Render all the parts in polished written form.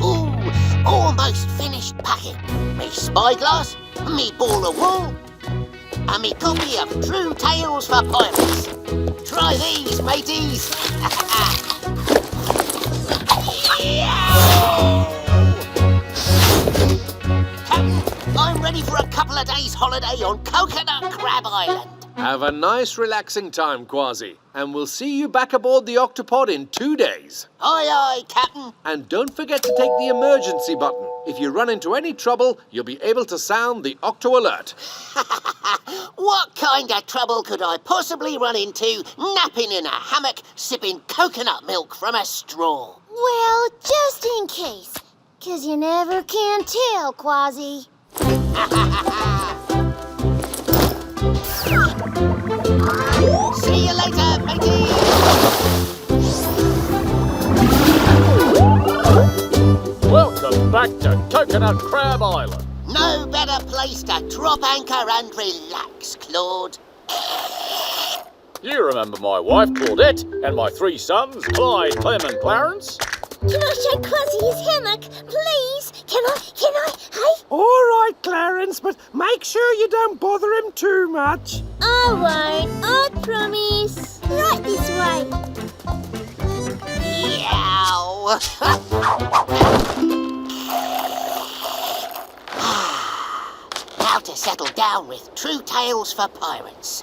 Almost finished packing. Me spyglass, me ball of wool, and me copy of True Tales for Pirates. Try these, mateys. Captain, I'm ready for a couple of days' holiday on Coconut Crab Island. Have a nice relaxing time, Quasi, and we'll see you back aboard the Octopod in 2 days. Aye, aye, Captain. And don't forget to take the emergency button. If you run into any trouble, you'll be able to sound the Octo Alert. What kind of trouble could I possibly run into napping in a hammock, sipping coconut milk from a straw? Well, just in case, 'cause you never can tell, Quasi. See you later, matey! Welcome back to Coconut Crab Island. No better place to drop anchor and relax, Claude. You remember my wife, Claudette, and my 3 sons, Clyde, Clem and Clarence? Can I show Quasi his hammock, please? Can I? Hey? All right, Clarence, but make sure you don't bother him too much. I won't, I promise. Right this way. Yow! Now to settle down with True Tales for Pirates.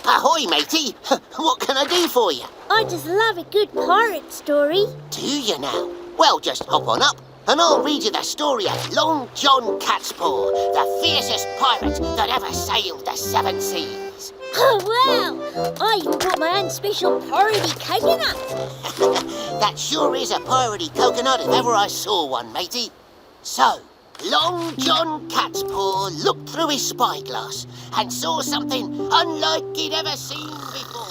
Ahoy, matey! What can I do for you? I just love a good pirate story. Do you now? Well, just hop on up and I'll read you the story of Long John Catspaw, the fiercest pirate that ever sailed the 7 seas. Oh, wow! I even brought my own special piratey coconut. That sure is a piratey coconut if ever I saw one, matey. So, Long John Catspaw looked through his spyglass and saw something unlike he'd ever seen before.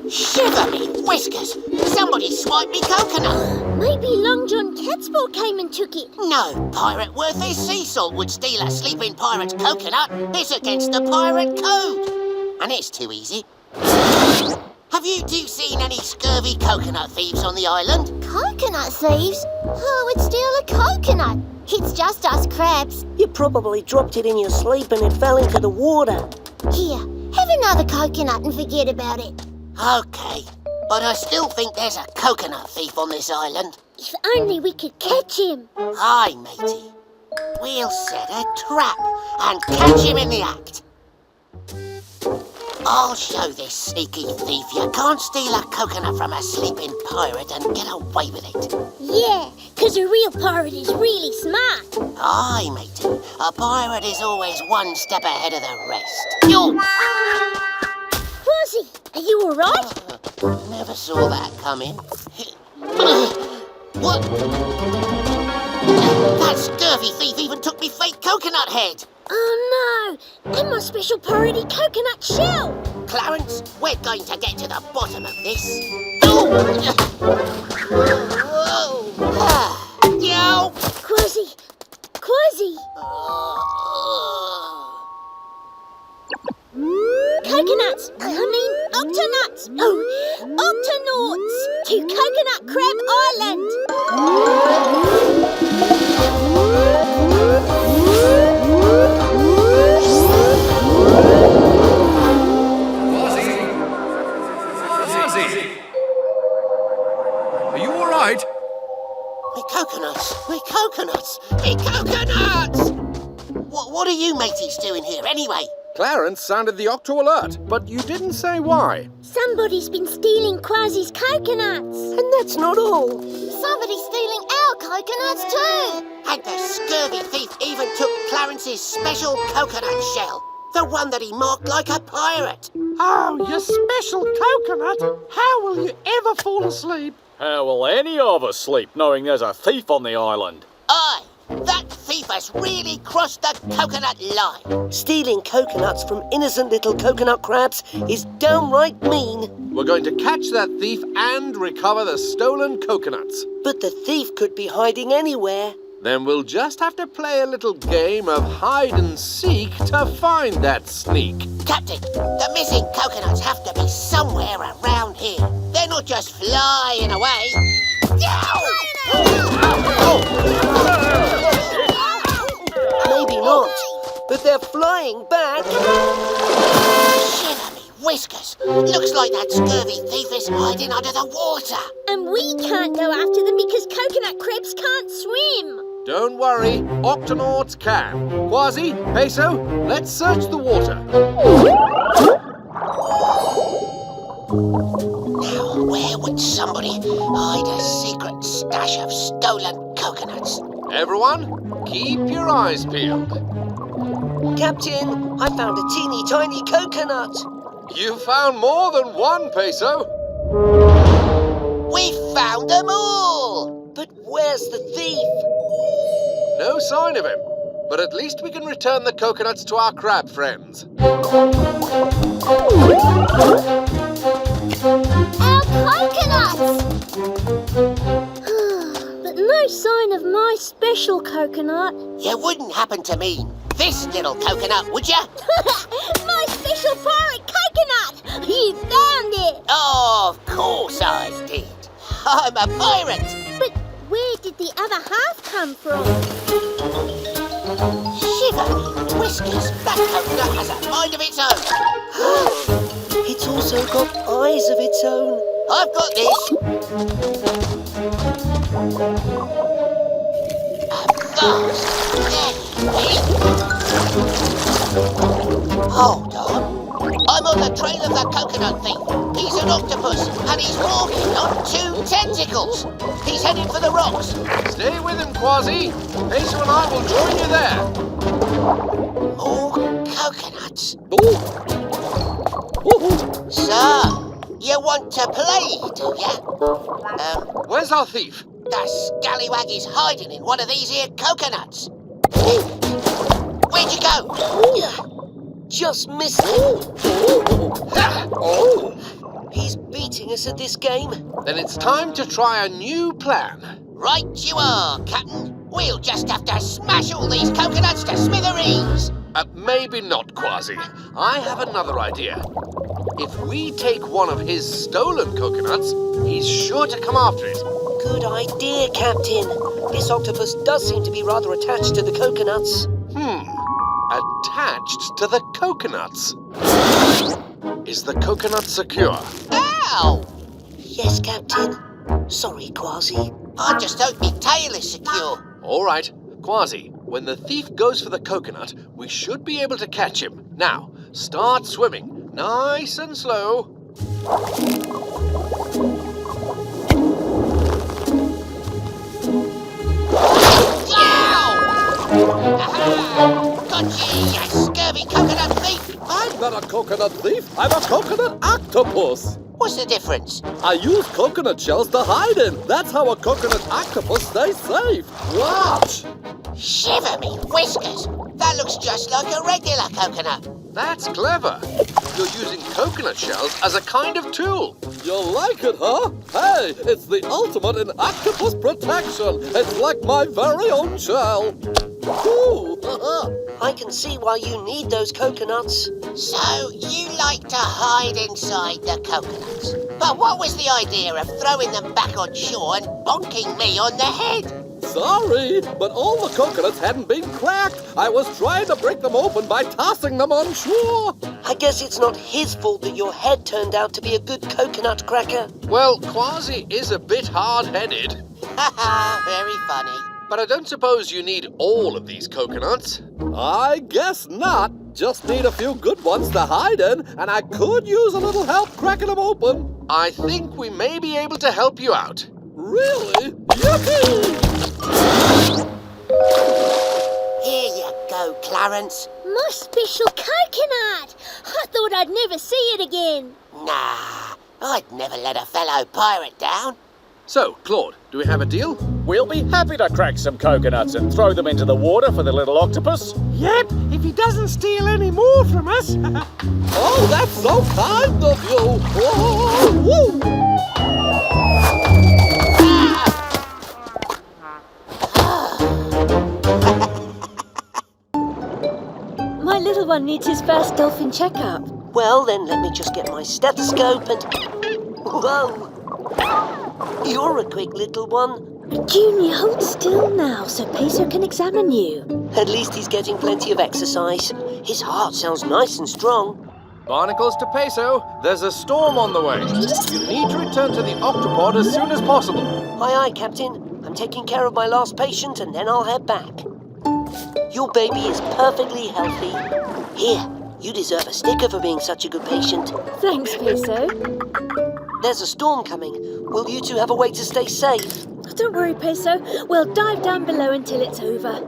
Shiver me whiskers! Somebody swiped me coconut! Maybe Long John Catspaw came and took it. No pirate worth his sea salt would steal a sleeping pirate's coconut. It's against the pirate code. And it's too easy. Have you two seen any scurvy coconut thieves on the island? Coconut thieves? Who would steal a coconut? It's just us crabs. You probably dropped it in your sleep and it fell into the water. Here, have another coconut and forget about it. Okay, but I still think there's a coconut thief on this island. If only we could catch him. Aye, matey. We'll set a trap and catch him in the act. I'll show this sneaky thief you can't steal a coconut from a sleeping pirate and get away with it. Yeah, 'cause a real pirate is really smart. Aye, matey. A pirate is always one step ahead of the rest. Yo! Quasi, are you all right? Never saw that coming. What? That scurvy thief even took me fake coconut head. Oh no, and my special piratey coconut shell. Clarence, we're going to get to the bottom of this. Oh! Whoa! Yow! Quasi! Coconuts! Octonauts! Oh, Octonauts! To Coconut Crab Island! Quasi! Are you all right? Me coconuts! Me coconuts! What are you mateys doing here anyway? Clarence sounded the Octo Alert, but you didn't say why. Somebody's been stealing Quasi's coconuts. And that's not all. Somebody's stealing our coconuts too. And the scurvy thief even took Clarence's special coconut shell. The one that he marked like a pirate. Oh, your special coconut. How will you ever fall asleep? How will any of us sleep knowing there's a thief on the island? Aye, that thief has really crossed the coconut line. Stealing coconuts from innocent little coconut crabs is downright mean. We're going to catch that thief and recover the stolen coconuts. But the thief could be hiding anywhere. Then we'll just have to play a little game of hide and seek to find that sneak. Captain, the missing coconuts have to be somewhere around here. They're not just flying away. Maybe not, but they're flying back. Shiver me whiskers. Looks like that scurvy thief is hiding under the water. And we can't go after them because coconut crabs can't swim. Don't worry, Octonauts can. Quasi, Peso, let's search the water. Now, where would somebody hide a secret stash of stolen coconuts? Everyone, keep your eyes peeled. Captain, I found a teeny tiny coconut. You found more than one, Peso. We found them all! But where's the thief? No sign of him. But at least we can return the coconuts to our crab friends. Our coconuts! But no sign of my special coconut. You wouldn't happen to mean this little coconut, would you? My special pirate coconut! You found it! Oh, of course I did. I'm a pirate. But where did the other half come from? Shiver me whiskers. That coconut has a mind of its own. It's also got eyes of its own. I've got this. A vast Hold on. I'm on the trail of the coconut thief. He's an octopus, and he's walking on 2 tentacles. He's heading for the rocks. Stay with him, Quasi. Peso and I will join you there. More coconuts. Ooh. So, you want to play, do ya? Where's our thief? The scallywag is hiding in one of these here coconuts. Where'd you go? Just missed him. He's beating us at this game. Then it's time to try a new plan. Right you are, Captain. We'll just have to smash all these coconuts to smithereens. Maybe not, Quasi. I have another idea. If we take one of his stolen coconuts, he's sure to come after it. Good idea, Captain. This octopus does seem to be rather attached to the coconuts. Attached to the coconuts. Is the coconut secure? Ow! Yes, Captain. Sorry, Quasi. I just hope my tail is secure. All right, Quasi, when the thief goes for the coconut, we should be able to catch him. Now, start swimming. Nice and slow. Got you, you scurvy coconut thief! I'm not a coconut thief. I'm a coconut octopus. What's the difference? I use coconut shells to hide in. That's how a coconut octopus stays safe. Watch. Shiver me whiskers! That looks just like a regular coconut. That's clever. You're using coconut shells as a kind of tool. You like it, huh? Hey, it's the ultimate in octopus protection. It's like my very own shell. Ooh. I can see why you need those coconuts. So, you like to hide inside the coconuts. But what was the idea of throwing them back on shore and bonking me on the head? Sorry, but all the coconuts hadn't been cracked. I was trying to break them open by tossing them on shore. I guess it's not his fault that your head turned out to be a good coconut cracker. Well, Quasi is a bit hard-headed. Haha, very funny. But I don't suppose you need all of these coconuts. I guess not. Just need a few good ones to hide in, and I could use a little help cracking them open. I think we may be able to help you out. Really? Yippee! Here you go, Clarence. My special coconut! I thought I'd never see it again. Nah, I'd never let a fellow pirate down. So, Claude, do we have a deal? We'll be happy to crack some coconuts and throw them into the water for the little octopus. Yep, if he doesn't steal any more from us. Oh, that's so kind of you! Whoa, woo. My little one needs his first dolphin checkup. Well, then let me just get my stethoscope and... Whoa! You're a quick little one. Junior, hold still now so Peso can examine you. At least he's getting plenty of exercise. His heart sounds nice and strong. Barnacles to Peso, there's a storm on the way. You need to return to the Octopod as soon as possible. Aye, aye, Captain. I'm taking care of my last patient and then I'll head back. Your baby is perfectly healthy. Here, you deserve a sticker for being such a good patient. Thanks, Peso. There's a storm coming. Will you two have a way to stay safe? Don't worry, Peso. We'll dive down below until it's over.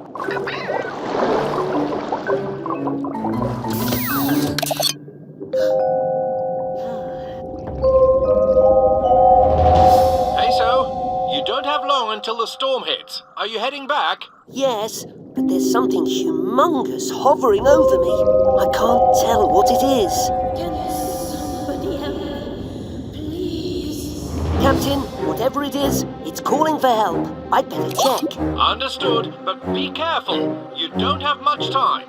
Peso, you don't have long until the storm hits. Are you heading back? Yes, but there's something humongous hovering over me. I can't tell what it is. Can somebody help me? Please? Captain, whatever it is, it's calling for help. I'd better check. Understood, but be careful. You don't have much time.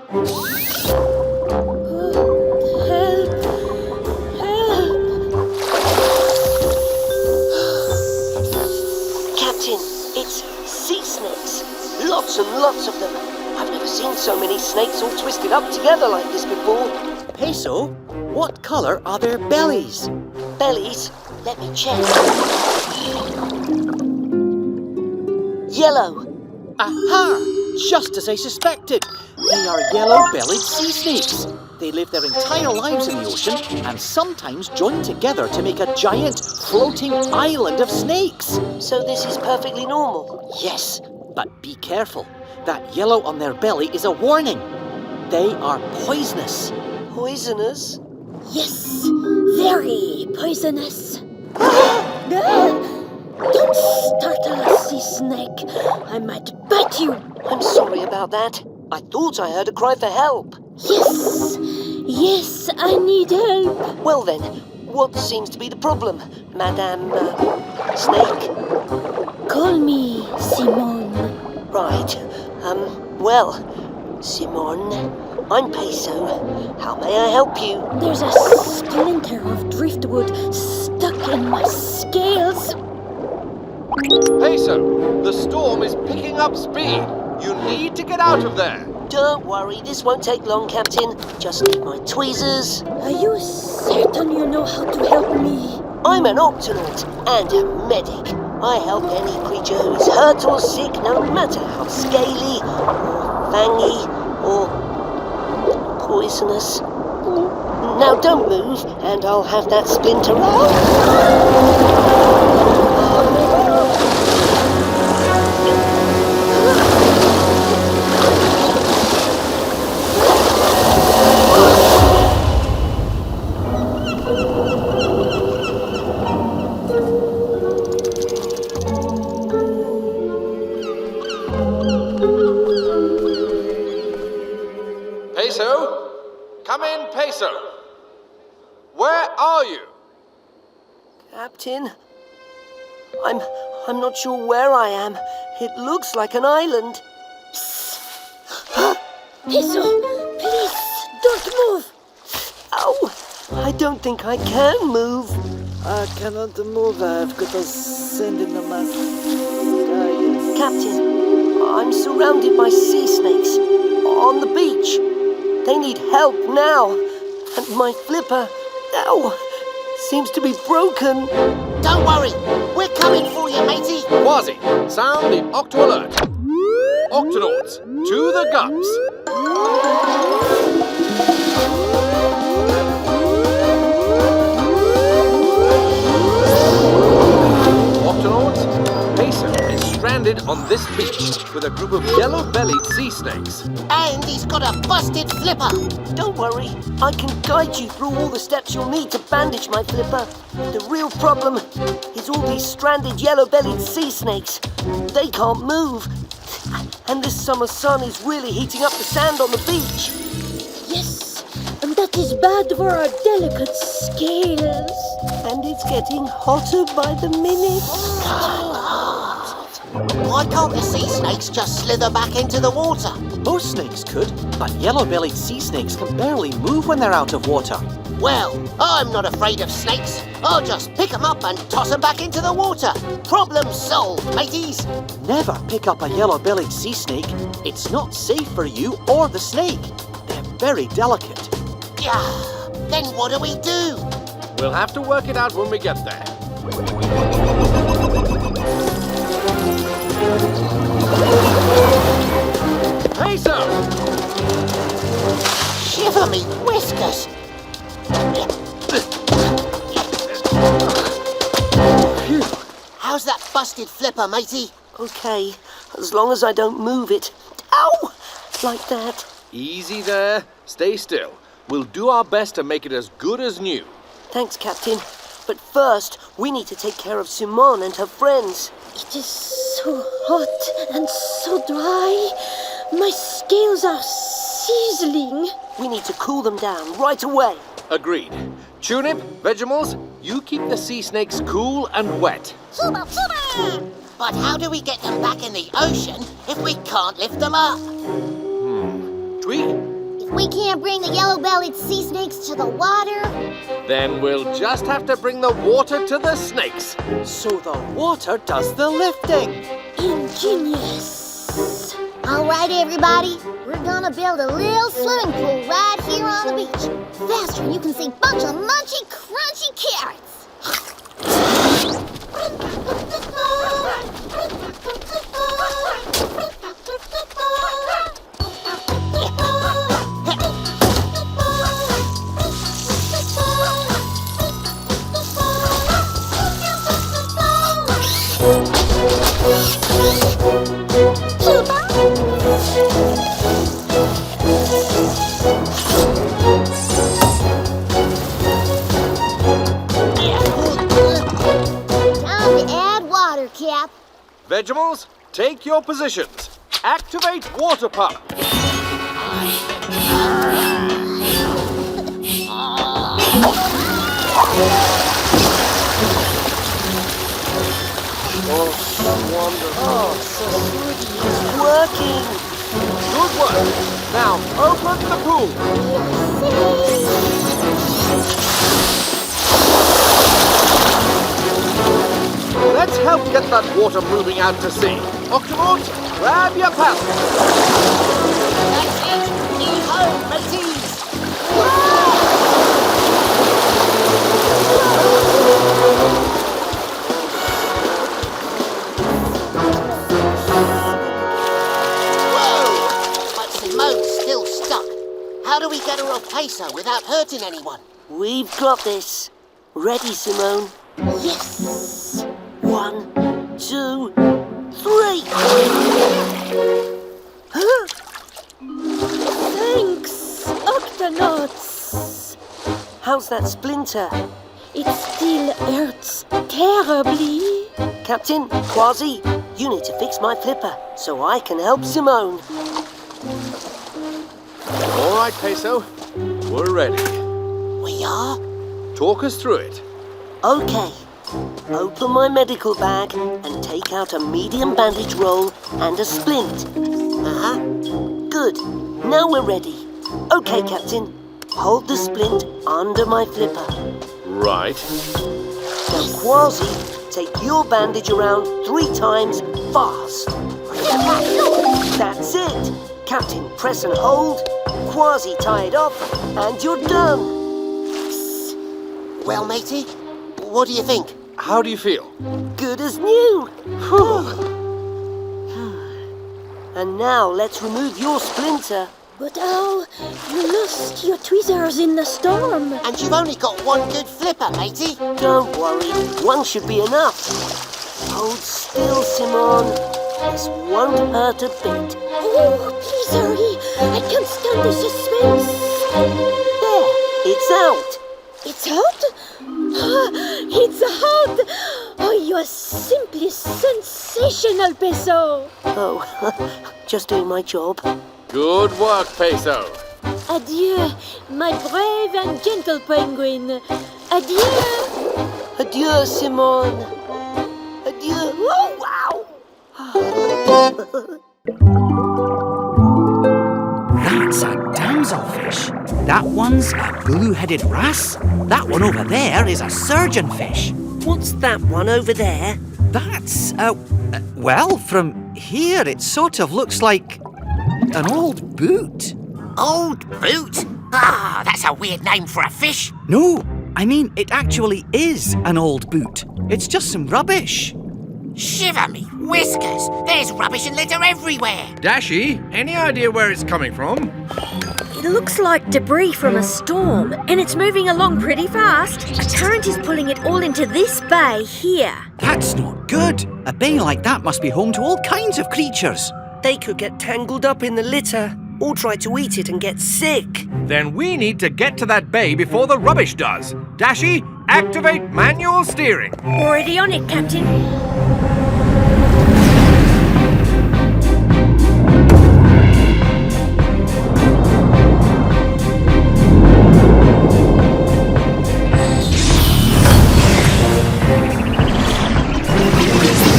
Help! Help! Captain, it's sea snakes. Lots and lots of them. I've never seen so many snakes all twisted up together like this before. Peso, what colour are their bellies? Bellies? Let me check. Yellow. Aha! Just as I suspected. They are yellow-bellied sea snakes. They live their entire lives in the ocean and sometimes join together to make a giant floating island of snakes. So this is perfectly normal? Yes, but be careful. That yellow on their belly is a warning. They are poisonous. Poisonous? Yes, very poisonous. Don't startle us, sea snake. I might bite you. I'm sorry about that. I thought I heard a cry for help. Yes, I need help. Well then, what seems to be the problem, Madame Snake? Call me Simone. Right. Well, Simone, I'm Peso. How may I help you? There's a splinter of driftwood stuck in my scales. Peso, the storm is picking up speed. You need to get out of there. Don't worry, this won't take long, Captain. Just need my tweezers. Are you certain you know how to help me? I'm an Octonaut and a medic. I help any creature who is hurt or sick, no matter how scaly, or fangy, or poisonous. Now don't move, and I'll have that splinter Peso? Come in, Peso. Where are you? Captain, I'm not sure where I am. It looks like an island. Peso, please, don't move. Ow! I don't think I can move. I cannot move. I've got a sand in the mouth. Captain, I'm surrounded by sea snakes on the beach. They need help now. And my flipper, seems to be broken. Don't worry, we're coming for you, matey. Quasi, sound the Octo alert. Octonauts, to the Gups. Octonauts, Peso is stranded on this beach with a group of yellow-bellied sea snakes. And he's got a busted flipper. Don't worry, I can guide you through all the steps you'll need to bandage my flipper. The real problem is all these stranded yellow-bellied sea snakes. They can't move. And this summer sun is really heating up the sand on the beach. Yes, and that is bad for our delicate scales. And it's getting hotter by the minute. Why can't the sea snakes just slither back into the water? Most snakes could, but yellow-bellied sea snakes can barely move when they're out of water. Well, I'm not afraid of snakes. I'll just pick them up and toss them back into the water. Problem solved, mateys. Never pick up a yellow-bellied sea snake. It's not safe for you or the snake. They're very delicate. Yeah. Then what do we do? We'll have to work it out when we get there. Peso! Shiver me whiskers. Phew. How's that busted flipper, matey? Okay, as long as I don't move it. Ow! Like that. Easy there. Stay still. We'll do our best to make it as good as new. Thanks, Captain. But first, we need to take care of Simone and her friends. It is so hot and so dry. My scales are sizzling. We need to cool them down right away. Agreed. Tunip, Vegemals, you keep the sea snakes cool and wet. But how do we get them back in the ocean if we can't lift them up? Tweak? If we can't bring the yellow-bellied sea snakes to the water... Then we'll just have to bring the water to the snakes. So the water does the lifting. Ingenious. All right, everybody. We're gonna build a little swimming pool right here on the beach. Faster than you can see bunch of munchy, crunchy carrots. Time to add water, Cap. Vegemals, take your positions. Activate water pump. Oh, so it's working. Good work. Now open the pool. Let's help get that water moving out to sea. Octonauts, grab your paddle. That's it. Home, mateys. Whoa! But Simone's still stuck. How do we get her off Peso without hurting anyone? We've got this. Ready, Simone? Yes. 1, 2, 3. Thanks, Octonauts. How's that splinter? It still hurts terribly. Captain, Quasi, you need to fix my flipper so I can help Simone. All right, Peso. We're ready. We are? Talk us through it. Okay. Open my medical bag and take out a medium bandage roll and a splint. Uh-huh. Good. Now we're ready. Okay, Captain. Hold the splint under my flipper. Right. Now, Quasi, take your bandage around 3 times fast. That's it. Captain, press and hold. Quasi, tie it off, and you're done. Well, matey, what do you think? How do you feel? Good as new. And now let's remove your splinter. But how? You lost your tweezers in the storm. And you've only got one good flipper, matey. Don't worry, one should be enough. Hold still, Simone. This won't hurt a bit. Oh, please hurry. I can't stand the suspense. There, it's out. It's hot? It's hot! Oh, you are simply sensational, Peso. Oh, just doing my job. Good work, Peso. Adieu, my brave and gentle penguin. Adieu. Adieu, Simone. Adieu. Oh, wow. That's a damselfish. That one's a blue-headed wrasse. That one over there is a surgeonfish. What's that one over there? That's, well, from here it sort of looks like an old boot. Old boot? Ah, that's a weird name for a fish. No, I mean, it actually is an old boot. It's just some rubbish. Shiver me whiskers. There's rubbish and litter everywhere. Dashy, any idea where it's coming from? It looks like debris from a storm, and it's moving along pretty fast. A current is pulling it all into this bay here. That's not good. A bay like that must be home to all kinds of creatures. They could get tangled up in the litter or try to eat it and get sick. Then we need to get to that bay before the rubbish does. Dashy, activate manual steering. Already on it, Captain.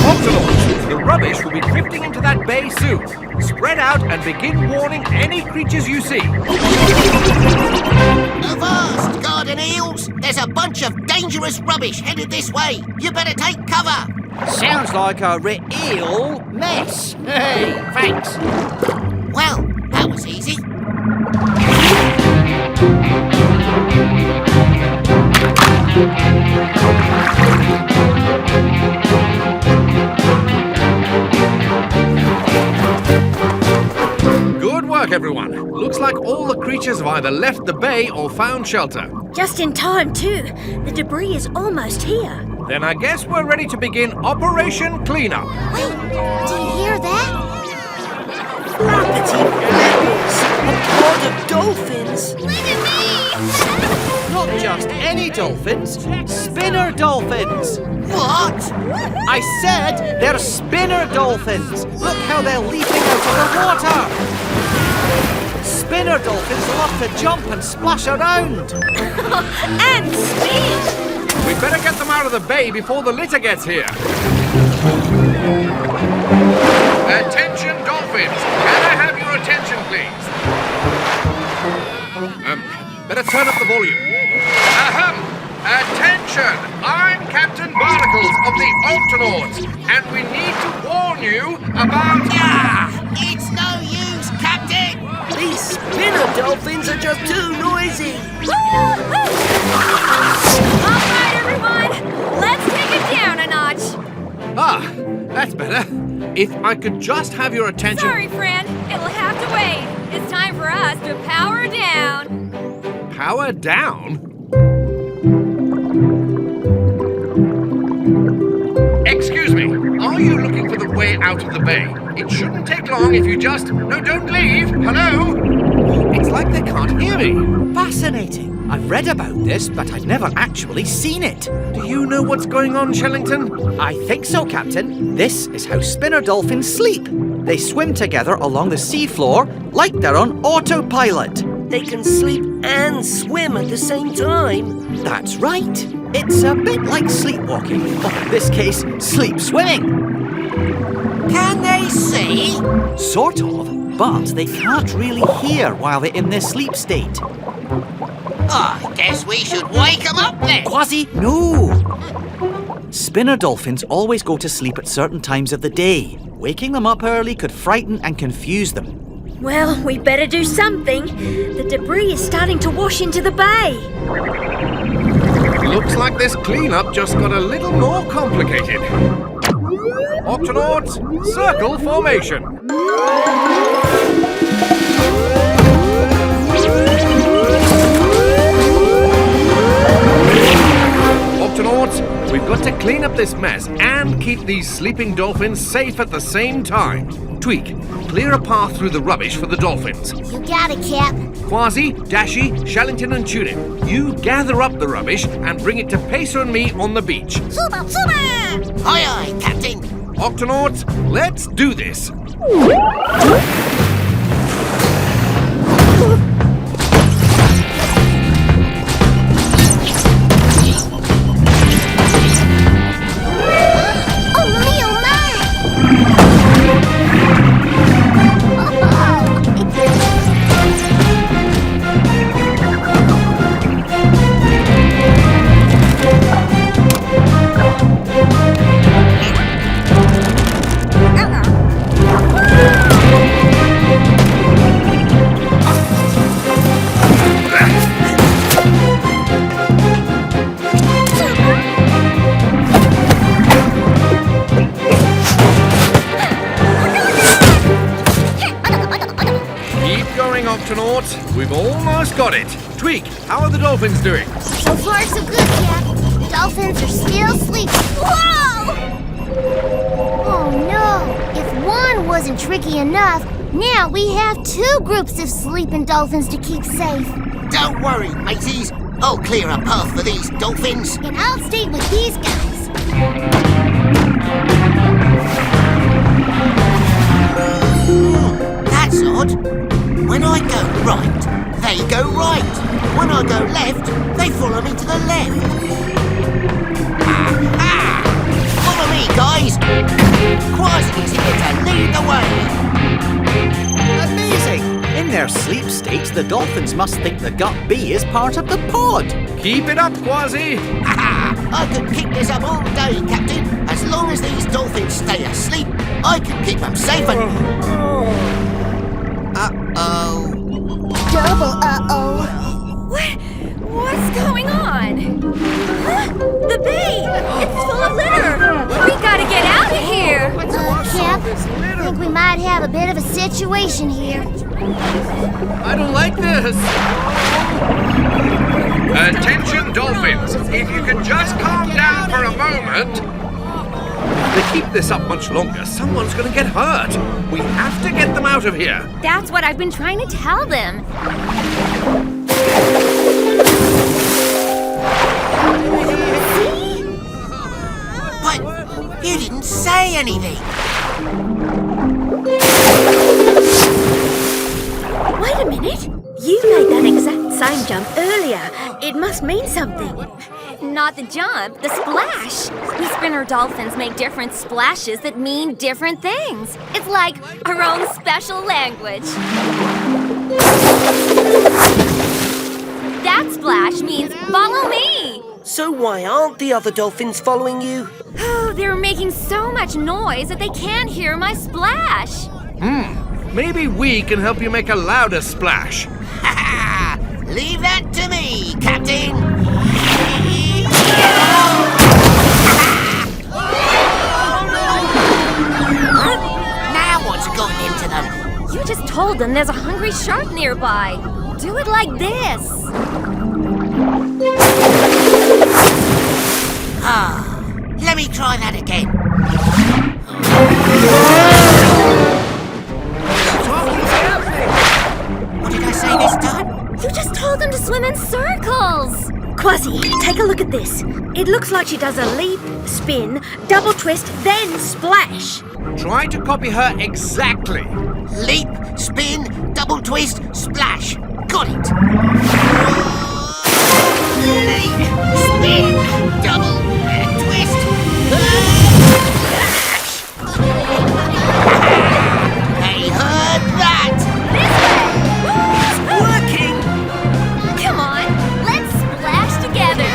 Octonauts, the rubbish will be drifting into that bay soon. Spread out and begin warning any creatures you see. Avast, garden eels! There's a bunch of dangerous rubbish headed this way. You better take cover. Sounds like a real mess. Hey, thanks. Well, that was easy. Good work, everyone. Looks like all the creatures have either left the bay or found shelter. Just in time, too. The debris is almost here. Then I guess we're ready to begin Operation Cleanup. Wait, do you hear that? Flappity flappers! A pod of dolphins! Look at me! Not just any dolphins, spinner dolphins. What? I said they're spinner dolphins. Look how they're leaping out of the water. Spinner dolphins love to jump and splash around. And steam! We'd better get them out of the bay before the litter gets here. Attention, dolphins! Can I have your attention, please? Better turn up the volume. Ahem! Attention! I'm Captain Barnacles of the Octonauts, and we need to warn you about... Ah, it's no use, Captain. These spinner dolphins are just too noisy! All right, everyone. Let's take it down a notch. Ah, that's better. If I could just have your attention... Sorry, friend. It'll have to wait. It's time for us to power down. Power down? Excuse me, are you looking for the way out of the bay? It shouldn't take long if you just... No, don't leave! Hello? It's like they can't hear me. Fascinating. I've read about this, but I've never actually seen it. Do you know what's going on, Shellington? I think so, Captain. This is how spinner dolphins sleep. They swim together along the seafloor like they're on autopilot. They can sleep and swim at the same time. That's right. It's a bit like sleepwalking, or in this case, sleep swimming. Can they see? Sort of, but they can't really hear while they're in their sleep state. I guess we should wake them up then. Quasi, no! Spinner dolphins always go to sleep at certain times of the day. Waking them up early could frighten and confuse them. Well, we better do something. The debris is starting to wash into the bay. Looks like this cleanup just got a little more complicated. Octonauts, circle formation. Octonauts, we've got to clean up this mess and keep these sleeping dolphins safe at the same time. Tweak, clear a path through the rubbish for the dolphins. You got it, Cap. Kwazii, Dashy, Shellington and Tunip, you gather up the rubbish and bring it to Peso and me on the beach. Super, super! Aye, aye, Captain. Octonauts, let's do this. Oh, me, oh, my! got it. Tweak, how are the dolphins doing? So far, so good, Cap. Dolphins are still sleeping. Whoa! Oh, no. If one wasn't tricky enough, now we have 2 groups of sleeping dolphins to keep safe. Don't worry, mateys. I'll clear a path for these dolphins. And I'll stay with these guys. That's odd. When I go right, they go right. When I go left, they follow me to the left. Ah! Follow me, guys. Quasi's here to lead the way. Amazing! In their sleep states, the dolphins must think the Gup B is part of the pod. Keep it up, Quasi. I could keep this up all day, Captain. As long as these dolphins stay asleep, I can keep them safe and... Uh-oh. Double uh-oh. What's going on? Huh? The bay! It's full of litter! We gotta get out of here! Cap, I think we might have a bit of a situation here. I don't like this. Attention, dolphins. If you could just calm down for a moment. If they keep this up much longer, someone's going to get hurt. We have to get them out of here. That's what I've been trying to tell them. But you didn't say anything. Wait a minute. You made that exact same jump earlier. It must mean something. Not the jump, the splash. We spinner dolphins make different splashes that mean different things. It's like our own special language. That splash means follow me. So why aren't the other dolphins following you? Oh, they're making so much noise that they can't hear my splash. Maybe we can help you make a louder splash. Leave that to me, Captain. Now what's gotten into them? You just told them there's a hungry shark nearby. Do it like this. Let me try that again. What did I say this time? You just told them to swim in circles. Quasi, take a look at this. It looks like she does a leap, spin, double twist, then splash. Try to copy her exactly. Leap, spin, double twist, splash. Got it. Leap, spin, double twist, splash. They heard that. It's working. Come on, let's splash together.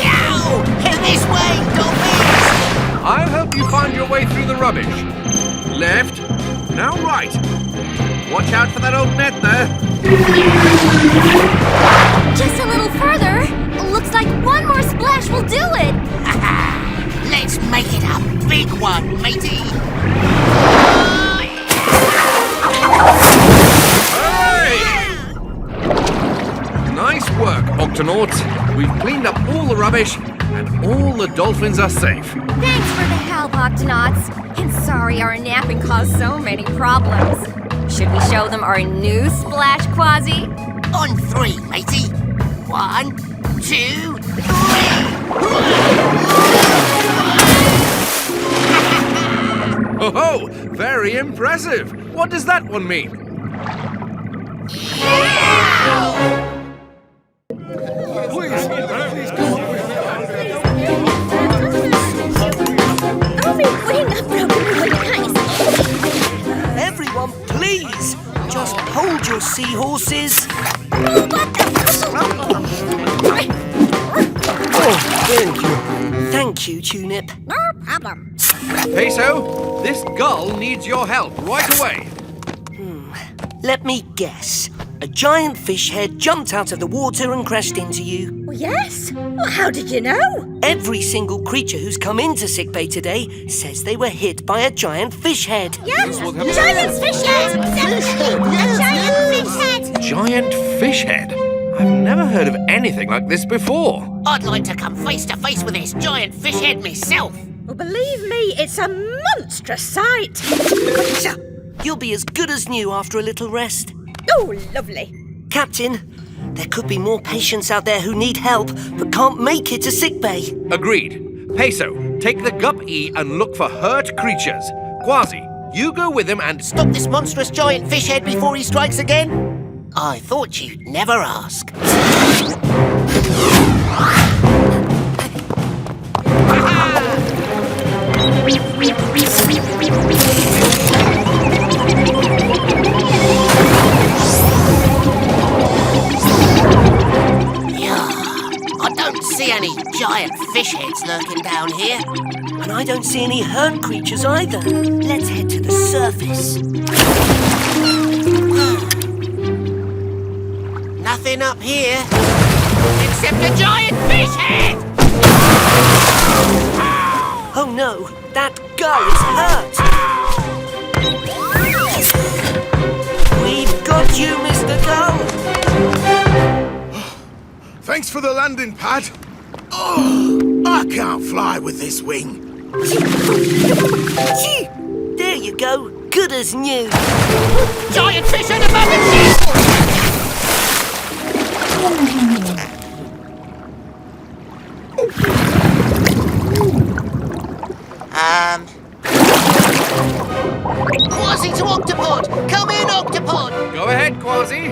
Yow! This way, dolphins! I'll help you find your way through the rubbish. Left, now right. Watch out for that old net there. Just a little further. Looks like one more splash will do it. Let's make it a big one, matey. Hey! Nice work, Octonauts. We've cleaned up all the rubbish and all the dolphins are safe. Thanks for the help, Octonauts. And sorry our napping caused so many problems. Should we show them our new splash, Quasi? On 3, matey. 1, 2, 3. Oh, very impressive. What does that one mean? Everyone, please, just hold your seahorses. Oh, thank you. Thank you, Tunip. No problem. Peso, this gull needs your help right away. Let me guess. A giant fish head jumped out of the water and crashed into you. Well, yes. Well, how did you know? Every single creature who's come into sickbay today says they were hit by a giant fish head. Yes! Giant fish head! A giant fish head! Giant fish head? I've never heard of anything like this before. I'd like to come face to face with this giant fish head myself. Well, believe me, it's a monstrous sight. You'll be as good as new after a little rest. Oh, lovely. Captain, there could be more patients out there who need help but can't make it to sickbay. Agreed. Peso, take the Gup E and look for hurt creatures. Quasi, you go with him and Stop this monstrous giant fish head before he strikes again? I thought you'd never ask. I don't see any giant fish heads lurking down here. And I don't see any hurt creatures either. Let's head to the surface. Nothing up here, except a giant fish head! Oh no, that gull is hurt! We've got you, Mr. Gull! Thanks for the landing pad. Oh, I can't fly with this wing. There you go, good as new. Giant fish head above the ship! Quasi to Octopod! Come in, Octopod! Go ahead, Quasi.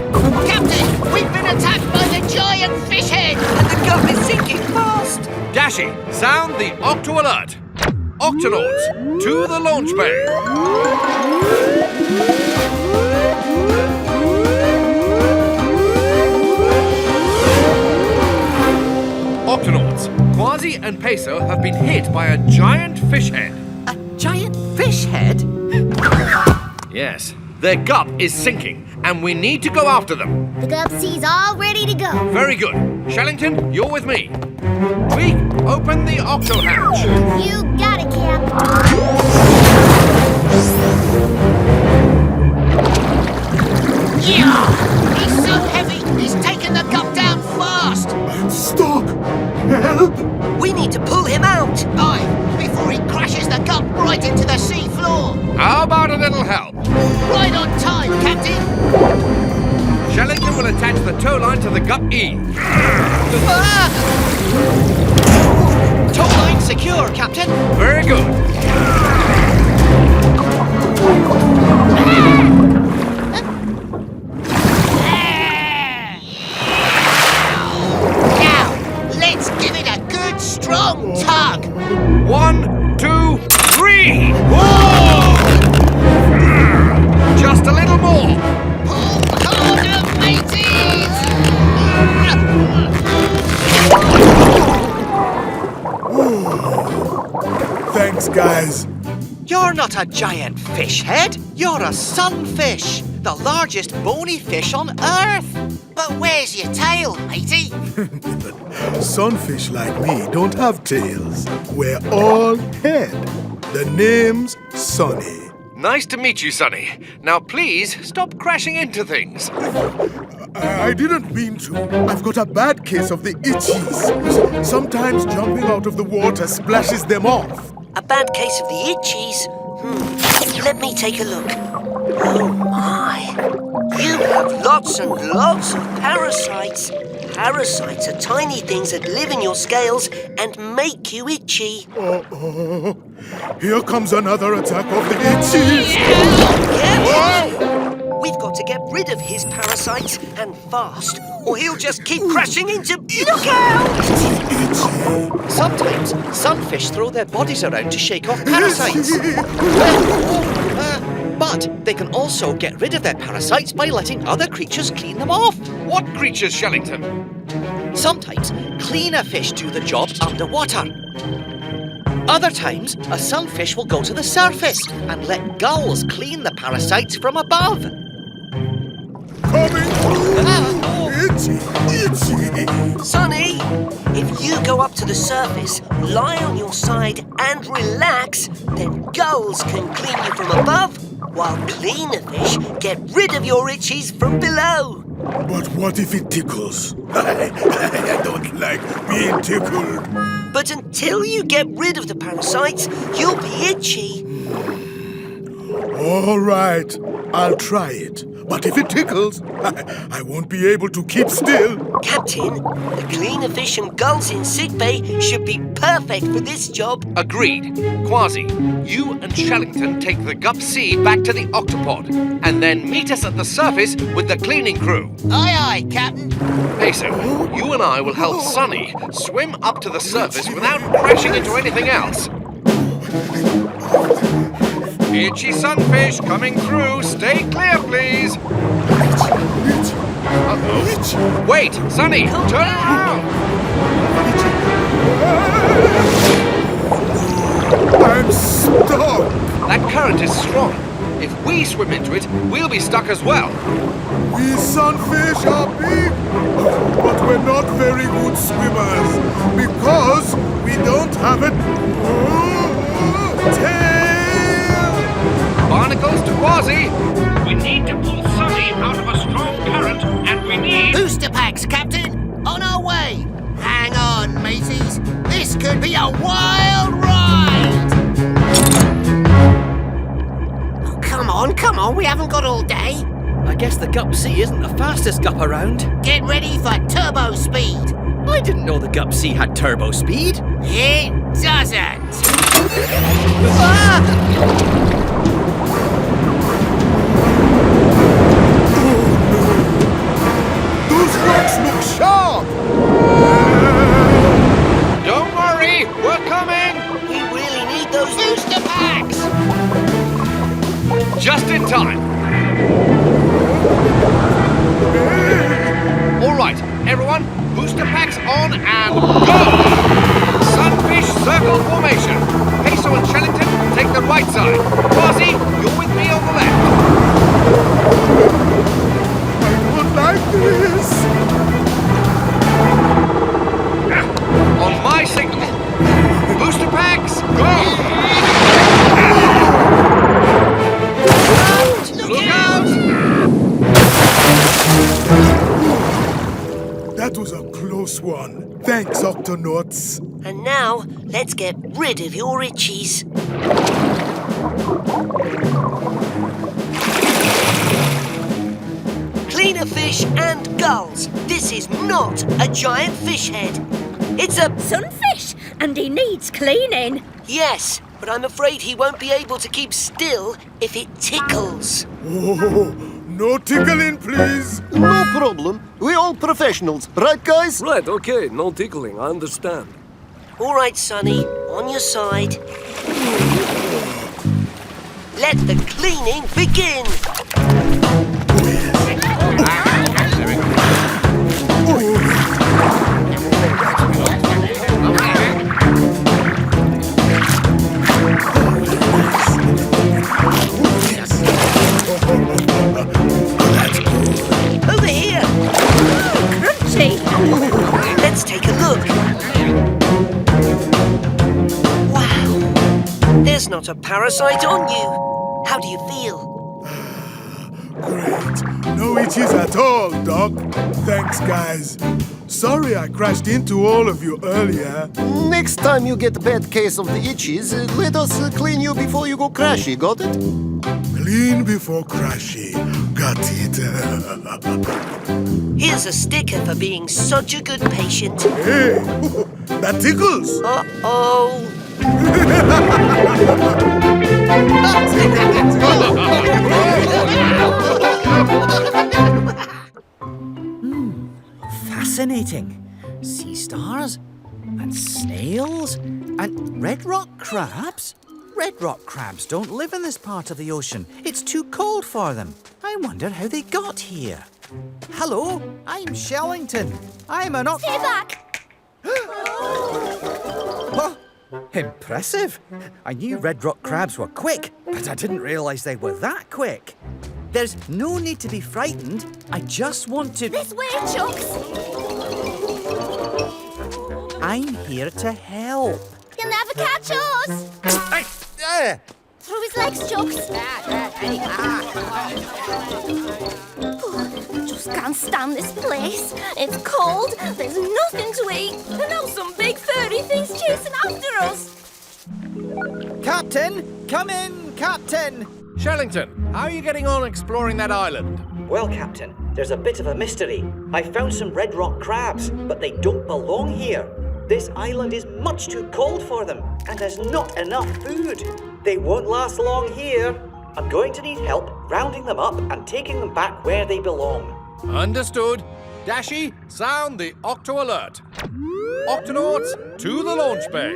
Captain, we've been attacked by the giant fish head! And the Gup is sinking fast! Dashi, sound the Octo alert. Octonauts, to the launch bay. Octonauts, Quasi and Peso have been hit by a giant fish head. A giant fish head? Yes, their Gup is sinking, and we need to go after them. The Gup C's all ready to go. Very good. Shellington, you're with me. Tweak, open the Octo hatch. You got it, Cap. Yeah! He's so heavy, he's taken the Gup down fast! I'm stuck. Help! We need to pull him out! Aye, before he crashes the Gup right into the sea floor! How about a little help? Right on time, Captain! Shellington will attach the tow line to the Gup E. Tow line secure, Captain. Very good. Now, let's give it a good strong tug! 1, 2, 3! Whoa! Just a little more. Pull harder, mateys! Thanks, guys. You're not a giant fish head. You're a sunfish, the largest bony fish on Earth. But where's your tail, matey? Sunfish like me don't have tails. We're all head. The name's Sunny. Nice to meet you, Sonny. Now please stop crashing into things. I didn't mean to. I've got a bad case of the itchies. Sometimes jumping out of the water splashes them off. A bad case of the itchies? Let me take a look. Oh my. You have lots and lots of parasites. Parasites are tiny things that live in your scales and make you itchy. Uh-oh. Here comes another attack of the itchies. Careful! We've got to get rid of his parasites and fast, or he'll just keep crashing into... Look out! Sometimes sunfish throw their bodies around to shake off parasites. But they can also get rid of their parasites by letting other creatures clean them off. What creatures, Shellington? Sometimes cleaner fish do the job underwater. Other times, a sunfish will go to the surface and let gulls clean the parasites from above. coming through. Itchy, itchy. Sonny, if you go up to the surface, lie on your side and relax, then gulls can clean you from above, while cleaner fish get rid of your itchies from below. But what if it tickles? I don't like being tickled. But until you get rid of the parasites, you'll be itchy. All right, I'll try it. But if it tickles, I won't be able to keep still. Captain, the cleaner fish and gulls in sickbay should be perfect for this job. Agreed. Quasi, you and Shellington take the Gup C back to the Octopod, and then meet us at the surface with the cleaning crew. Aye, aye, Captain. Peso, you and I will help Sunny swim up to the surface without crashing into anything else. Itchy sunfish coming through. Stay clear, please. Uh-oh. Wait, Sunny, turn around. I'm stuck. That current is strong. If we swim into it, we'll be stuck as well. We sunfish are big, but we're not very good swimmers because we don't have a tail. Barnacles to Quasi. We need to pull Sunny out of a strong current, and we need... Booster packs, Captain. On our way. Hang on, mateys. This could be a wild ride. Oh, come on. We haven't got all day. I guess the Gup C isn't the fastest Gup around. Get ready for turbo speed. I didn't know the Gup C had turbo speed. It doesn't. Those rocks look sharp. Don't worry, we're coming. We really need those booster packs. Just in time. All right, everyone, booster packs on and go! Sunfish circle formation. Peso and Shellington take the right side. Quasi, you're with me on the left. I don't like this. On my signal. Booster packs, go! Look out! That was a close one. Thanks, Octonauts. And now, let's get rid of your itchies. Cleaner fish and gulls. This is not a giant fish head. It's a... Sunfish, and he needs cleaning. Yes, but I'm afraid he won't be able to keep still if it tickles. Oh, no tickling, please. No problem. We're all professionals, right, guys? Right, okay. No tickling. I understand. All right, Sonny, on your side. Let the cleaning begin. Over here. Crunchy. Let's take a look. Wow. There's not a parasite on you. How do you feel? Great. No itches at all, Doc. Thanks, guys. Sorry I crashed into all of you earlier. Next time you get a bad case of the itches, let us clean you before you go crashy, got it? Clean before crashy. Got it. Here's a sticker for being such a good patient. Hey, that tickles. Uh-oh. Fascinating. Sea stars and snails and red rock crabs. Red rock crabs don't live in this part of the ocean. It's too cold for them. I wonder how they got here. Hello, I'm Shellington. I'm an Stay back! Oh, impressive. I knew red rock crabs were quick, but I didn't realize they were that quick. There's no need to be frightened. I just want to... This way, Chucks! I'm here to help. He'll never catch us! Hey, Through his legs, Chucks! Just can't stand this place. It's cold, there's nothing to eat, and now some big furry thing's chasing after us. Captain! Come in, Captain! Shellington, how are you getting on exploring that island? Well, Captain, there's a bit of a mystery. I found some red rock crabs, but they don't belong here. This island is much too cold for them, and there's not enough food. They won't last long here. I'm going to need help rounding them up and taking them back where they belong. Understood. Dashy, sound the Octo alert. Octonauts, to the launch bay.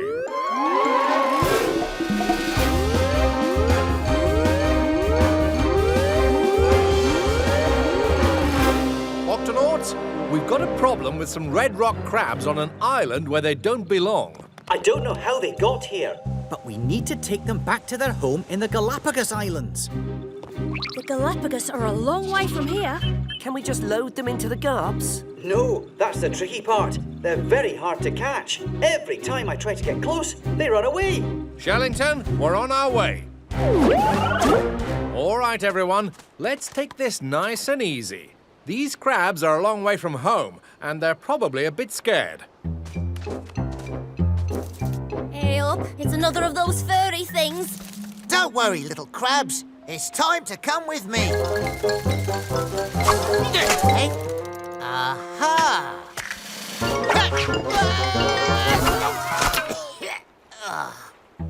Octonauts, we've got a problem with some red rock crabs on an island where they don't belong. I don't know how they got here, but we need to take them back to their home in the Galapagos Islands. The Galapagos are a long way from here. Can we just load them into the gubs? No, that's the tricky part. They're very hard to catch. Every time I try to get close, they run away. Shellington, we're on our way. All right, everyone, let's take this nice and easy. These crabs are a long way from home, and they're probably a bit scared. Hey up, it's another of those furry things. Don't worry, little crabs. It's time to come with me. Aha!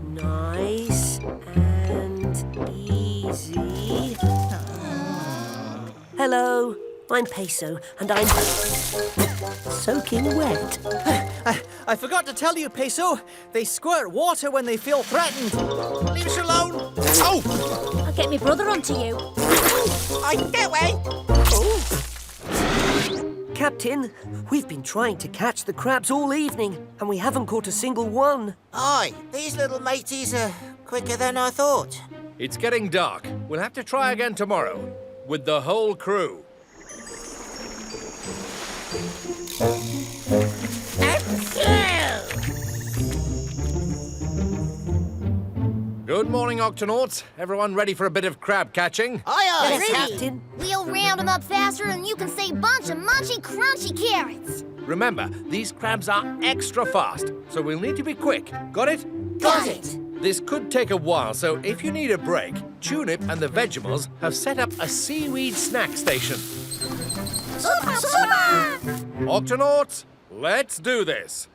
Nice and easy. Hello, I'm Peso, and I'm soaking wet. I forgot to tell you, Peso. They squirt water when they feel threatened. Leave us alone. Oh! I'll get my brother onto you. I get away. Captain, we've been trying to catch the crabs all evening, and we haven't caught a single one. Aye, these little mateys are quicker than I thought. It's getting dark. We'll have to try again tomorrow, with the whole crew. Good morning, Octonauts. Everyone ready for a bit of crab catching? Aye, Yes, Captain. We'll round them up faster than you can say bunch of munchy crunchy carrots. Remember, these crabs are extra fast, so we'll need to be quick. Got it? Got it. This could take a while, so if you need a break, Tunip and the Vegemals have set up a seaweed snack station. Super, super! Octonauts, let's do this.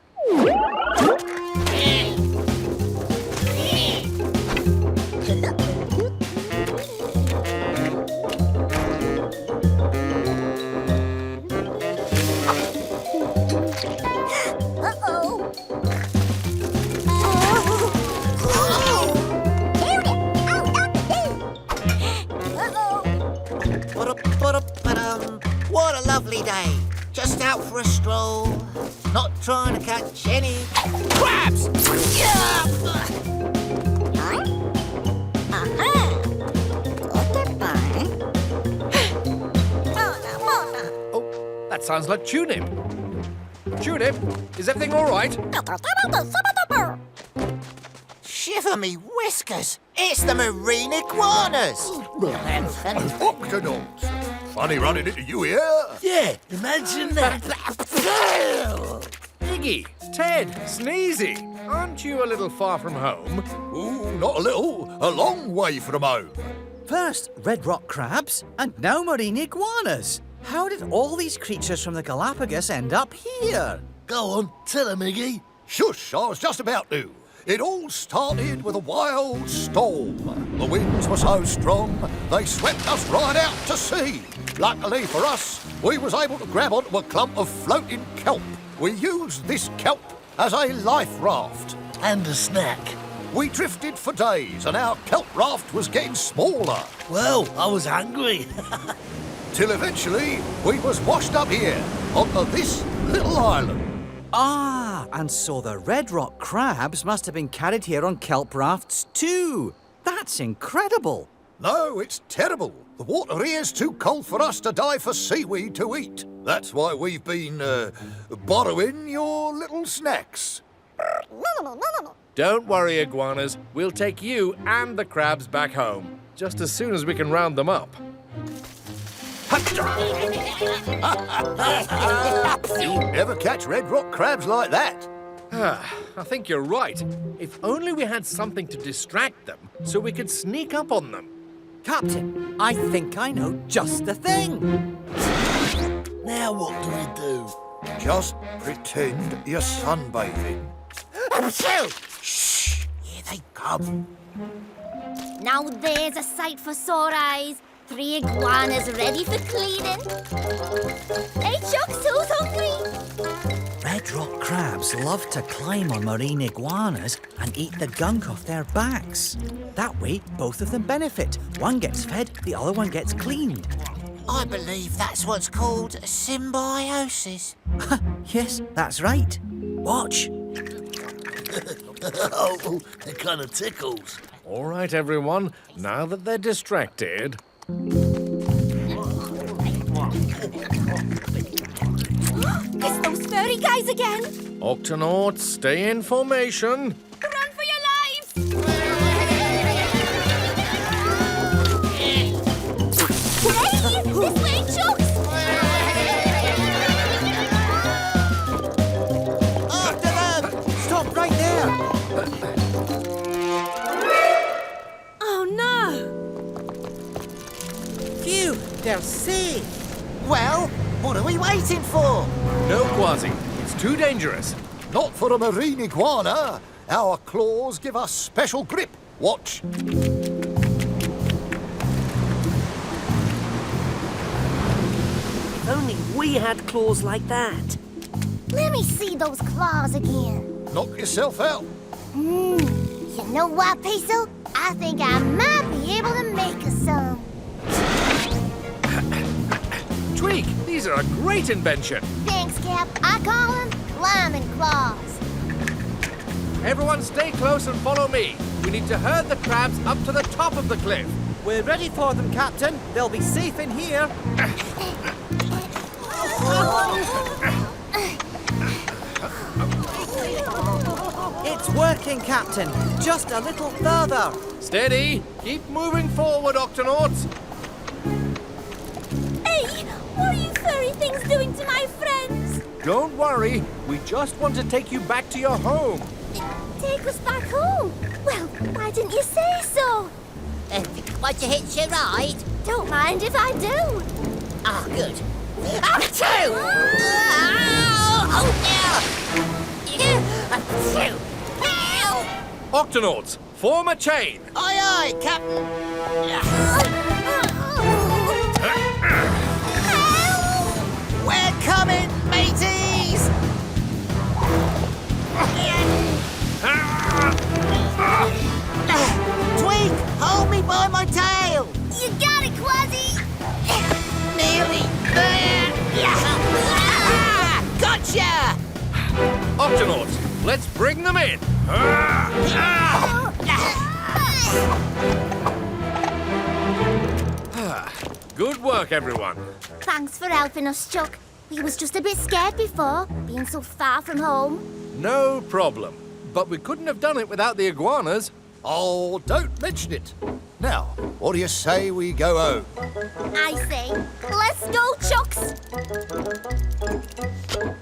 What a lovely day. Just out for a stroll. Not trying to catch any crabs. Oh, that sounds like Tunip. Tunip, is everything all right? Shiver me whiskers. It's the marine iguanas. Octonauts. Funny running into you here. Yeah, imagine that. Iggy, Ted, Sneezy, aren't you a little far from home? Ooh, not a little. A long way from home. First, red rock crabs, and now marine iguanas. How did all these creatures from the Galapagos end up here? Go on, tell him, Iggy. Shush, I was just about to. It all started with a wild storm. The winds were so strong, they swept us right out to sea. Luckily for us, we was able to grab onto a clump of floating kelp. We used this kelp as a life raft. And a snack. We drifted for days and our kelp raft was getting smaller. Well, I was hungry. Till eventually, we was washed up here, onto this little island. Ah, and so the red rock crabs must have been carried here on kelp rafts too. That's incredible. No, it's terrible. The water here's too cold for us to dive for seaweed to eat. That's why we've been, borrowing your little snacks. Don't worry, iguanas. We'll take you and the crabs back home, just as soon as we can round them up. You'll never catch red rock crabs like that. I think you're right. If only we had something to distract them so we could sneak up on them. Captain, I think I know just the thing. Now what do we do? Just pretend you're sunbathing. Shh! Here they come. Now there's a sight for sore eyes. 3 iguanas ready for cleaning. Hey, Chucks, who's hungry? Red rock crabs love to climb on marine iguanas and eat the gunk off their backs. That way, both of them benefit. One gets fed, the other one gets cleaned. I believe that's what's called symbiosis. Yes, that's right. Watch. Oh, it kind of tickles. All right, everyone. Now that they're distracted... It's those furry guys again! Octonauts, stay in formation. Run for your lives! Hey! This way, Chucks! After them! Stop right there! Oh no! Phew, they're safe. Well, what are we waiting for? No, Quasi. It's too dangerous. Not for a marine iguana. Our claws give us special grip. Watch. If only we had claws like that. Let me see those claws again. Knock yourself out. You know what, Peso? I think I might be able to make us some. Tweak, these are a great invention. Thanks, Cap. I call them climbing claws. Everyone stay close and follow me. We need to herd the crabs up to the top of the cliff. We're ready for them, Captain. They'll be safe in here. It's working, Captain. Just a little further. Steady. Keep moving forward, Octonauts. Hey! What are you furry things doing to my friends? Don't worry. We just want to take you back to your home. Take us back home. Well, why didn't you say so? Want to hitch a ride? Don't mind if I do. Ah, good. Achoo! Oh, dear! Achoo! Help! Octonauts, form a chain. Aye, aye, Captain. We're coming, mateys! Tweak, hold me by my tail! You got it, Quasi! Nearly there! Gotcha! Octonauts, let's bring them in. Good work, everyone. Thanks for helping us, Chuck. We was just a bit scared before, being so far from home. No problem. But we couldn't have done it without the iguanas. Oh, don't mention it. Now, what do you say we go home? I say, let's go, Chucks!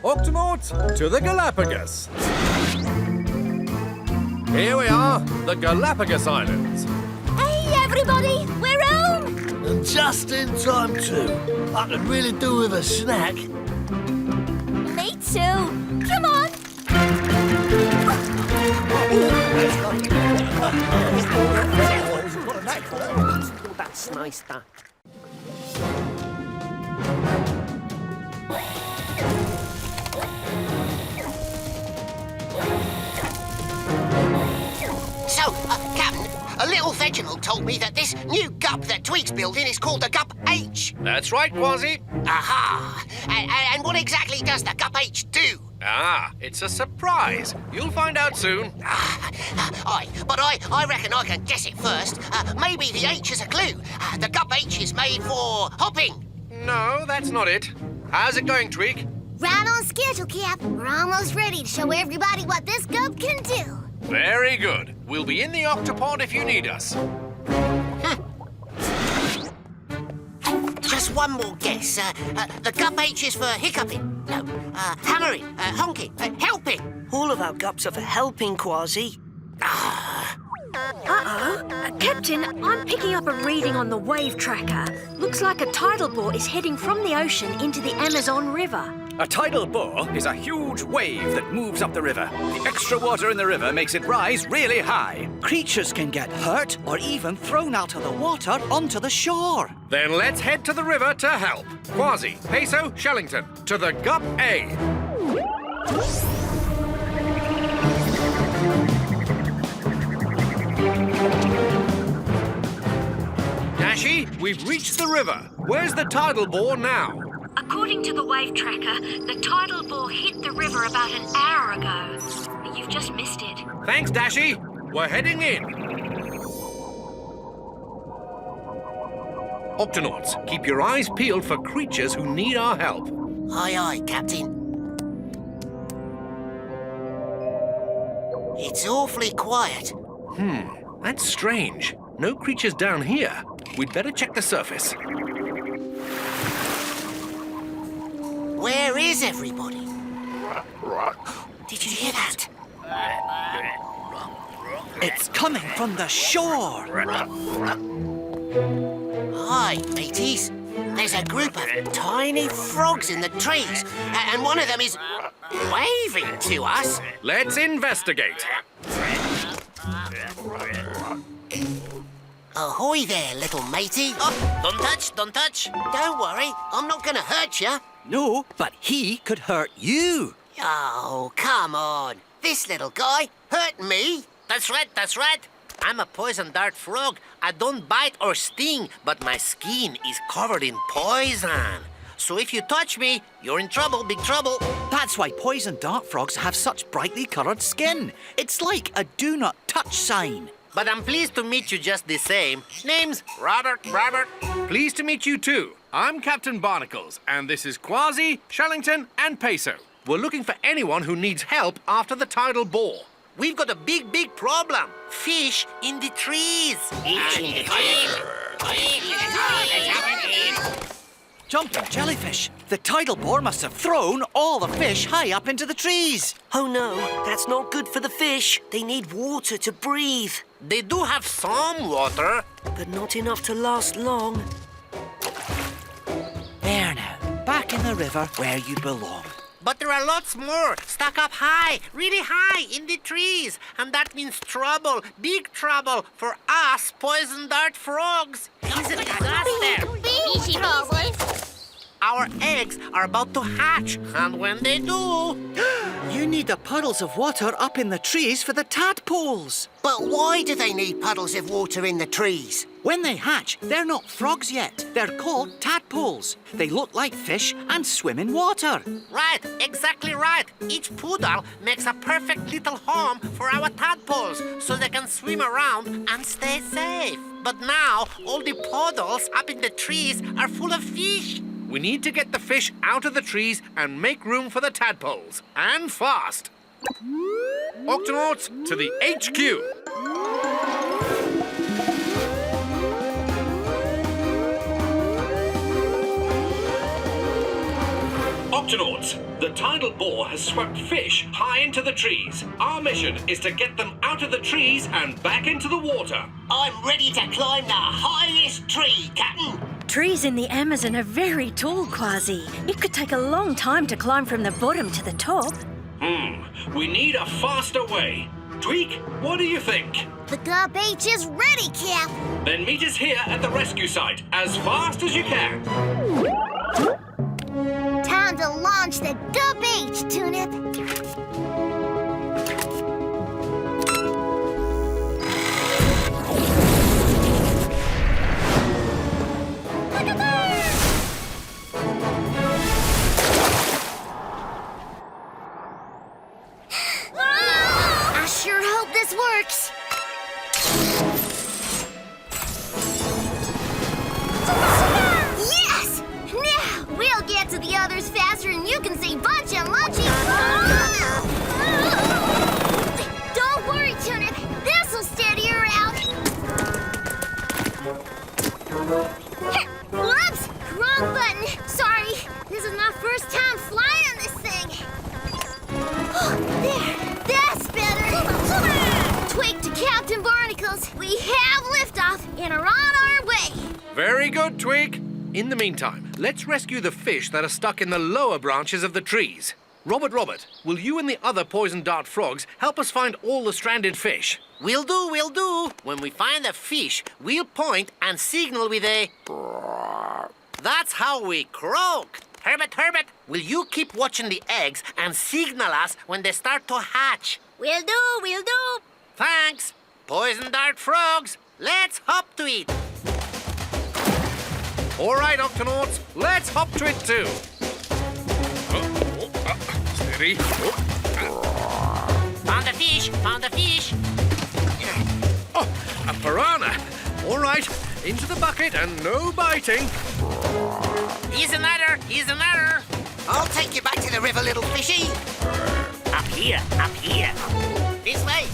Octonauts, to the Galapagos. Here we are, the Galapagos Islands. Hey, everybody, we're home! And just in time, too. I could really do with a snack. Me too. Come on. That's nice, that. So, Captain, a little vegetal told me that this new Gup that Tweak's building is called the Gup H. That's right, Quasi. Aha! And what exactly does the Gup H do? Ah, it's a surprise. You'll find out soon. I reckon I can guess it first. Maybe the H is a clue. The Gup H is made for hopping. No, that's not it. How's it going, Tweak? Right on schedule, Cap. We're almost ready to show everybody what this Gup can do. Very good. We'll be in the Octopod if you need us. Just one more guess. The Gup H is for hiccuping. No, hammering, honking, helping. All of our gups are for helping, Quasi. Captain, I'm picking up a reading on the wave tracker. Looks like a tidal bore is heading from the ocean into the Amazon River. A tidal bore is a huge wave that moves up the river. The extra water in the river makes it rise really high. Creatures can get hurt or even thrown out of the water onto the shore. Then let's head to the river to help. Quasi, Peso, Shellington, to the Gup A. Dashi, we've reached the river. Where's the tidal bore now? According to the wave tracker, the tidal bore hit the river about an hour ago. You've just missed it. Thanks, Dashi. We're heading in. Octonauts, keep your eyes peeled for creatures who need our help. Aye, aye, Captain. It's awfully quiet. That's strange. No creatures down here. We'd better check the surface. Where is everybody? Did you hear that? It's coming from the shore. Hi, mateys. There's a group of tiny frogs in the trees, and one of them is waving to us. Let's investigate. Ahoy there, little matey. Oh, don't touch, don't touch. Don't worry, I'm not gonna hurt you. No, but he could hurt you. Oh, come on. This little guy hurt me. That's right, that's right. I'm a poison dart frog. I don't bite or sting, but my skin is covered in poison. So if you touch me, you're in trouble, big trouble. That's why poison dart frogs have such brightly coloured skin. It's like a do not touch sign. But I'm pleased to meet you just the same. Name's Robert. Pleased to meet you too. I'm Captain Barnacles, and this is Quasi, Shellington, and Peso. We're looking for anyone who needs help after the tidal bore. We've got a big problem. Fish in the trees. Jumping jellyfish. The tidal bore must have thrown all the fish high up into the trees. Oh no, that's not good for the fish. They need water to breathe. They do have some water, but not enough to last long. There now, back in the river where you belong. But there are lots more stuck up high, really high in the trees. And that means trouble, big trouble for us poison dart frogs. It's a disaster. Easy, Bubbles. Our eggs are about to hatch, and when they do... You need the puddles of water up in the trees for the tadpoles. But why do they need puddles of water in the trees? When they hatch, they're not frogs yet. They're called tadpoles. They look like fish and swim in water. Right, exactly right. Each poodle makes a perfect little home for our tadpoles so they can swim around and stay safe. But now, all the puddles up in the trees are full of fish. We need to get the fish out of the trees and make room for the tadpoles. And fast. Octonauts, to the HQ. Octonauts, the tidal bore has swept fish high into the trees. Our mission is to get them out of the trees and back into the water. I'm ready to climb the highest tree, Captain. Trees in the Amazon are very tall, Quasi. It could take a long time to climb from the bottom to the top. We need a faster way. Tweak, what do you think? The Gup H is ready, Cap. Then meet us here at the rescue site as fast as you can. Time to launch the Gup H, Tunip. good, Twig. In the meantime, let's rescue the fish that are stuck in the lower branches of the trees. Robert, will you and the other poison dart frogs help us find all the stranded fish? Will do. When we find a fish, we'll point and signal with a... That's how we croak. Herbert, will you keep watching the eggs and signal us when they start to hatch? Will do. Thanks. Poison dart frogs, let's hop to it. All right, Octonauts, let's hop to it too. Steady. Found a fish. Oh, a piranha. All right, into the bucket and no biting. Here's another. I'll take you back to the river, little fishy. Up here. This way.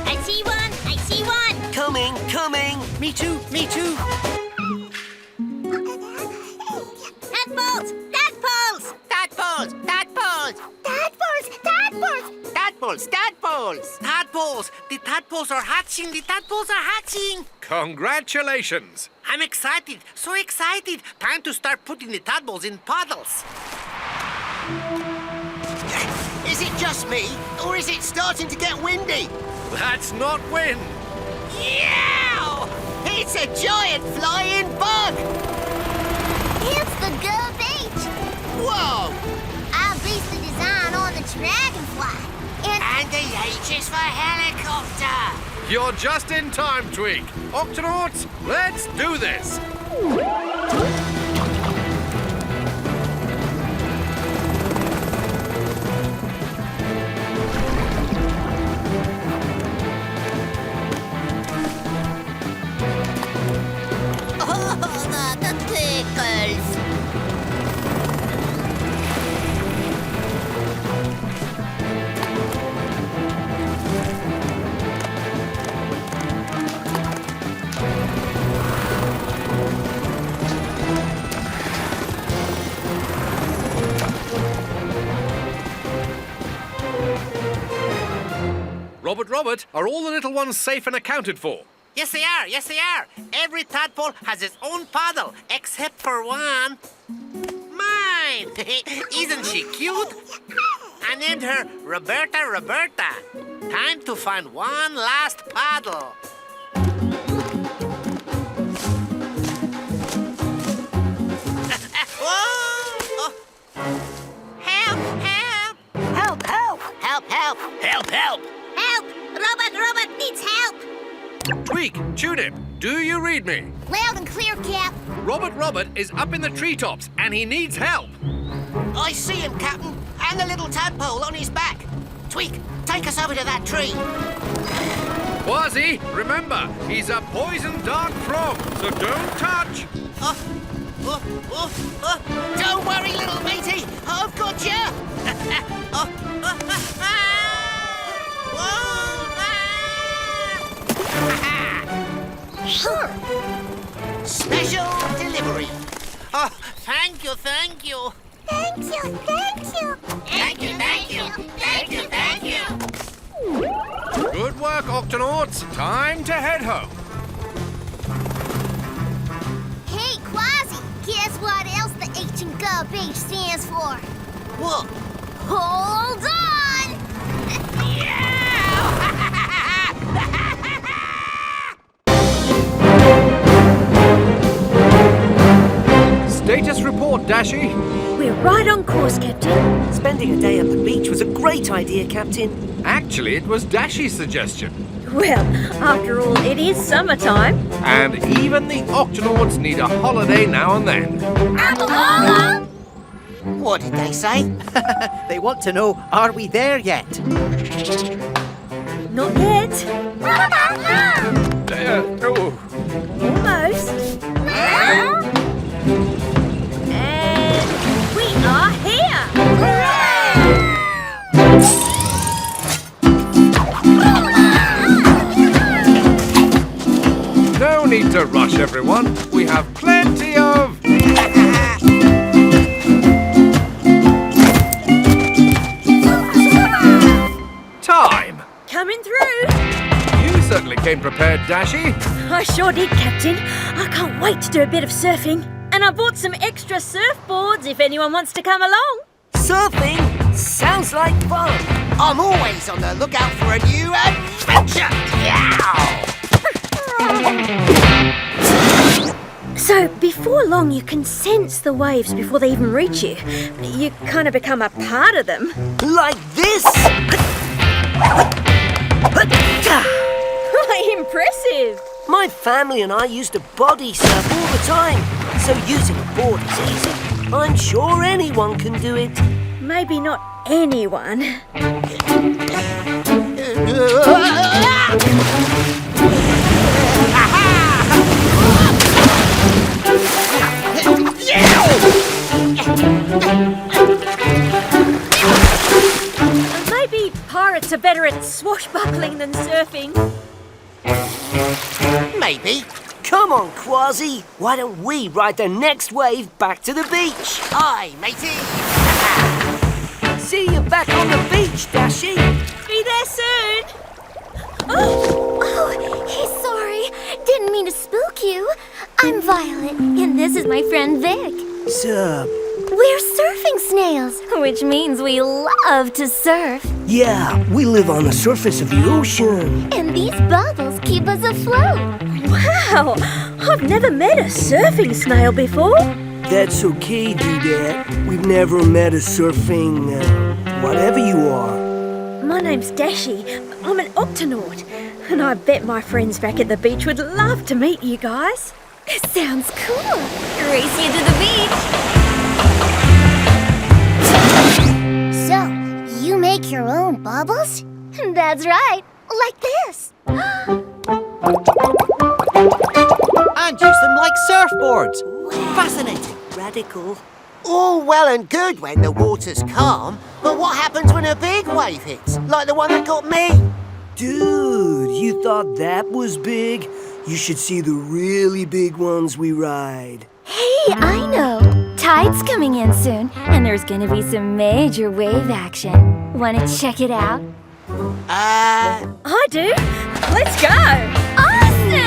I see one. Coming. Me too. Tadpoles. The tadpoles are hatching. Congratulations. I'm excited, so excited. Time to start putting the tadpoles in puddles. Is it just me, or is it starting to get windy? That's not wind. Yeah! It's a giant flying bug! It's the Gup H. Whoa! I based the design on the dragonfly. And the H is for helicopter. You're just in time, Twig. Octonauts, let's do this. Oh, the tickles. Robert, are all the little ones safe and accounted for? Yes, they are. Every tadpole has its own paddle, except for one. Mine! Isn't she cute? I named her Roberta. Time to find one last paddle. Whoa! Help! Robert needs help. Twig, Tulip, do you read me? Loud and clear, Cap. Robert is up in the treetops and he needs help. I see him, Captain, and the little tadpole on his back. Twig, take us over to that tree. Quasi, remember, he's a poison dart frog, so don't touch. Don't worry, little matey, I've got you. Special delivery. Oh, thank you. Thank you. Good work, Octonauts. Time to head home. Hey, Quasi, guess what else the H in Gup H stands for? What? Hold on! Status report, Dashy. We're right on course, Captain. Spending a day at the beach was a great idea, Captain. Actually, it was Dashy's suggestion. Well, after all, it is summertime. And even the Octonauts need a holiday now and then. What did they say? They want to know, are we there yet? Not yet. Almost. And we are here. No need to rush, everyone. We have plenty of... time. Coming through. You certainly came prepared, Dashy. I sure did, Captain. I can't wait to do a bit of surfing. And I bought some extra surfboards if anyone wants to come along. Surfing sounds like fun. I'm always on the lookout for a new adventure. Yow! So, before long, you can sense the waves before they even reach you. You kind of become a part of them. Like this? Impressive! My family and I used to body surf all the time, so using a board is easy. I'm sure anyone can do it. Maybe not anyone. Maybe pirates are better at swashbuckling than surfing. Maybe. Come on, Quasi. Why don't we ride the next wave back to the beach? Aye, matey. See you back on the beach, Dashi. Be there soon. Oh, hey, sorry. Didn't mean to spook you. I'm Violet, and this is my friend Vic. Sup? We're surfing snails. Which means we love to surf. Yeah, we live on the surface of the ocean. And these bubbles keep us afloat. Wow! I've never met a surfing snail before. That's okay, Dudette. We've never met a surfing, whatever you are. My name's Dashi. I'm an Octonaut. And I bet my friends back at the beach would love to meet you guys. It sounds cool. Race you to the beach. So, you make your own bubbles? That's right. Like this. And use them like surfboards. Fascinating. Radical. All well and good when the water's calm, but what happens when a big wave hits, like the one that got me? Dude, you thought that was big? You should see the really big ones we ride. Hey, I know. Tide's coming in soon, and there's gonna be some major wave action. Wanna check it out? I do. Let's go. Awesome!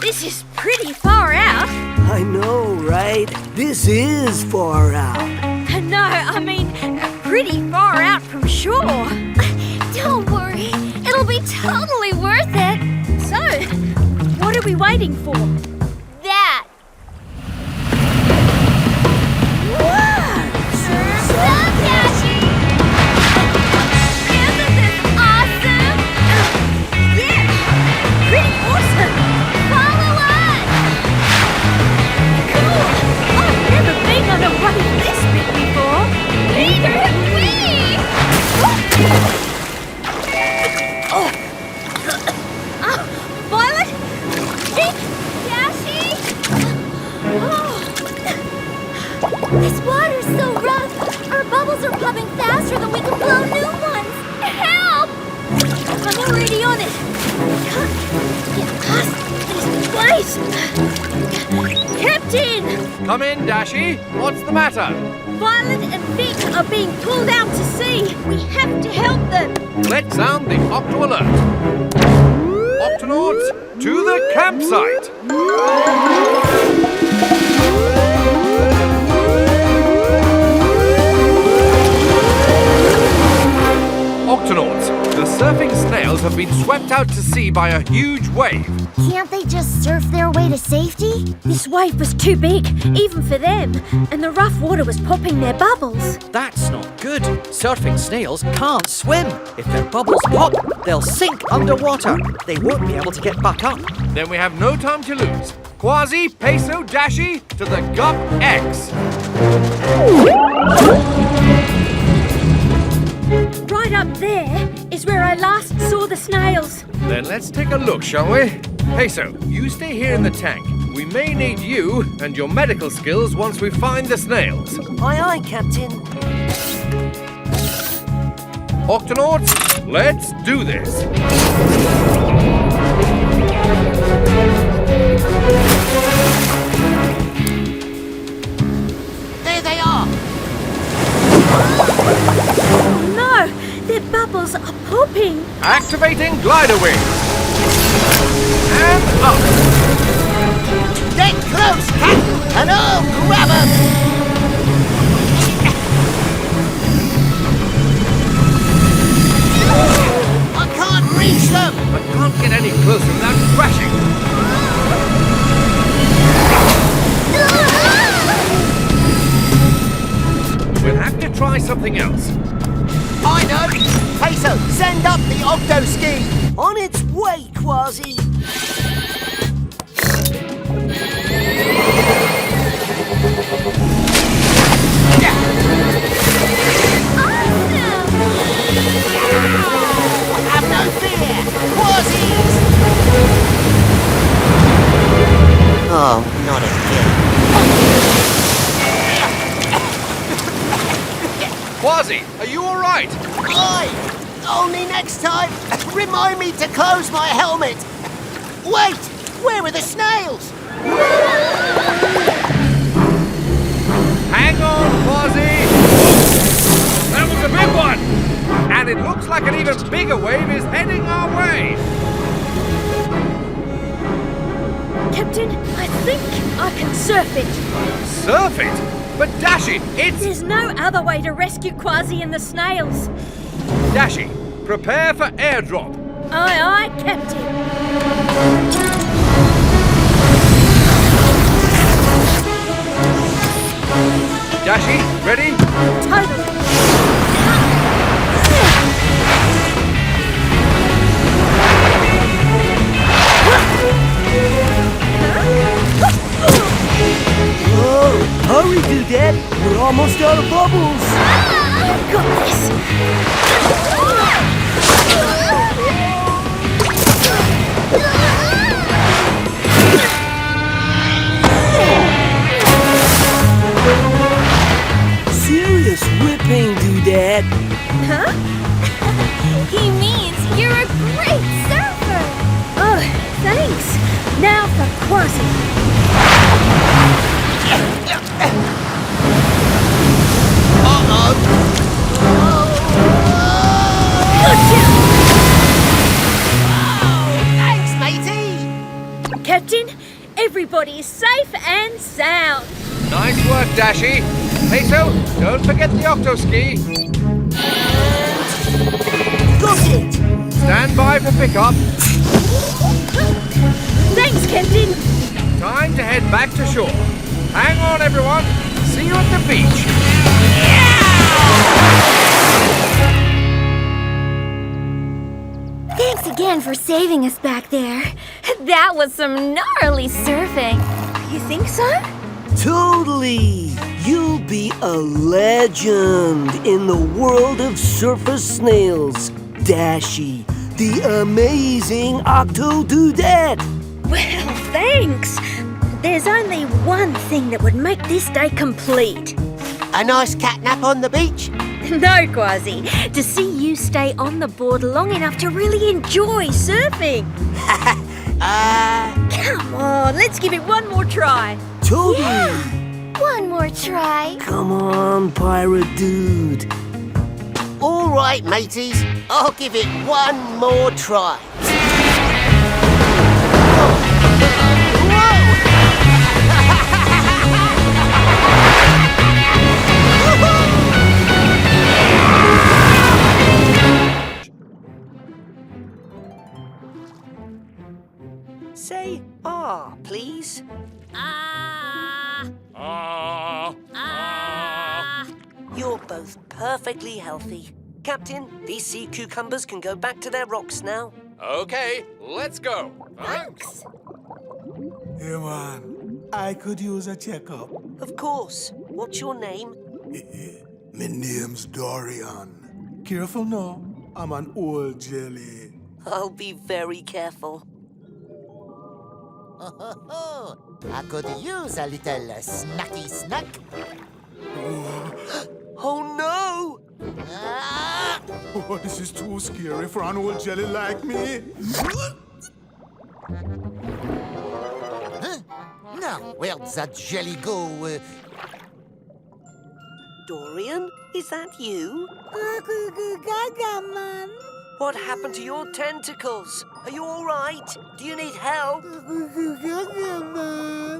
This is pretty far out. I know, right? This is far out. No, I mean, pretty far out from shore. Don't worry, it'll be totally worth it. So, what are we waiting for? That. Stop, Dashi! Isn't this awesome? Yeah, pretty awesome. Follow us! Cool. I've never been on a wave this big before. Neither have we! Violet? Vic? Dashi? This water's so rough. Our bubbles are popping faster than we can blow new ones. Help! I'm already on it. Can't get past this place. Captain! Come in, Dashi. What's the matter? Violet and Vic are being pulled out to sea. We have to help them. Let's sound the Octo Alert. Octonauts, to the campsite. Octonauts, the surfing snails have been swept out to sea by a huge wave. Can't they just surf their way to safety? This wave was too big, even for them, and the rough water was popping their bubbles. That's not good. Surfing snails can't swim. If their bubbles pop, they'll sink underwater. They won't be able to get back up. Then we have no time to lose. Quasi, Peso, Dashi, to the Gup X. Right up there is where I last saw the snails. Then let's take a look, shall we? Peso, you stay here in the tank. We may need you and your medical skills once we find the snails. Aye, aye, Captain. Octonauts, let's do this. There they are. Oh no, their bubbles are popping. Activating glider wings. And up. Get close, Cat, and I'll grab 'em! I can't reach them! I can't get any closer without crashing. We'll have to try something else. I know! Peso, send up the octo-ski! On its way, Quasi. Have no fear! Quazis! Oh, not again. Quasi, are you all right? Aye! Only next time, remind me to close my helmet! Wait! Where are the snails? Hang on, Quasi! That was a big one! And it looks like an even bigger wave is heading our way! Captain, I think I can surf it. Surf it? But Dashi, it's... There's no other way to rescue Quasi and the snails. Dashi, prepare for airdrop. Aye, aye, Captain. Dashi, ready? Totally. Hurry, Doodad. We're almost out of bubbles. I've got this. Serious whipping, Doodad. Huh? He means you're a great surfer! Oh, thanks. Now for Quasi. Thanks, matey! Captain, everybody is safe and sound. Nice work, Dashi. Peso, don't forget the octo-ski. Got it! Stand by for pickup. Thanks, Captain. Time to head back to shore. Hang on, everyone. See you at the beach. Thanks again for saving us back there. That was some gnarly surfing. You think so? Totally! You'll be a legend in the world of surfer snails, Dashi, the amazing Octo-Doodad. Well, thanks. There's only one thing that would make this day complete. A nice cat nap on the beach? No, Quasi. To see you stay on the board long enough to really enjoy surfing. Come on, let's give it one more try. Totally! Yeah. One more try. Come on, pirate dude. All right, mateys. I'll give it one more try. Say ah, please. You're both perfectly healthy. Captain, these sea cucumbers can go back to their rocks now. Okay, let's go. Thanks. Hey man, I could use a checkup. Of course. What's your name? My name's Dorian. Careful now, I'm an old jelly. I'll be very careful. I could use a little snacky snack. Oh no! Oh, this is too scary for an old jelly like me. Huh? Now, where'd that jelly go? Dorian, is that you? What happened to your tentacles? Are you all right? Do you need help?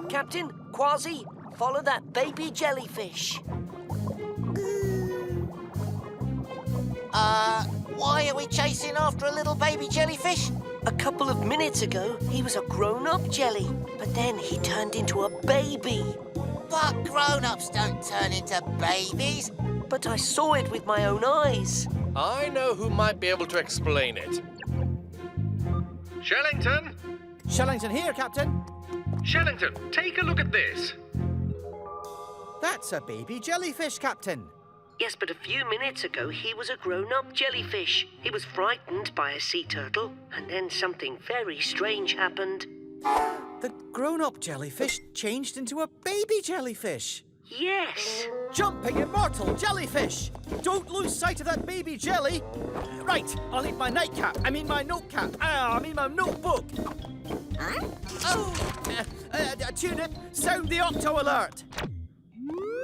Captain, Quasi, follow that baby jellyfish. Why are we chasing after a little baby jellyfish? A couple of minutes ago, he was a grown-up jelly, but then he turned into a baby. But grown-ups don't turn into babies. But I saw it with my own eyes. I know who might be able to explain it. Shellington? Shellington here, Captain. Shellington, take a look at this. That's a baby jellyfish, Captain. Yes, but a few minutes ago, he was a grown-up jellyfish. He was frightened by a sea turtle, and then something very strange happened. The grown-up jellyfish changed into a baby jellyfish. Yes. Jumping immortal jellyfish! Don't lose sight of that baby jelly! Right, I'll need my nightcap. I mean my notecap. I mean my notebook. Tulip, sound the octo alert.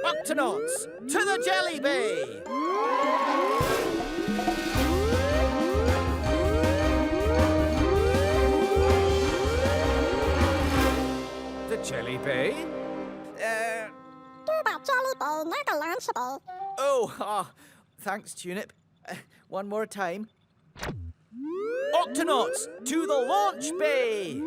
Octonauts, to the Jelly Bay! The Jelly Bay? Thanks, Tunip. One more time. Octonauts, to the launch bay!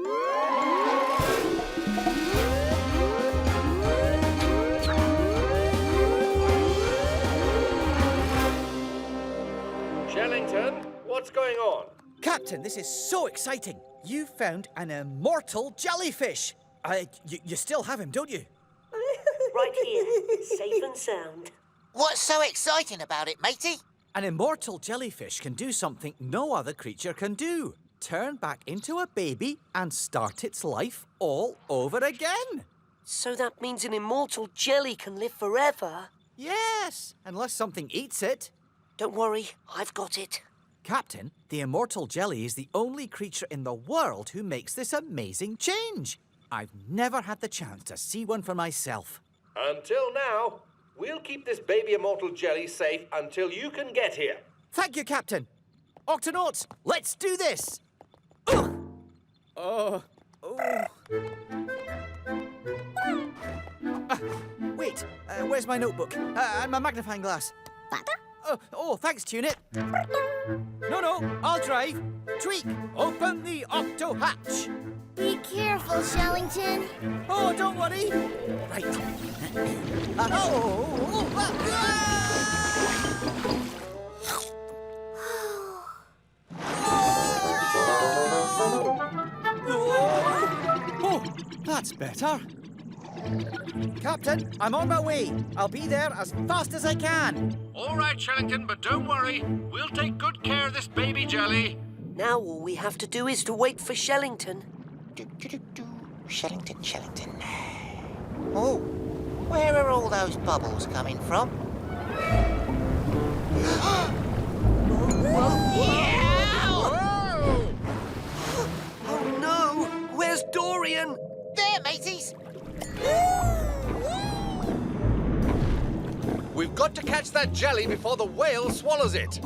Shellington, what's going on? Captain, this is so exciting. You found an immortal jellyfish. You still have him, don't you? Right here, safe and sound. What's so exciting about it, matey? An immortal jellyfish can do something no other creature can do. Turn back into a baby and start its life all over again. So that means an immortal jelly can live forever? Yes, unless something eats it. Don't worry, I've got it. Captain, the immortal jelly is the only creature in the world who makes this amazing change. I've never had the chance to see one for myself. Until now, we'll keep this baby immortal jelly safe until you can get here. Thank you, Captain. Octonauts, let's do this. Wait, where's my notebook? And my magnifying glass? Thanks, Tunit. No, I'll drive. Tweak, open the octo hatch. Be careful, Shellington. Oh, don't worry. Right. That's better. Captain, I'm on my way. I'll be there as fast as I can. All right, Shellington, but don't worry. We'll take good care of this baby jelly. Now all we have to do is to wait for Shellington. Shellington. Oh, where are all those bubbles coming from? Oh no! Where's Dorian? There, mateys! We've got to catch that jelly before the whale swallows it.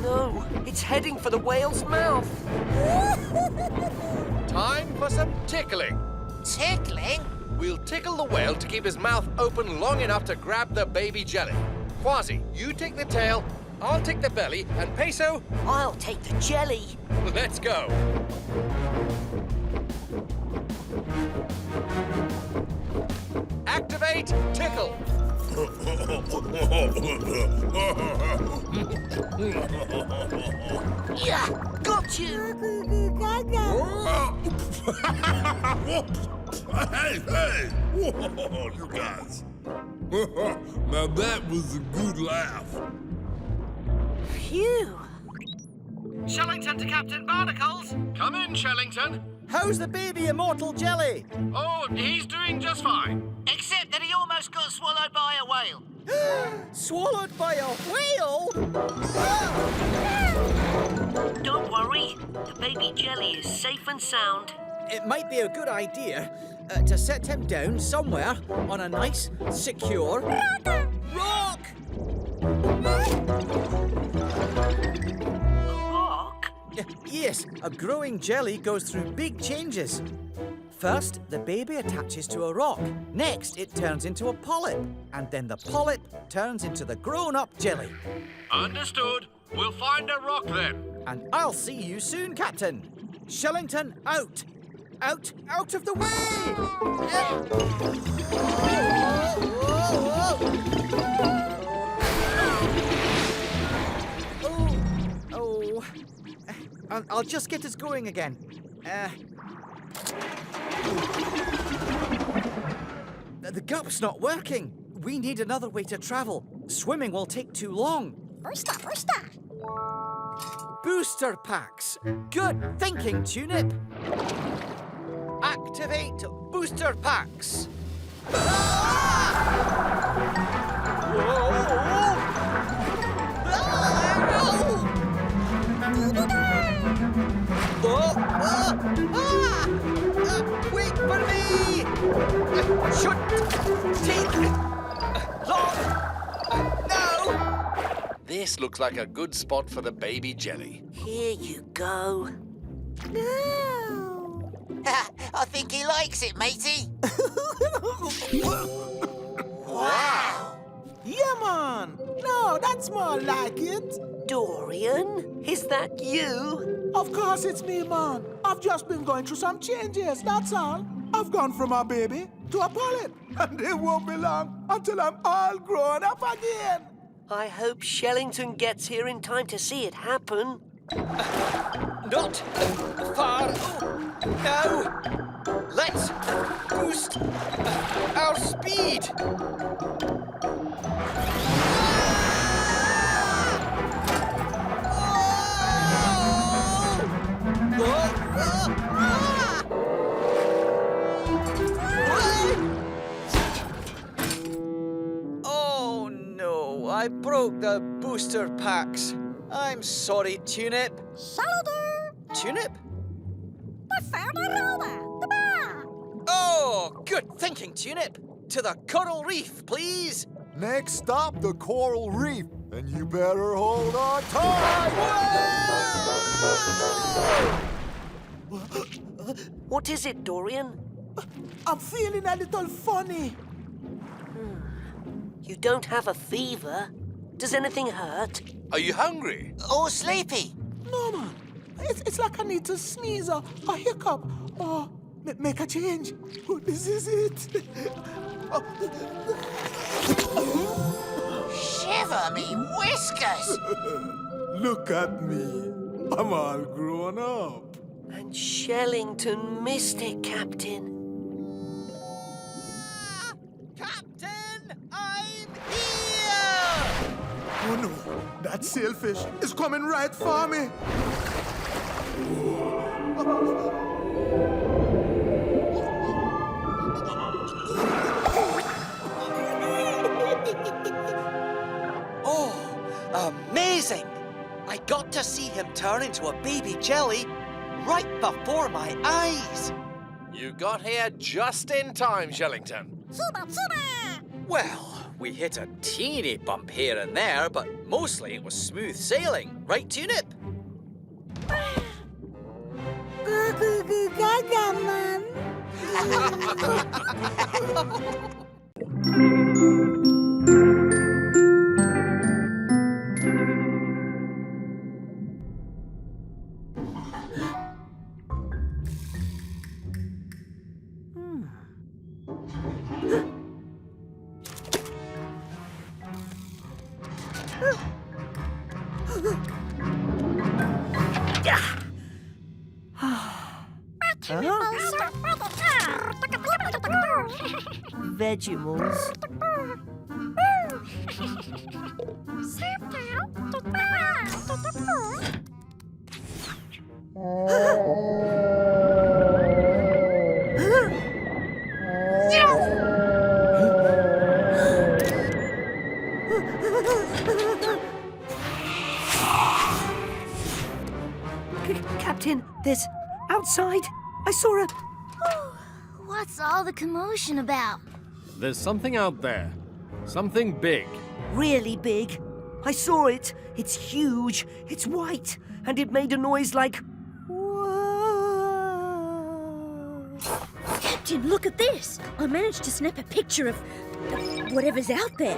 No, it's heading for the whale's mouth. Time for some tickling. Tickling? We'll tickle the whale to keep his mouth open long enough to grab the baby jelly. Kwazii, you take the tail, I'll take the belly, and Peso... I'll take the jelly. Let's go. Activate tickle. Yeah, got you. Hey, whoa, you guys. Now that was a good laugh. Phew. Shellington to Captain Barnacles. Come in, Shellington. How's the baby immortal jelly? Oh, he's doing just fine. Except that he almost got swallowed by a whale. Swallowed by a whale? Don't worry, the baby jelly is safe and sound. It might be a good idea to set him down somewhere on a nice, secure rock. Yes, a growing jelly goes through big changes. First, the baby attaches to a rock. Next, it turns into a polyp. And then the polyp turns into the grown-up jelly. Understood. We'll find a rock then. And I'll see you soon, Captain. Shellington, out! Out of the way! I'll just get us going again. The Gup's not working. We need another way to travel. Swimming will take too long. Booster! Booster packs. Good thinking, Tulip. Activate booster packs. Wait for me! Should take long. No! This looks like a good spot for the baby jelly. Here you go. I think he likes it, matey. Wow! Yeah, man! No, that's more like it. Dorian, is that you? Of course it's me, man. I've just been going through some changes, that's all. I've gone from a baby to a polyp, and it won't be long until I'm all grown up again. I hope Shellington gets here in time to see it happen. Not far now. Let's boost our speed. Oh no, I broke the booster packs. I'm sorry, Tulip. Tulip? Oh, good thinking, Tulip. To the coral reef, please. Next stop, the coral reef. And you better hold on tight. What is it, Dorian? I'm feeling a little funny. You don't have a fever. Does anything hurt? Are you hungry? Or sleepy? No, man. It's like I need to sneeze or a hiccup or make a change. Oh, this is it. Shiver me whiskers! Look at me. I'm all grown up. And Shellington missed it, Captain. Captain, I'm here! Oh no, that sailfish is coming right for me. Oh, amazing! I got to see him turn into a baby jelly right before my eyes. You got here just in time, Shellington. Well, we hit a teeny bump here and there, but mostly it was smooth sailing. Right, Tulip? Vegetables. Captain, there's outside. I saw a... What's all the commotion about? There's something out there. Something big. Really big. I saw it. It's huge. It's white. And it made a noise like Captain, look at this. I managed to snap a picture of whatever's out there.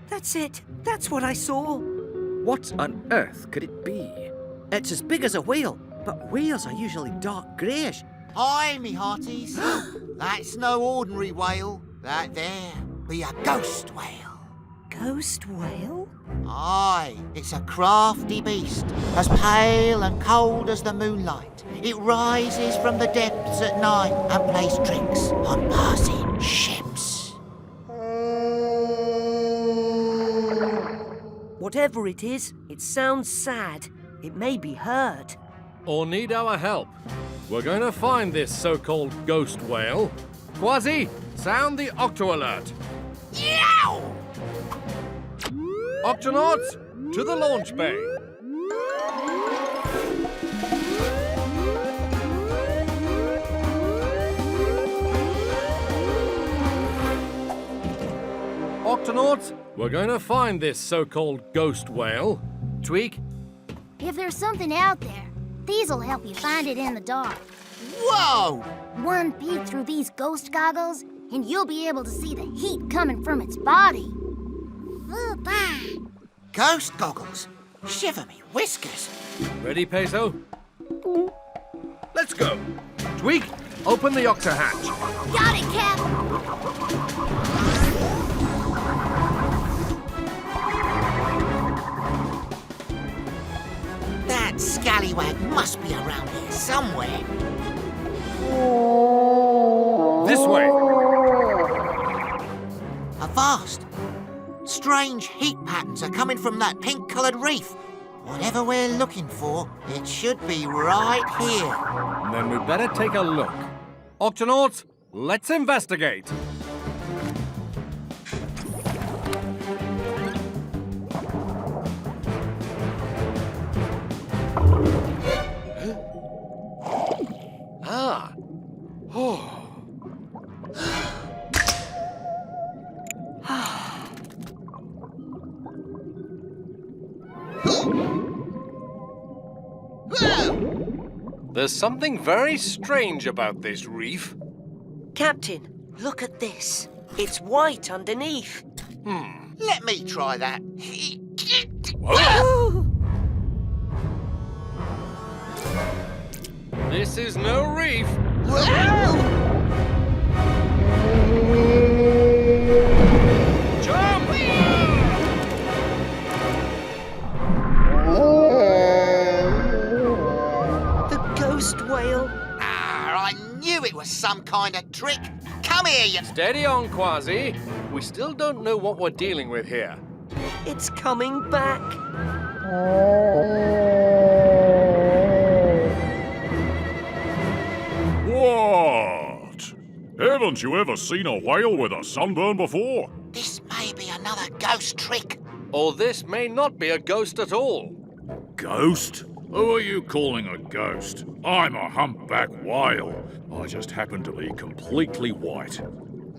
That's it. That's what I saw. What on earth could it be? It's as big as a whale, but whales are usually dark greyish. Aye, me hearties. That's no ordinary whale. That there be a ghost whale. Ghost whale? Aye, it's a crafty beast, as pale and cold as the moonlight. It rises from the depths at night and plays tricks on passing ships. Whatever it is, it sounds sad. It may be hurt. Or need our help. We're going to find this so-called ghost whale. Quasi, sound the octo alert. Yow! Octonauts, to the launch bay. Octonauts, we're going to find this so-called ghost whale. Tweak? If there's something out there, these'll help you find it in the dark. Whoa! One peek through these ghost goggles, and you'll be able to see the heat coming from its body. Ghost goggles? Shiver me whiskers. Ready, Peso? Let's go. Tweak, open the octa hatch. Got it, Cap! That scallywag must be around here somewhere. This way. Avast! Strange heat patterns are coming from that pink-coloured reef. Whatever we're looking for, it should be right here. Then we'd better take a look. Octonauts, let's investigate. Ah. Oh. There's something very strange about this reef. Captain, look at this. It's white underneath. Let me try that. This is no reef. Jump! The ghost whale. Ah, I knew it was some kind of trick. Come here, you... Steady on, Quasi. We still don't know what we're dealing with here. It's coming back. What? Haven't you ever seen a whale with a sunburn before? This may be another ghost trick. Or this may not be a ghost at all. Ghost? Who are you calling a ghost? I'm a humpback whale. I just happen to be completely white.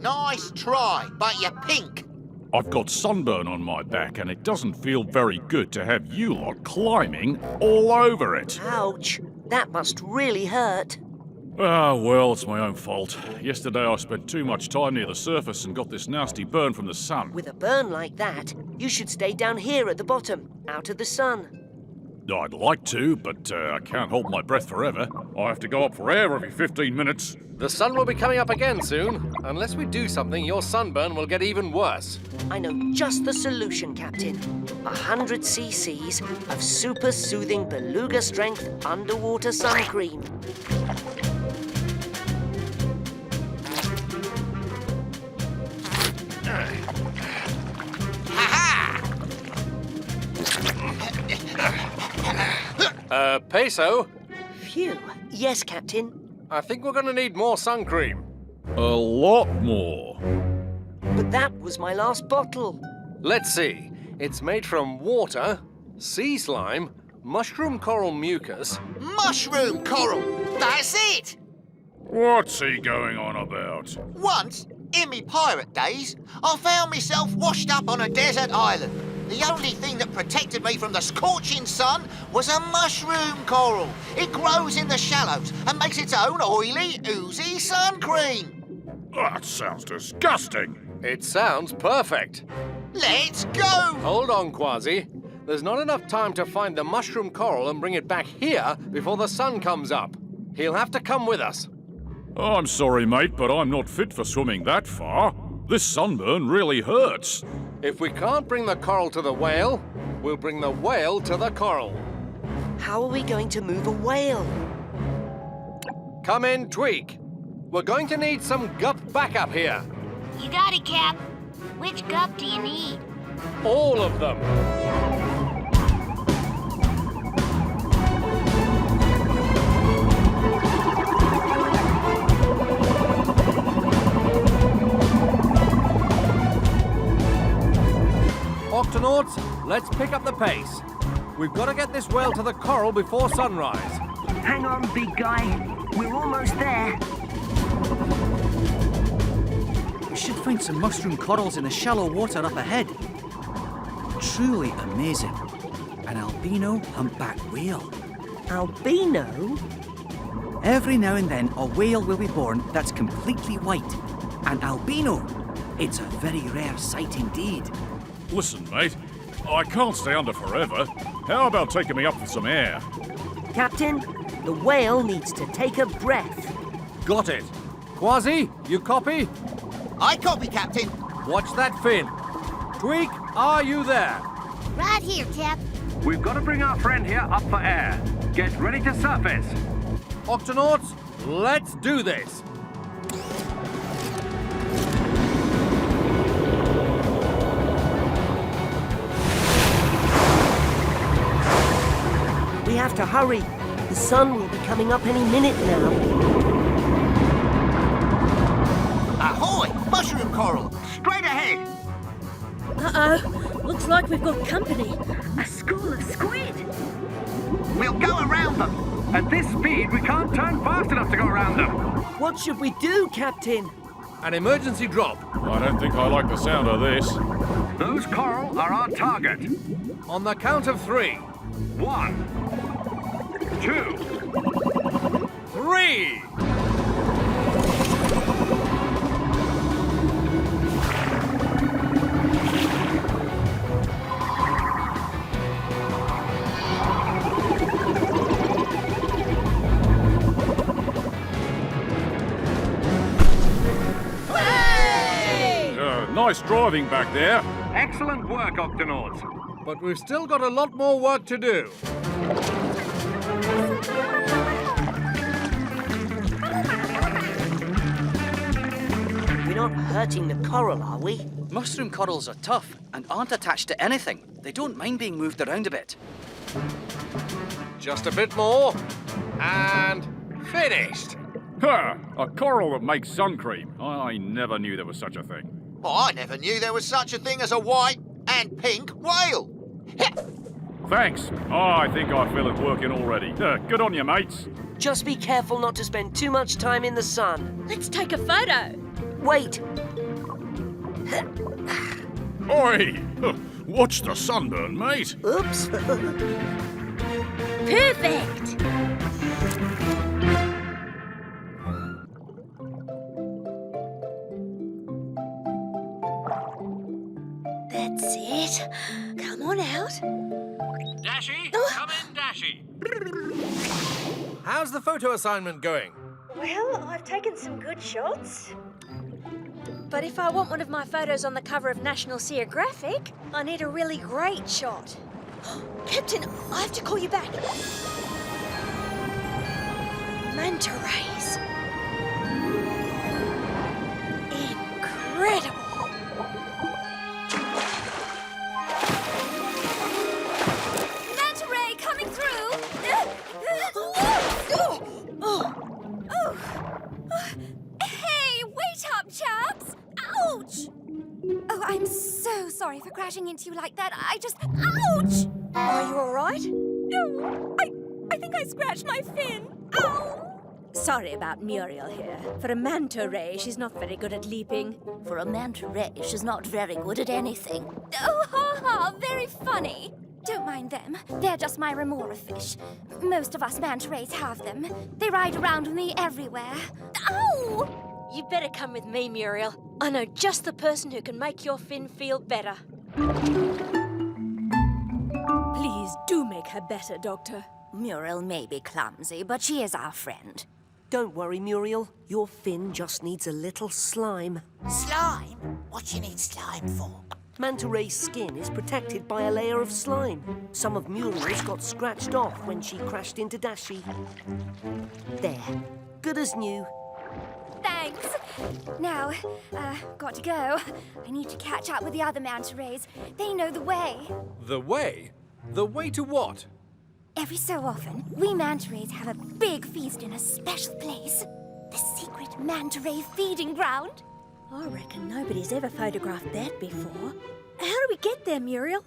Nice try, but you're pink. I've got sunburn on my back, and it doesn't feel very good to have you lot climbing all over it. Ouch. That must really hurt. Ah, well, it's my own fault. Yesterday I spent too much time near the surface and got this nasty burn from the sun. With a burn like that, you should stay down here at the bottom, out of the sun. I'd like to, but I can't hold my breath forever. I have to go up for air every 15 minutes. The sun will be coming up again soon. Unless we do something, your sunburn will get even worse. I know just the solution, Captain. 100 cc's of super soothing beluga strength underwater sun cream. Peso? Phew. Yes, Captain. I think we're going to need more sun cream. A lot more. But that was my last bottle. Let's see. It's made from water, sea slime, mushroom coral mucus. Mushroom coral! That's it! What's he going on about? Once, in me pirate days, I found myself washed up on a desert island. The only thing that protected me from the scorching sun was a mushroom coral. It grows in the shallows and makes its own oily, oozy sun cream. That sounds disgusting. It sounds perfect. Let's go! Hold on, Quasi. There's not enough time to find the mushroom coral and bring it back here before the sun comes up. He'll have to come with us. I'm sorry, mate, but I'm not fit for swimming that far. This sunburn really hurts. If we can't bring the coral to the whale, we'll bring the whale to the coral. How are we going to move a whale? Come in, Tweak. We're going to need some gup backup here. You got it, Cap. Which gup do you need? All of them. Octonauts, let's pick up the pace. We've got to get this whale to the coral before sunrise. Hang on, big guy. We're almost there. We should find some mushroom corals in the shallow water up ahead. Truly amazing. An albino humpback whale. Albino? Every now and then a whale will be born that's completely white. An albino. It's a very rare sight indeed. Listen, mate, I can't stay under forever. How about taking me up with some air? Captain, the whale needs to take a breath. Got it. Quasi, you copy? I copy, Captain. Watch that fin. Tweak, are you there? Right here, Cap. We've got to bring our friend here up for air. Get ready to surface. Octonauts, let's do this. We have to hurry. The sun will be coming up any minute now. Ahoy! Mushroom coral! Straight ahead! Uh-oh. Looks like we've got company. A school of squid! We'll go around them! At this speed, we can't turn fast enough to go around them. What should we do, Captain? An emergency drop. I don't think I like the sound of this. Those coral are our target. On the count of 3. 1, 2, 3! Nice driving back there. Excellent work, Octonauts. But we've still got a lot more work to do. We're not hurting the coral, are we? Mushroom corals are tough and aren't attached to anything. They don't mind being moved around a bit. Just a bit more. And finished. Ha! A coral that makes sun cream. I never knew there was such a thing. Oh, I never knew there was such a thing as a white and pink whale. Thanks. I think I feel it working already. Good on you, mates. Just be careful not to spend too much time in the sun. Let's take a photo. Wait. Oi! Watch the sunburn, mate. Oops. Perfect. That's it. Come on out. Dashy, come in, Dashy. How's the photo assignment going? Well, I've taken some good shots. But if I want one of my photos on the cover of National Geographic, I need a really great shot. Captain, I have to call you back. Manta rays. Incredible. Manta ray coming through. Hey, wait up, chaps. Ouch. Oh, I'm so sorry for crashing into you like that. Ouch! Are you all right? No, I think I scratched my fin. Ow! Sorry about Muriel here. For a manta ray, she's not very good at leaping. For a manta ray, she's not very good at anything. Oh, ha ha, very funny. Don't mind them. They're just my remora fish. Most of us manta rays have them. They ride around with me everywhere. Ow! You better come with me, Muriel. I know just the person who can make your fin feel better. Please do make her better, Doctor. Muriel may be clumsy, but she is our friend. Don't worry, Muriel. Your fin just needs a little slime. Slime? What you need slime for? Manta ray's skin is protected by a layer of slime. Some of Muriel's got scratched off when she crashed into Dashi. There. Good as new. Thanks. Now, got to go. I need to catch up with the other manta rays. They know the way. The way? The way to what? Every so often, we manta rays have a big feast in a special place. The secret manta ray feeding ground. I reckon nobody's ever photographed that before. How do we get there, Muriel?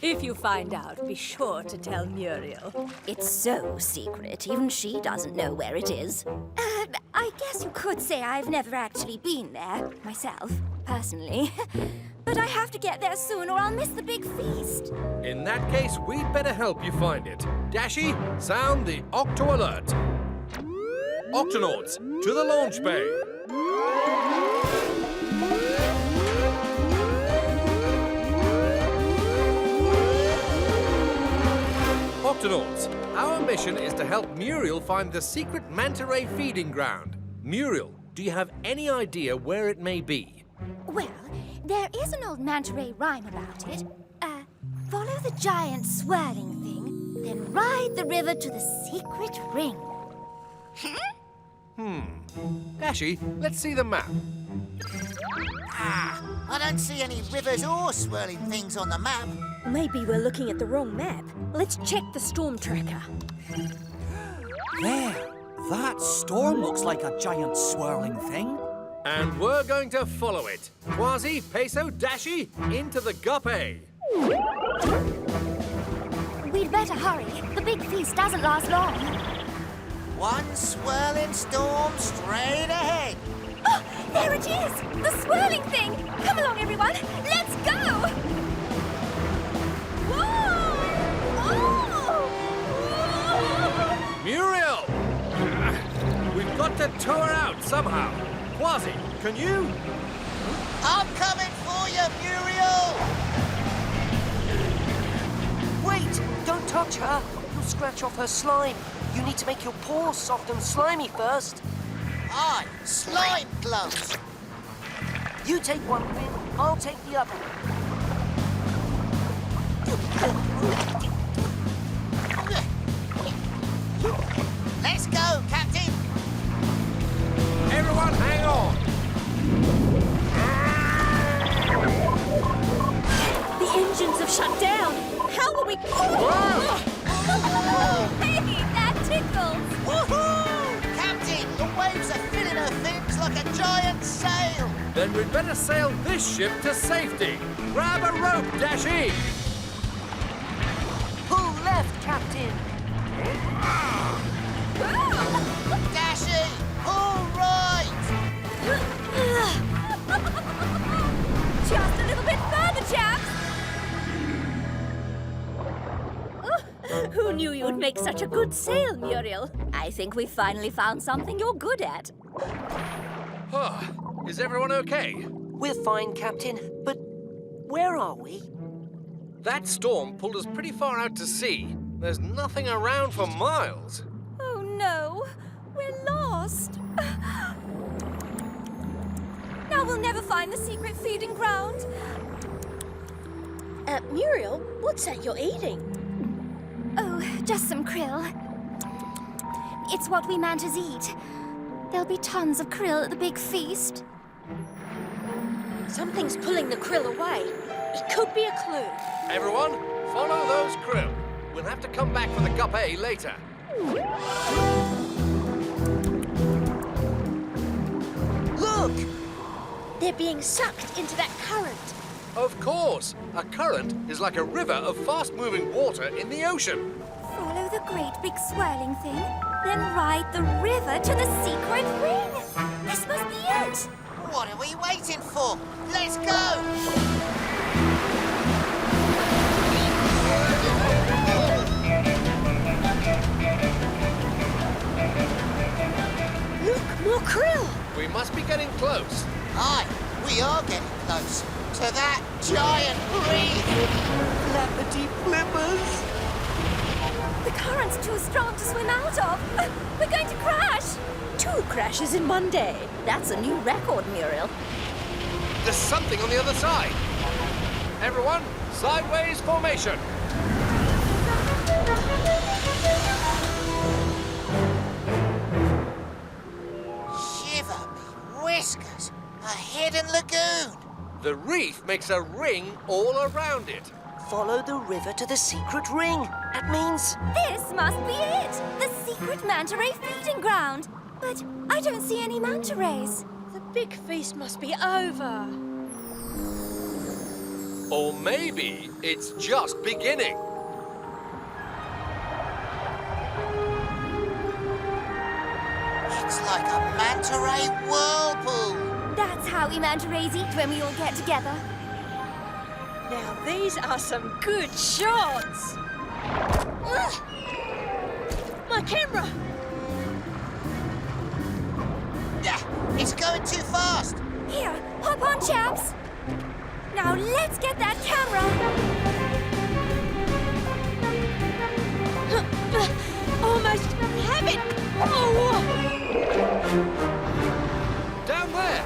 If you find out, be sure to tell Muriel. It's so secret, even she doesn't know where it is. I guess you could say I've never actually been there, myself, personally. But I have to get there soon or I'll miss the big feast. In that case, we'd better help you find it. Dashi, sound the Octo Alert. Octonauts, to the launch bay. Octonauts, our mission is to help Muriel find the secret manta ray feeding ground. Muriel, do you have any idea where it may be? Well, there is an old manta ray rhyme about it. Follow the giant swirling thing, then ride the river to the secret ring. Dashi, let's see the map. I don't see any rivers or swirling things on the map. Maybe we're looking at the wrong map. Let's check the storm tracker. There! That storm looks like a giant swirling thing. And we're going to follow it. Quasi, Peso, Dashi, into the Gup H. We'd better hurry. The big feast doesn't last long. One swirling storm straight ahead. Oh, there it is! The swirling thing! Come along, everyone! Let's go! Whoa! Oh! Muriel! We've got to tow her out somehow. Quasi, can you? I'm coming for you, Muriel! Wait! Don't touch her. You'll scratch off her slime. You need to make your paws soft and slimy first. Aye, slime gloves. You take one fin, I'll take the other. Let's go, Captain. Everyone, hang on. The engines have shut down. How will we... Hey, that tickles! Woohoo! Captain, the waves are filling her fins like a giant sail. Then we'd better sail this ship to safety. Grab a rope, Dashi. Pull left, Captain. Dashi, pull right. Just a little bit further, chaps! Who knew you'd make such a good sail, Muriel? I think we finally found something you're good at. Is everyone okay? We're fine, Captain, but where are we? That storm pulled us pretty far out to sea. There's nothing around for miles. Oh no, we're lost. Now we'll never find the secret feeding ground. Muriel, what's that you're eating? Oh, just some krill. It's what we mantas eat. There'll be tons of krill at the big feast. Something's pulling the krill away. It could be a clue. Everyone, follow those krill. We'll have to come back for the Gup H later. Look! They're being sucked into that current. Of course. A current is like a river of fast-moving water in the ocean. Follow the great big swirling thing, then ride the river to the secret ring. This must be it. What are we waiting for? Let's go! Look, more krill. We must be getting close. Aye, we are getting close to that giant reef. Flappity flippers. The current's too strong to swim out of. We're going to crash. 2 crashes in one day. That's a new record, Muriel. There's something on the other side. Everyone, sideways formation. Shiver me whiskers. A hidden lagoon. The reef makes a ring all around it. Follow the river to the secret ring. That means... This must be it. The secret manta ray feeding ground. But I don't see any manta rays. The big feast must be over. Or maybe it's just beginning. It's like a manta ray whirlpool. That's how we manta rays eat when we all get together. Now these are some good shots. Ugh! My camera. It's going too fast. Here, hop on, chaps. Now let's get that camera. Almost have it. Oh! Down there.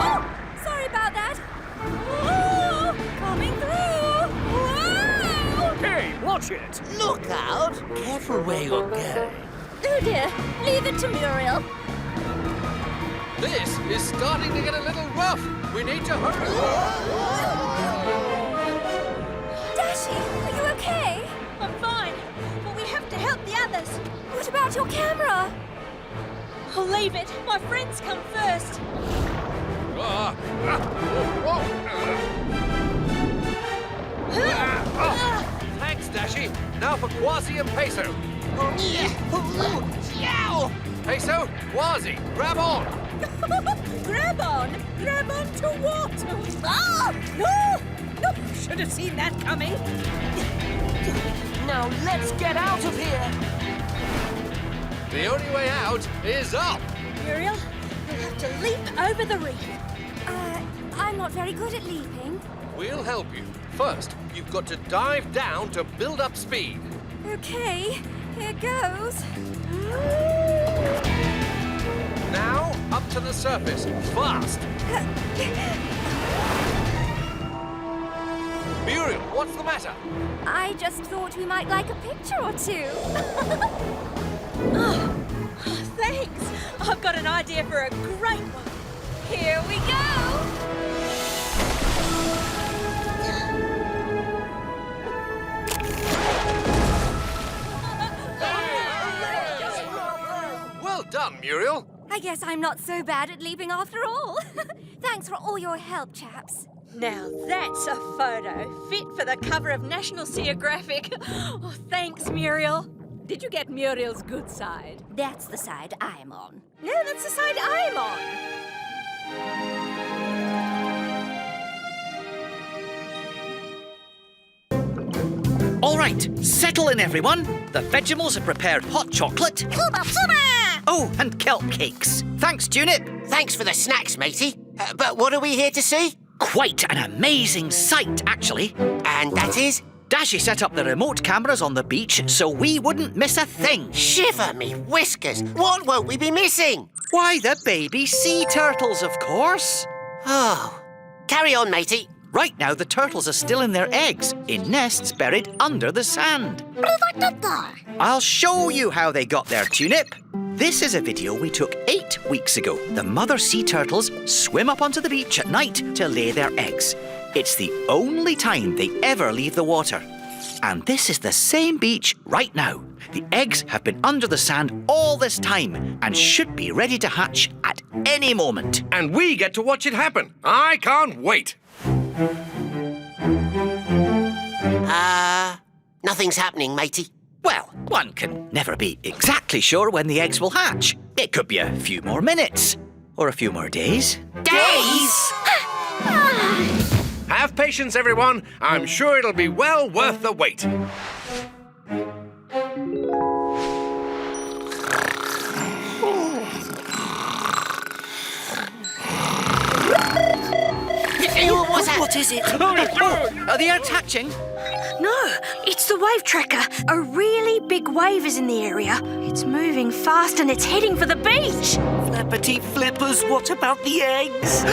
Oh, sorry about that. Oh, coming through. Whoa! Hey, watch it! Look out. Careful where you're going. Oh dear, leave it to Muriel. This is starting to get a little rough. We need to hurry. Dashi, are you okay? I'm fine, but we have to help the others. What about your camera? I'll leave it. My friends come first. Thanks, Dashi. Now for Quasi and Peso. Peso, Quasi, grab on. Grab on? Grab on to what? Ah! No! No! Should have seen that coming. Now let's get out of here. The only way out is up. Muriel, you'll have to leap over the reef. I'm not very good at leaping. We'll help you. First, you've got to dive down to build up speed. Okay, here goes. Now, up to the surface, fast. Muriel, what's the matter? I just thought we might like a picture or two. Oh, thanks. I've got an idea for a great one. Here we go. Well done, Muriel. I guess I'm not so bad at leaping after all. Thanks for all your help, chaps. Now that's a photo fit for the cover of National Geographic. Oh, thanks, Muriel. Did you get Muriel's good side? That's the side I'm on. No, that's the side I'm on. All right, settle in, everyone. The Vegemals have prepared hot chocolate. Oh, and kelp cakes. Thanks, Tunip. Thanks for the snacks, matey. But what are we here to see? Quite an amazing sight, actually. And that is? Dashi set up the remote cameras on the beach so we wouldn't miss a thing. Shiver me whiskers. What won't we be missing? Why, the baby sea turtles, of course. Oh. Carry on, matey. Right now, the turtles are still in their eggs, in nests buried under the sand. I'll show you how they got there, Tunip. This is a video we took 8 weeks ago. The mother sea turtles swim up onto the beach at night to lay their eggs. It's the only time they ever leave the water. And this is the same beach right now. The eggs have been under the sand all this time and should be ready to hatch at any moment. And we get to watch it happen. I can't wait. Nothing's happening, matey. Well, one can never be exactly sure when the eggs will hatch. It could be a few more minutes. Or a few more days. Days? Have patience, everyone. I'm sure it'll be well worth the wait. What is it? Are the eggs hatching? No, it's the wave tracker. A really big wave is in the area. It's moving fast and it's heading for the beach. Flappity flippers, what about the eggs?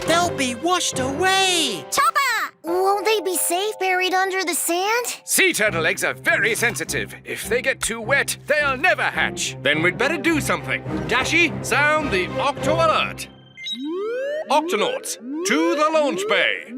They'll be washed away. Chopper! Won't they be safe buried under the sand? Sea turtle eggs are very sensitive. If they get too wet, they'll never hatch. Then we'd better do something. Dashi, sound the Octo alert. Octonauts, to the launch bay.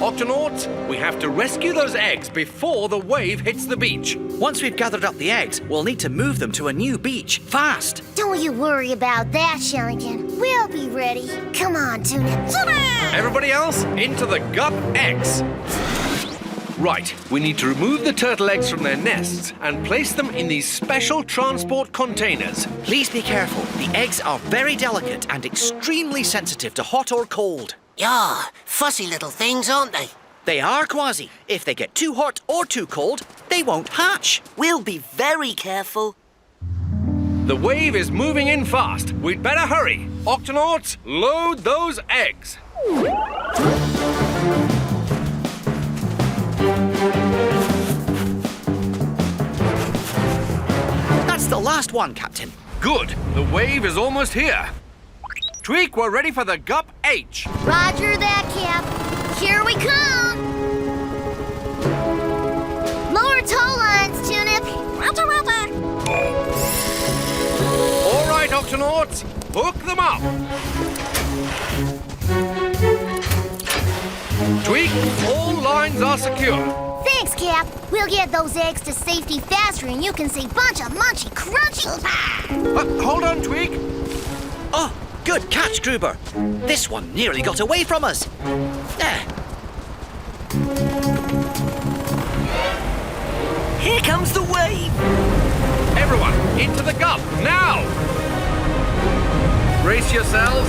Octonauts, we have to rescue those eggs before the wave hits the beach. Once we've gathered up the eggs, we'll need to move them to a new beach, fast. Don't you worry about that, Shellington. We'll be ready. Come on, Tuna. Everybody else, into the Gup X. Right, we need to remove the turtle eggs from their nests and place them in these special transport containers. Please be careful. The eggs are very delicate and extremely sensitive to hot or cold. Yeah, fussy little things, aren't they? They are, Quasi. If they get too hot or too cold, they won't hatch. We'll be very careful. The wave is moving in fast. We'd better hurry. Octonauts, load those eggs. That's the last one, Captain. Good. The wave is almost here. Tweak, we're ready for the Gup H. Roger that, Cap. Here we come. Lower tow lines, Tunip. Roger, roger. All right, Octonauts, hook them up. Tweak, all lines are secure. Thanks, Cap. We'll get those eggs to safety faster and you can say bunch of munchy crunchy. Hold on, Tweak. Oh, good catch, Gruber. This one nearly got away from us. There. Here comes the wave. Everyone, into the Gup, now! Brace yourselves.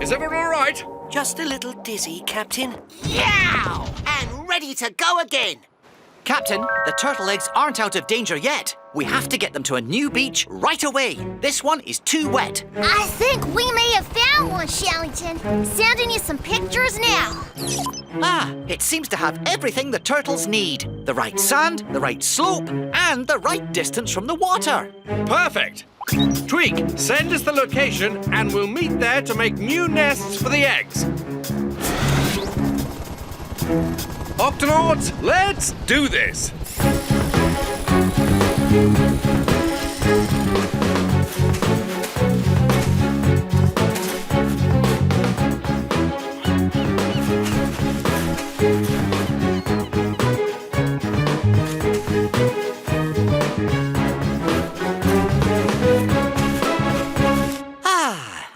Is everyone all right? Just a little dizzy, Captain. Yow! And ready to go again. Captain, the turtle eggs aren't out of danger yet. We have to get them to a new beach right away. This one is too wet. I think we may have found one, Shellington. Sending you some pictures now. Ah, it seems to have everything the turtles need. The right sand, the right slope, and the right distance from the water. Perfect. Tweak, send us the location and we'll meet there to make new nests for the eggs. Octonauts, let's do this.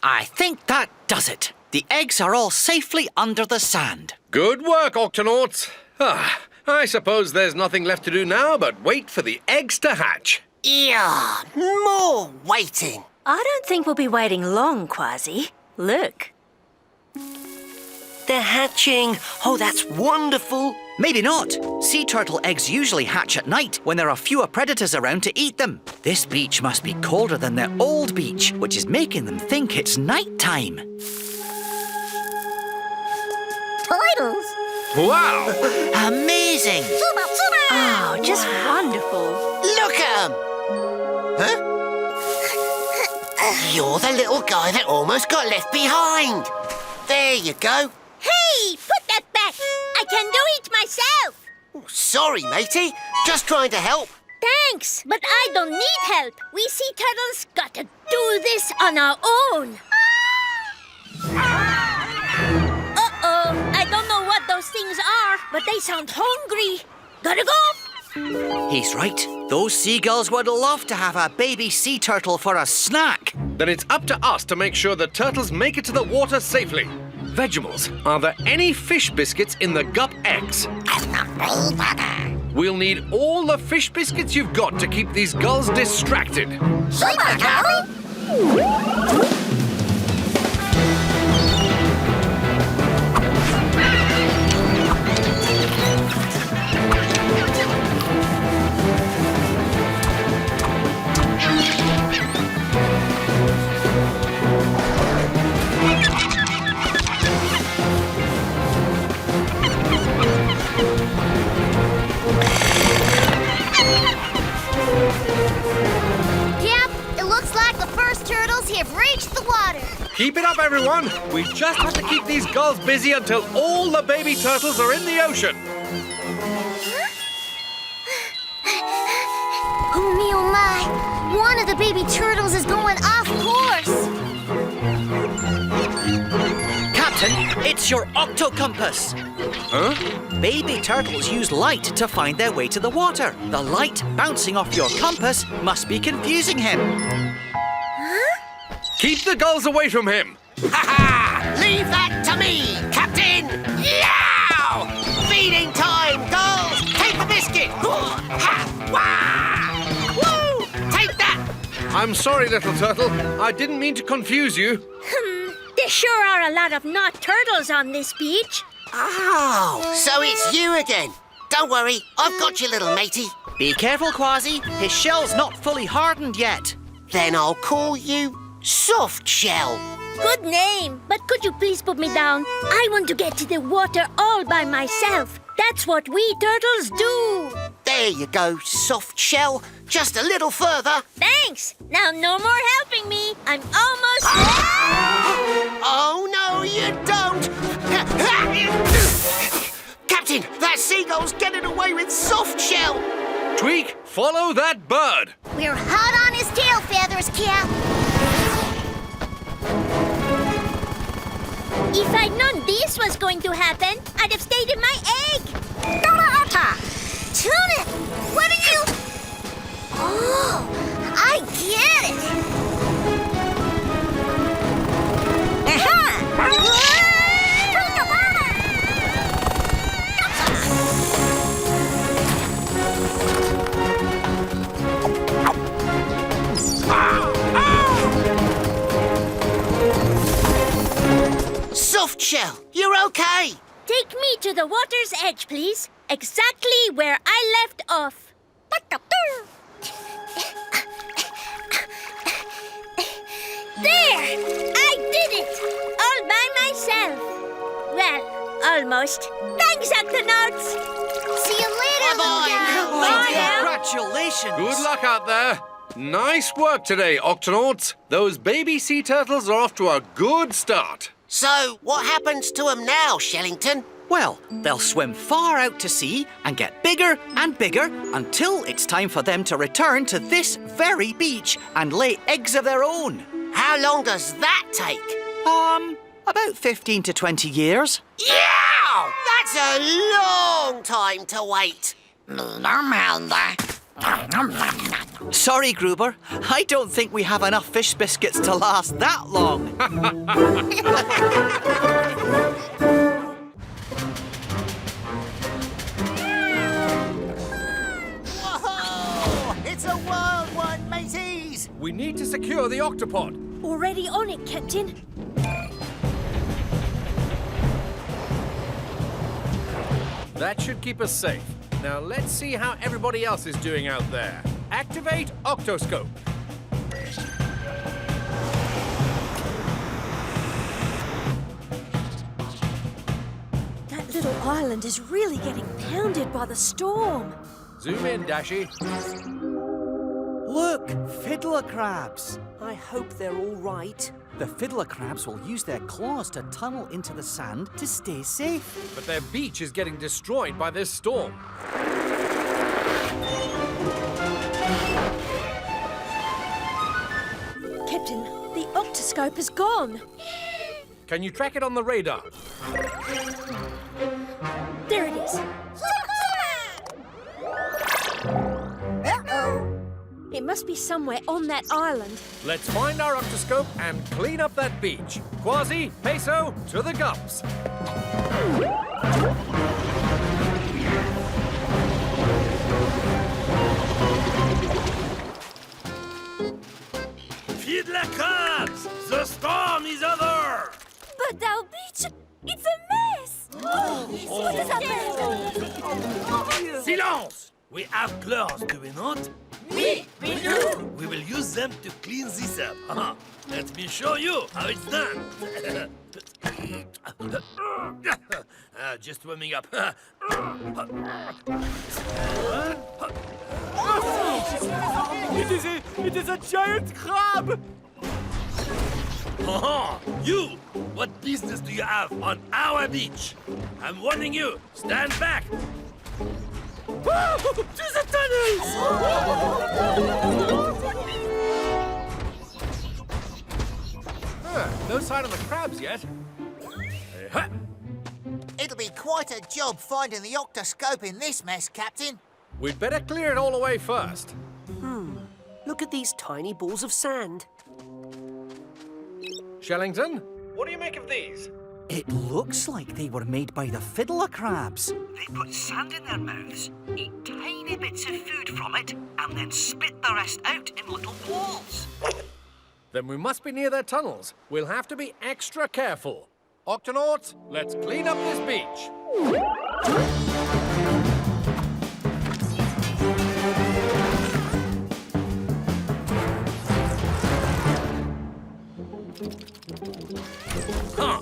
I think that does it. The eggs are all safely under the sand. Good work, Octonauts. I suppose there's nothing left to do now but wait for the eggs to hatch. Yeah, more waiting. I don't think we'll be waiting long, Quasi. Look. They're hatching. Oh, that's wonderful. Maybe not. Sea turtle eggs usually hatch at night when there are fewer predators around to eat them. This beach must be colder than their old beach, which is making them think it's night time. Turtles? Wow! Amazing! Oh, just wonderful. Look at 'em! Huh? You're the little guy that almost got left behind. There you go. Hey, put that back. I can do it myself. Sorry, matey. Just trying to help. Thanks, but I don't need help. We sea turtles got to do this on our own. Uh-oh, I don't know what those things things are, but they sound hungry. Gotta go. He's right. Those seagulls would love to have a baby sea turtle for a snack. Then it's up to us to make sure the turtles make it to the water safely. Vegetables, are there any fish biscuits in the Gup X? We'll need all the fish biscuits you've got to keep these gulls distracted. Have reached the water. Keep it up, everyone. We just have to keep these gulls busy until all the baby turtles are in the ocean. Oh, me, oh, my. One of the baby turtles is going off course. Captain, it's your octocompass. Huh? Baby turtles use light to find their way to the water. The light bouncing off your compass must be confusing him. Keep the gulls away from him. Ha-ha! Leave that to me, Captain! Yow! Feeding time, gulls! Take the biscuit! Ha! Wah! Woo! Take that! I'm sorry, little turtle. I didn't mean to confuse you. There sure are a lot of not turtles on this beach. Oh, so it's you again. Don't worry, I've got you, little matey. Be careful, Quasi. His shell's not fully hardened yet. Then I'll call you Soft Shell. Good name, but could you please put me down? I want to get to the water all by myself. That's what we turtles do. There you go, Soft Shell. Just a little further. Thanks. Now no more helping me. I'm almost... Oh, no, you don't. Captain, that seagull's getting away with Soft Shell. Tweak, follow that bird. We're hot on his tail feathers, Cap. If I'd known this was going to happen, I'd have stayed in my egg. Tune it! What are you... Oh, I get it! Soft Shell, you're okay. Take me to the water's edge, please. Exactly where I left off. There! I did it! All by myself. Well, almost. Thanks, Octonauts. See you later, little guy. Bye now. Congratulations. Good luck out there. Nice work today, Octonauts. Those baby sea turtles are off to a good start. So, what happens to them now, Shellington? Well, they'll swim far out to sea and get bigger and bigger until it's time for them to return to this very beach and lay eggs of their own. How long does that take? About 15 to 20 years. Yeah! That's a long time to wait. Sorry, Gruber. I don't think we have enough fish biscuits to last that long. Whoa! It's a wild one, mateys! We need to secure the octopod. Already on it, Captain. That should keep us safe. Now let's see how everybody else is doing out there. Activate octoscope. That little island is really getting pounded by the storm. Zoom in, Dashi. Look, fiddler crabs. I hope they're all right. The fiddler crabs will use their claws to tunnel into the sand to stay safe. But their beach is getting destroyed by this storm. Captain, the octoscope is gone. Can you track it on the radar? It must be somewhere on that island. Let's find our octoscope and clean up that beach. Quasi, Peso, to the Gups. Fiddler crabs! The storm is over! But our beach, it's a mess! What does that mean? Silence! We have claws, do we not? We do! We will use them to clean this up. Let me show you how it's done. Just warming up. It is a giant crab! You! What business do you have on our beach? I'm warning you, stand back! To the tunnels! No sign of the crabs yet. It'll be quite a job finding the octoscope in this mess, Captain. We'd better clear it all away first. Look at these tiny balls of sand. Shellington, what do you make of these? It looks like they were made by the fiddler crabs. They put sand in their mouths, eat tiny bits of food from it, and then spit the rest out in little balls. Then we must be near their tunnels. We'll have to be extra careful. Octonauts, let's clean up this beach. Our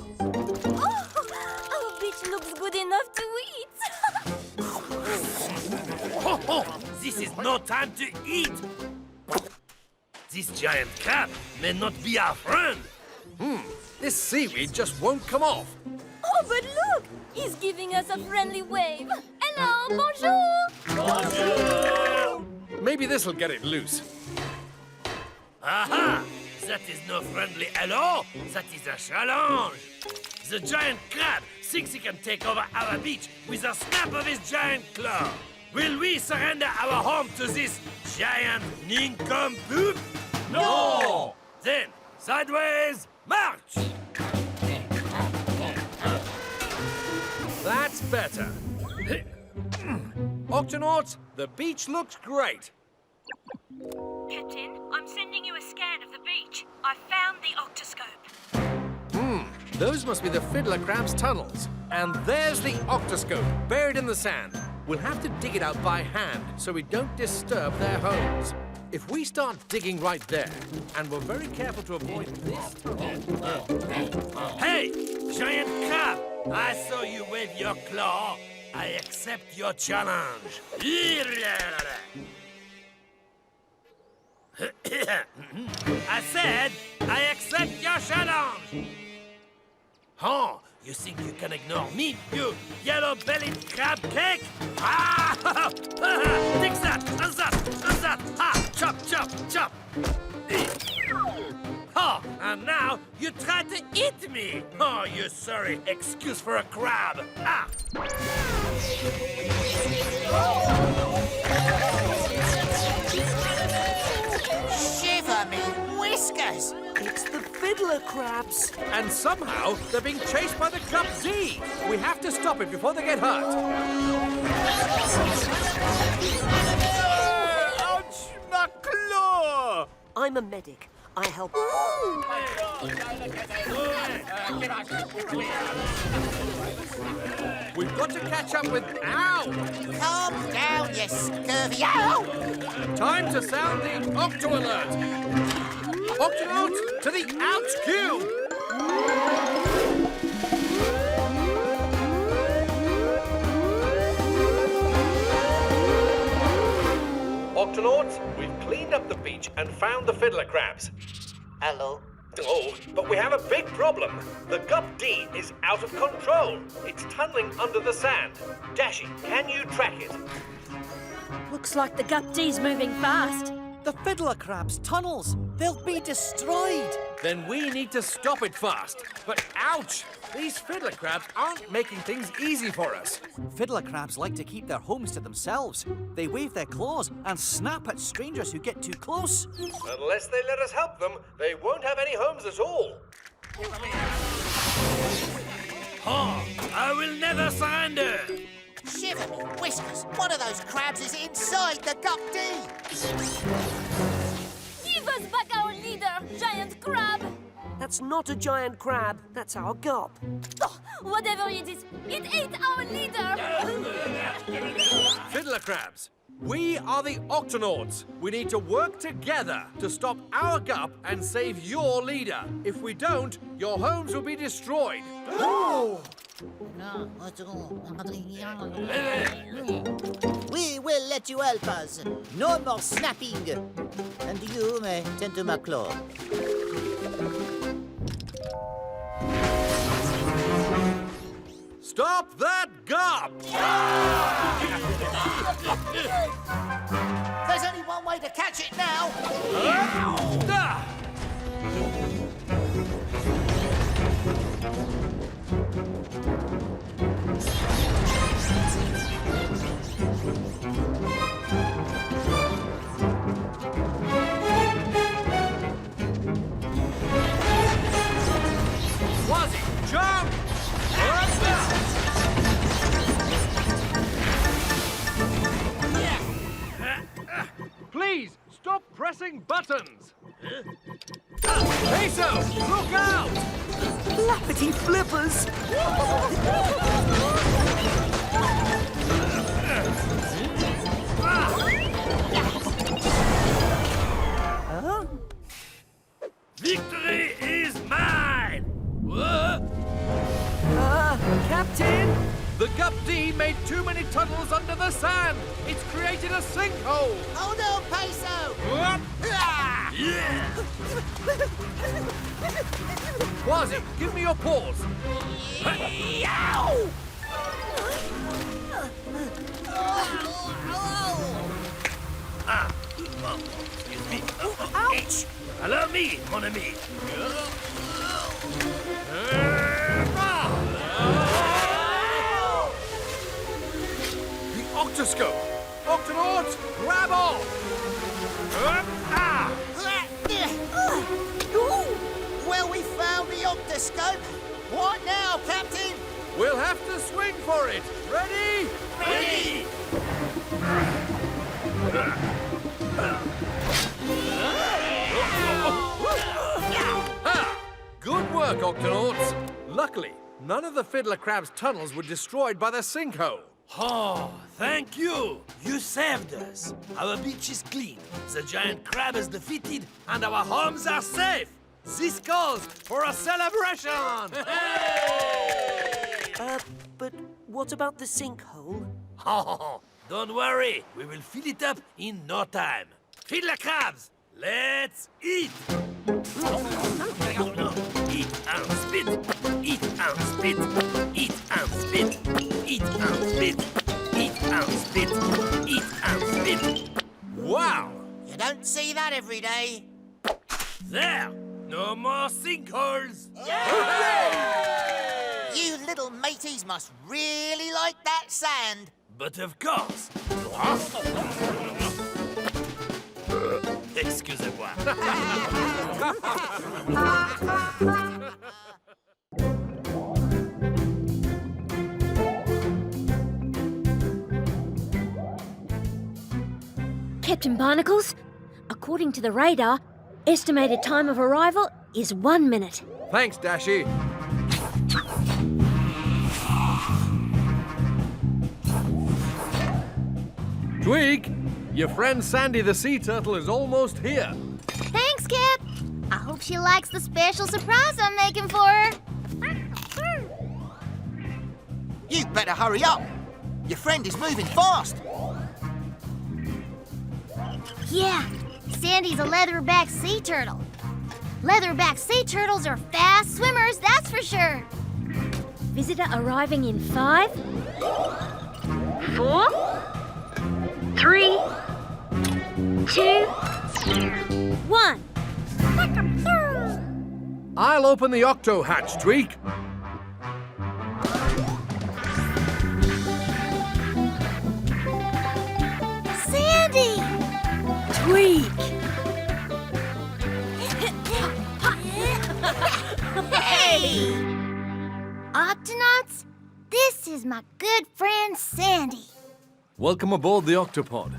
beach looks good enough to eat. This is no time to eat! This giant crab may not be our friend. This seaweed just won't come off. Oh, but look! He's giving us a friendly wave. Hello, bonjour! Bonjour! Maybe this'll get it loose. Aha! That is no friendly hello, that is a challenge! The giant crab thinks he can take over our beach with a snap of his giant claw. Will we surrender our home to this giant nincompoop? No! Then, sideways, march! That's better. Octonauts, the beach looks great. Captain, I'm sending you a scan of the beach. I found the octoscope. Those must be the fiddler crab's tunnels. And there's the octoscope, buried in the sand. We'll have to dig it out by hand so we don't disturb their homes. If we start digging right there, and we're very careful to avoid this... Hey, giant crab! I saw you wave your claw. I accept your challenge. I said, I accept your challenge! Oh, you think you can ignore me, you yellow-bellied crab cake? Ah! Take that, and that, and that! Ha! Chop, chop, chop! Oh, and now you try to eat me! Oh, you sorry excuse for a crab! Ah! Shiver me whiskers! It's the fiddler crabs. And somehow they're being chased by the Kwazii. We have to stop it before they get hurt. Ouch! My claw! I'm a medic. I help. We've got to catch up with... Ow! Calm down, you scurvy... Ow! Time to sound the Octo Alert! Octonauts to the ouch cube! Octonauts, we've cleaned up the beach and found the fiddler crabs. Hello. Oh, but we have a big problem. The Gup D is out of control. It's tunneling under the sand. Dashy, can you track it? Looks like the Gup D's moving fast. The fiddler crab's tunnels. They'll be destroyed. Then we need to stop it fast. But ouch! These fiddler crabs aren't making things easy for us. Fiddler crabs like to keep their homes to themselves. They wave their claws and snap at strangers who get too close. Unless they let us help them, they won't have any homes at all. Oh, I will never surrender. Shiver me whiskers! One of those crabs is inside the Gup D! Give us back our leader, giant crab! That's not a giant crab. That's our Gup. Oh, whatever it is, it ate our leader! Fiddler crabs, we are the Octonauts. We need to work together to stop our Gup and save your leader. If we don't, your homes will be destroyed. Oh! We will let you help us. No more snapping. And you may tend to my claw. Stop that Gup! There's only one way to catch it now. Quasi, jump! Please, stop pressing buttons! Peso, look out! Flappity flippers! Victory is mine! Captain! The Gup D made too many tunnels under the sand. It's created a sinkhole. Hold on, Peso! Quasi, give me your paws. Excuse me. Ouch! Allow me, mon ami. The octoscope. Octonauts, grab on. Well, we found the octoscope. What now, Captain? We'll have to swing for it. Ready? Ready! Ha! Good work, Octonauts. Luckily, none of the fiddler crab's tunnels were destroyed by the sinkhole. Oh, thank you. You saved us. Our beach is clean. The giant crab is defeated, and our homes are safe. This calls for a celebration. But what about the sinkhole? Oh, don't worry. We will fill it up in no time. Fiddler crabs, let's eat. Eat and spit. Eat and spit. Eat and spit. Eat and spit. Eat and spit. Eat and spit. Wow! You don't see that every day. There. No more sinkholes. You little mateys must really like that sand. But of course. Excusez-moi. Captain Barnacles, according to the radar, estimated time of arrival is 1 minute. Thanks, Dashi. Twig, your friend Sandy the sea turtle is almost here. Thanks, Cap. I hope she likes the special surprise I'm making for her. You better hurry up. Your friend is moving fast. Yeah, Sandy's a leatherback sea turtle. Leatherback sea turtles are fast swimmers, that's for sure. Visitor arriving in 5, 4, 3, 2, 1. I'll open the octo hatch, Tweak. Sandy! Tweak! Hey! Octonauts, this is my good friend Sandy. Welcome aboard the Octopod.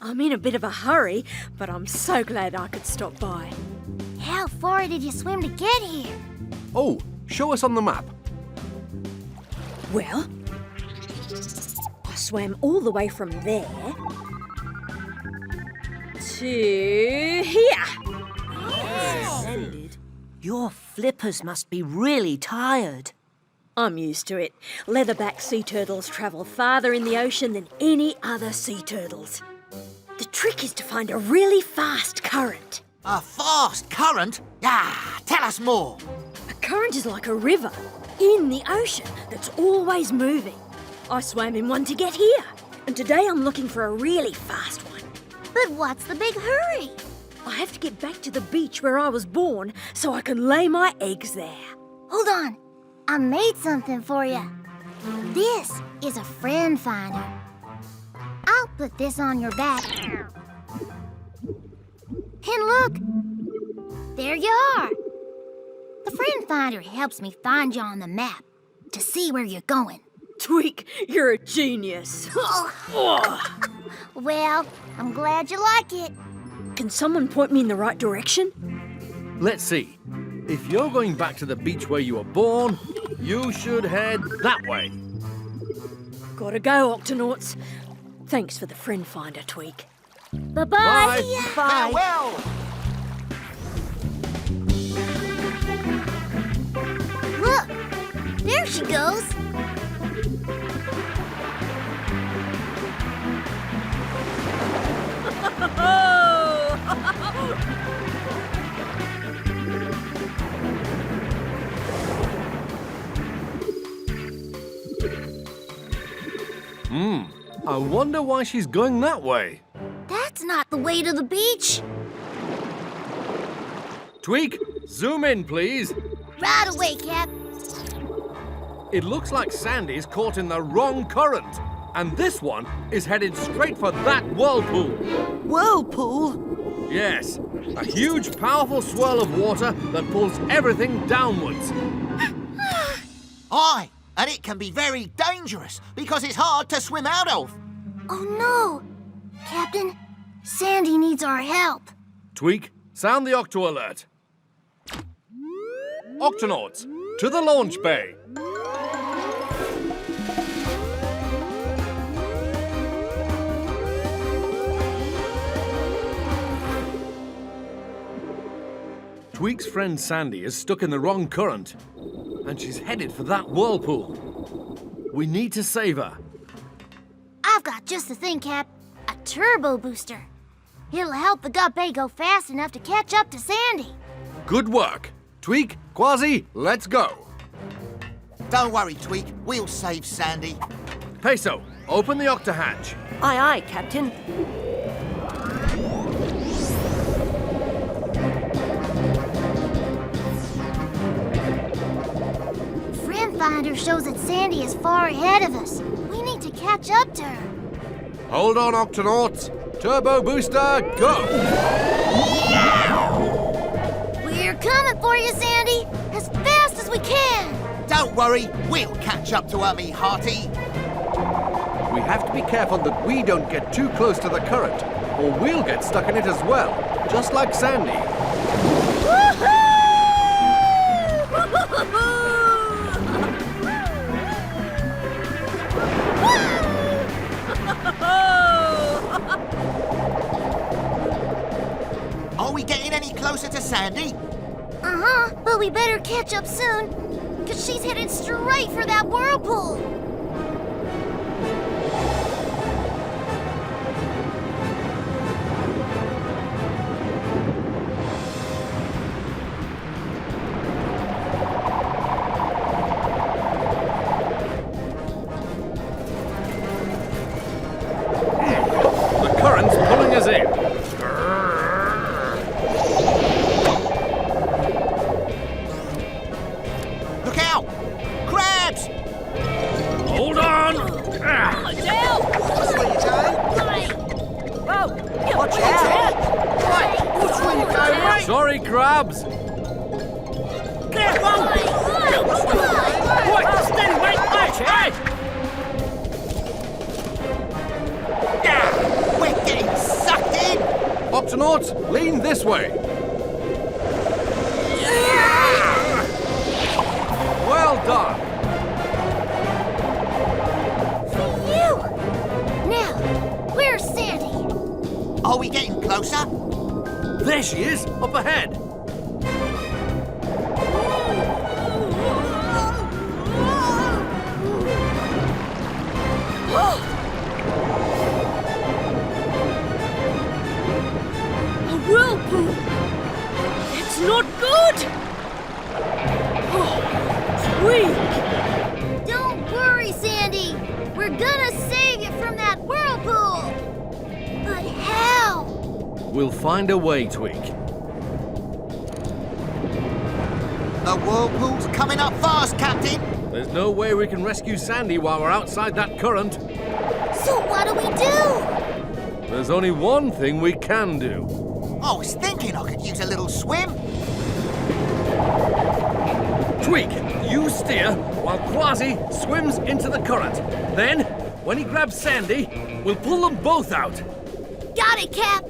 I'm in a bit of a hurry, but I'm so glad I could stop by. How far did you swim to get here? Oh, show us on the map. Well, I swam all the way from there to here. Splendid. Your flippers must be really tired. I'm used to it. Leatherback sea turtles travel farther in the ocean than any other sea turtles. The trick is to find a really fast current. A fast current? Ah, tell us more. A current is like a river in the ocean that's always moving. I swam in one to get here, and today I'm looking for a really fast one. But what's the big hurry? I have to get back to the beach where I was born so I can lay my eggs there. Hold on. I made something for you. This is a friend finder. I'll put this on your back. And look, there you are. The friend finder helps me find you on the map to see where you're going. Tweak, you're a genius. Well, I'm glad you like it. Can someone point me in the right direction? Let's see. If you're going back to the beach where you were born, you should head that way. Gotta go, Octonauts. Thanks for the friend finder, Tweak. Bye-bye. Bye. Farewell. Look, there she goes. I wonder why she's going that way. That's not the way to the beach. Tweak, zoom in, please. Right away, Cap. It looks like Sandy's caught in the wrong current, and this one is headed straight for that whirlpool. Whirlpool? Yes, a huge, powerful swirl of water that pulls everything downwards. Aye, and it can be very dangerous because it's hard to swim out of. Oh, no. Captain, Sandy needs our help. Tweak, sound the octo alert. Octonauts, to the launch bay. Tweak's friend Sandy is stuck in the wrong current, and she's headed for that whirlpool. We need to save her. I've got just the thing, Cap. A turbo booster. It'll help the Gup H go fast enough to catch up to Sandy. Good work. Tweak, Quasi, let's go. Don't worry, Tweak. We'll save Sandy. Peso, open the octo hatch. Aye, aye, Captain. Friend finder shows that Sandy is far ahead of us. We need to catch up to her. Hold on, Octonauts. Turbo booster, go! We're coming for you, Sandy, as fast as we can. Don't worry, we'll catch up to her, me hearty. We have to be careful that we don't get too close to the current, or we'll get stuck in it as well, just like Sandy. Are we getting any closer to Sandy? Uh-huh, but we better catch up soon, because she's headed straight for that whirlpool. The current's pulling us in. Watch out! Which way you go, mate? Sorry, crabs. Careful! Wait, steady, wait, hey! We're getting sucked in! Octonauts, lean this way. Well done. Phew! Now, where's Sandy? Are we getting closer? There she is, up ahead. A whirlpool! That's not good! Oh, sweet! Don't worry, Sandy. We're gonna save you from that whirlpool. But how? We'll find a way, Tweak. The whirlpool's coming up fast, Captain. There's no way we can rescue Sandy while we're outside that current. So what do we do? There's only one thing we can do. I was thinking I could use a little swim. Tweak, you steer while Quasi swims into the current. Then, when he grabs Sandy, we'll pull them both out. Got it, Cap.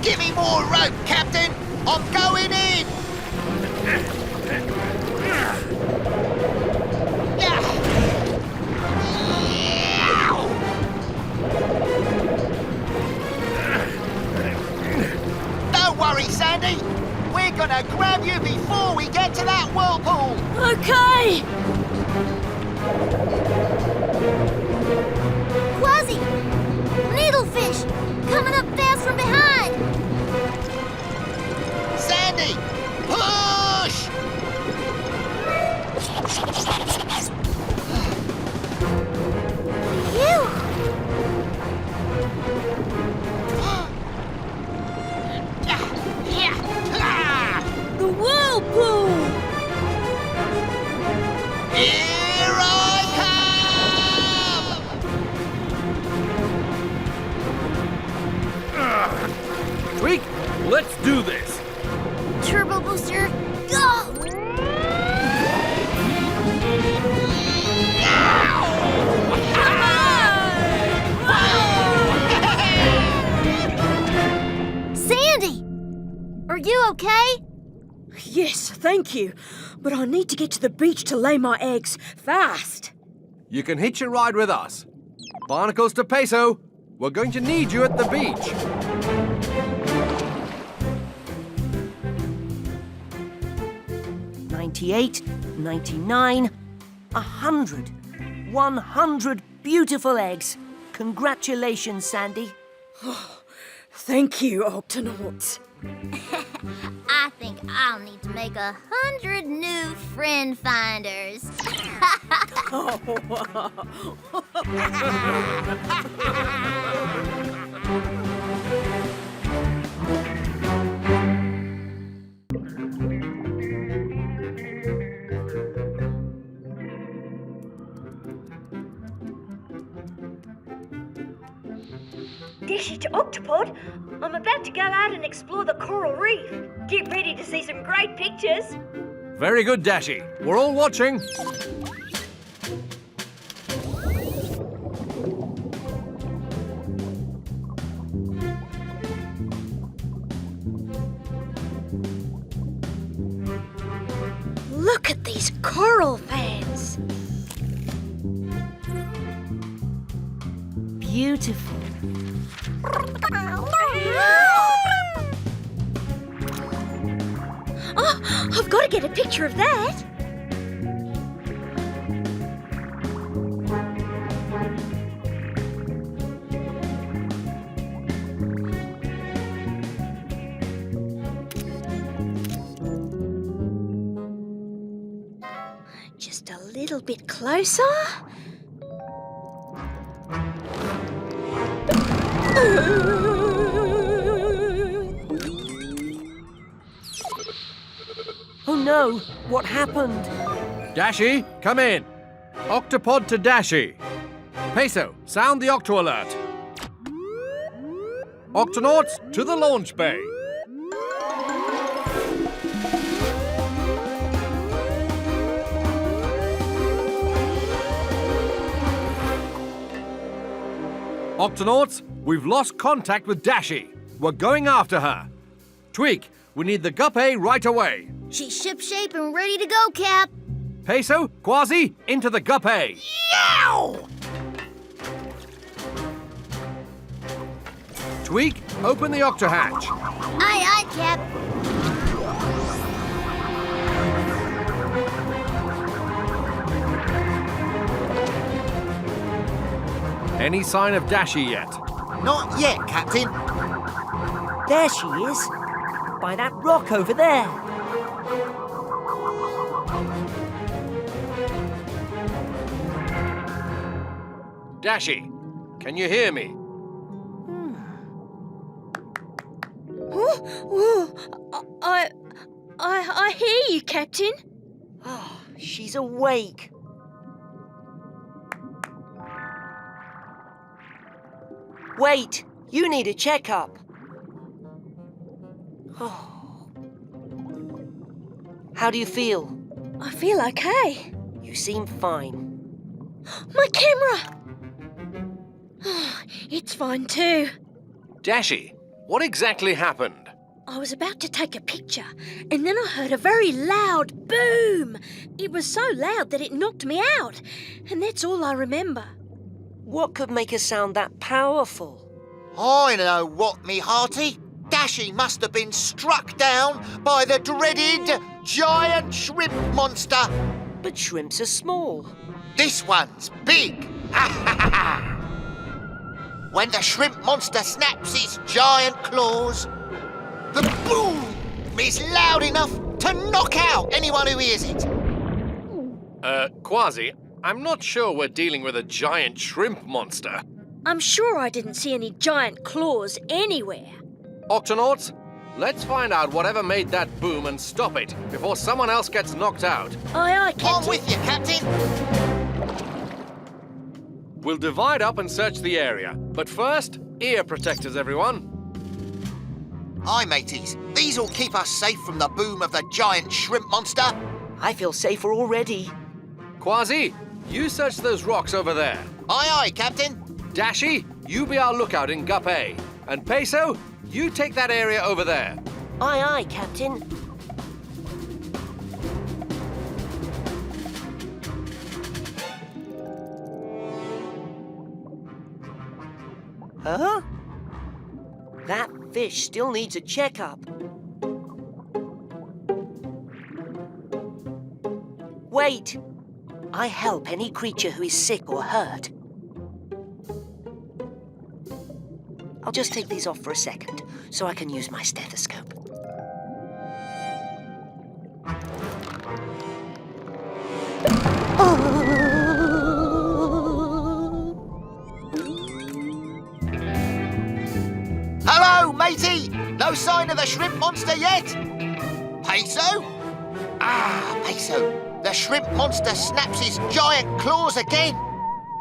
Give me more rope, Captain. I'm going in. Don't worry, Sandy. We're gonna grab you before we get to that whirlpool. Okay! Quasi! Needlefish! Coming up fast from behind! Sandy, push! Phew! The whirlpool! Here I come! Tweak, let's do this. Turbo booster, go! Sandy! Are you okay? Yes, thank you. But I need to get to the beach to lay my eggs fast. You can hitch a ride with us. Barnacles to Peso. We're going to need you at the beach. "98, 99, 100. 100 beautiful eggs. Congratulations, Sandy. Thank you, Octonauts. I think I'll need to make 100 new friend finders. Dishy to Octopod, I'm about to go out and explore the coral reef. Get ready to see some great pictures. Very good, Dashy. We're all watching. Look at these coral fans. Beautiful. Oh, I've got to get a picture of that. Just a little bit closer. no! What happened? Dashi, come in. Octopod to Dashi. Peso, sound the Octo alert. Octonauts to the launch bay. Octonauts, we've lost contact with Dashi. We're going after her. Tweak, we need the Gup A right away. She's shipshape and ready to go, Cap. Peso, Quasi, into the Gup A. Yow! Tweak, open the Octo hatch. Aye, aye, Cap. Any sign of Dashi yet? Not yet, Captain. There she is. By that rock over there. Dashi, can you hear me? I hear you, Captain. Oh, she's awake. Wait, you need a checkup. Oh. How do you feel? I feel okay. You seem fine. My camera! It's fine too. Dashi, what exactly happened? I was about to take a picture, and then I heard a very loud boom. It was so loud that it knocked me out, and that's all I remember. What could make a sound that powerful? I know what, me hearty. Dashi must have been struck down by the dreaded giant shrimp monster. But shrimps are small. This one's big. When the shrimp monster snaps its giant claws, the boom is loud enough to knock out anyone who hears it. Quasi, I'm not sure we're dealing with a giant shrimp monster. I'm sure I didn't see any giant claws anywhere. Octonauts, let's find out whatever made that boom and stop it before someone else gets knocked out. Aye, aye, Captain. I'm with you, Captain. We'll divide up and search the area. But first, ear protectors, everyone. Aye, mateys. These'll keep us safe from the boom of the giant shrimp monster. I feel safer already. Quasi, you search those rocks over there. Aye, aye, Captain. Dashi, you be our lookout in Gup A. And Peso, you take that area over there. Aye, aye, Captain. Huh? That fish still needs a checkup. Wait! I help any creature who is sick or hurt. I'll just take these off for a second, so I can use my stethoscope. Hello, matey! No sign of the shrimp monster yet? Peso? Ah, Peso. The shrimp monster snaps his giant claws again.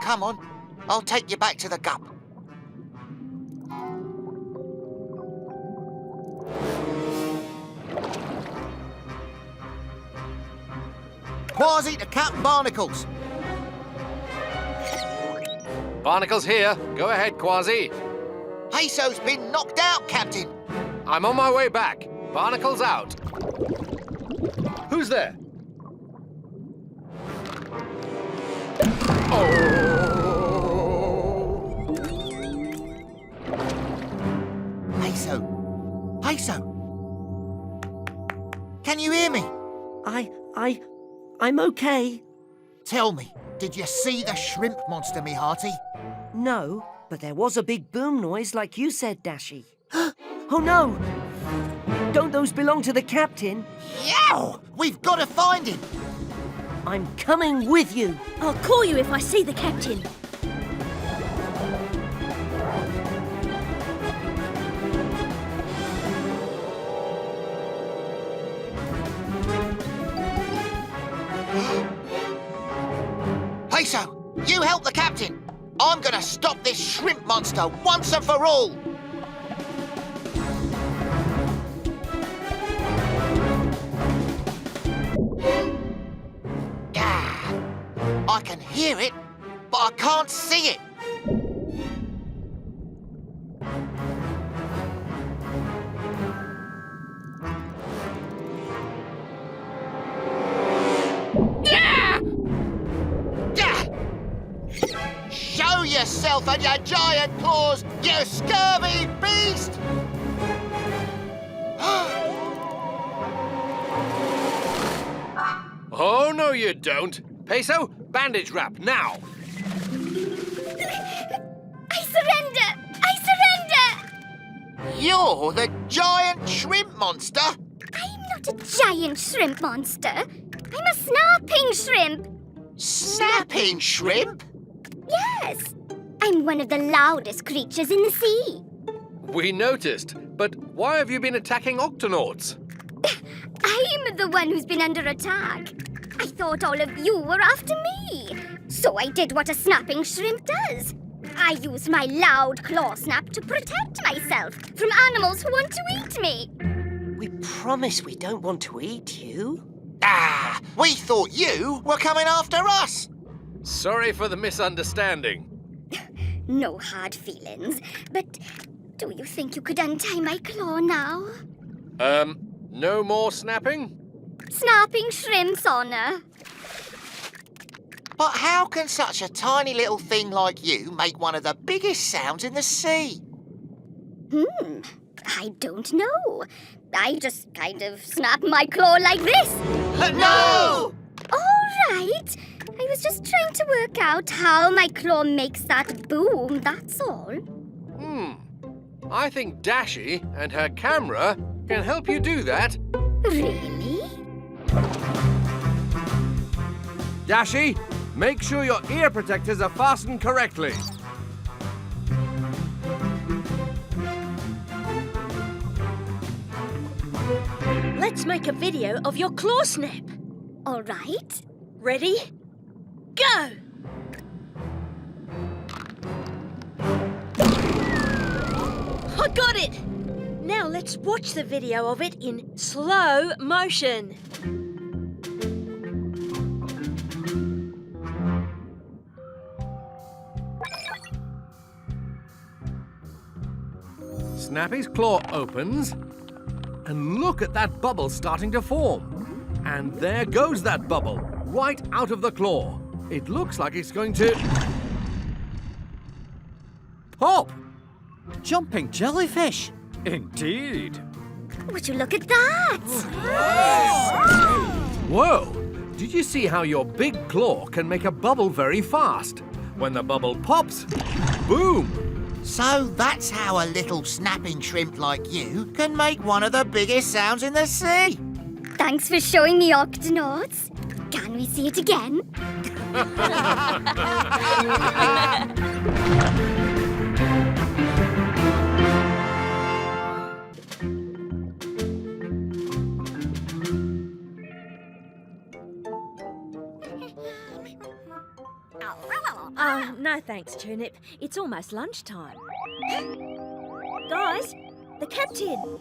Come on, I'll take you back to the Gup. Quasi to Captain Barnacles. Barnacles here. Go ahead, Quasi. Peso's been knocked out, Captain. I'm on my way back. Barnacles out. Who's there? Peso. Peso. Can you hear me? I'm okay. Tell me, did you see the shrimp monster, me hearty? No, but there was a big boom noise like you said, Dashi. Oh no! Don't those belong to the captain? Yow! We've got to find him! I'm coming with you. I'll call you if I see the captain. Peso, you help the captain. I'm gonna stop this shrimp monster once and for all. I can hear it, but I can't see it. Show yourself and your giant claws, you scurvy beast! Oh, no, you don't. Peso, bandage wrap, now. I surrender! I surrender! You're the giant shrimp monster? I'm not a giant shrimp monster. I'm a snapping shrimp. Snapping shrimp? Yes. I'm one of the loudest creatures in the sea. We noticed, but why have you been attacking Octonauts? I'm the one who's been under attack. I thought all of you were after me. So I did what a snapping shrimp does. I used my loud claw snap to protect myself from animals who want to eat me. We promise we don't want to eat you. Ah, we thought you were coming after us. Sorry for the misunderstanding. No hard feelings, but do you think you could untie my claw now? No more snapping? Snapping shrimp's honor. But how can such a tiny little thing like you make one of the biggest sounds in the sea? I don't know. I just kind of snap my claw like this. No! All right. I was just trying to work out how my claw makes that boom, that's all. I think Dashi and her camera can help you do that. Really? Dashi, make sure your ear protectors are fastened correctly. Let's make a video of your claw snap. All right. Ready? Go! I got it! Now let's watch the video of it in slow motion. Snappy's claw opens, and look at that bubble starting to form. And there goes that bubble, right out of the claw. It looks like it's going to pop. Jumping jellyfish. Indeed. Would you look at that? Whoa! Did you see how your big claw can make a bubble very fast? When the bubble pops, boom! So that's how a little snapping shrimp like you can make one of the biggest sounds in the sea. Thanks for showing me, Octonauts. Can we see it again? No thanks, Turnip. It's almost lunchtime. Guys, the captain.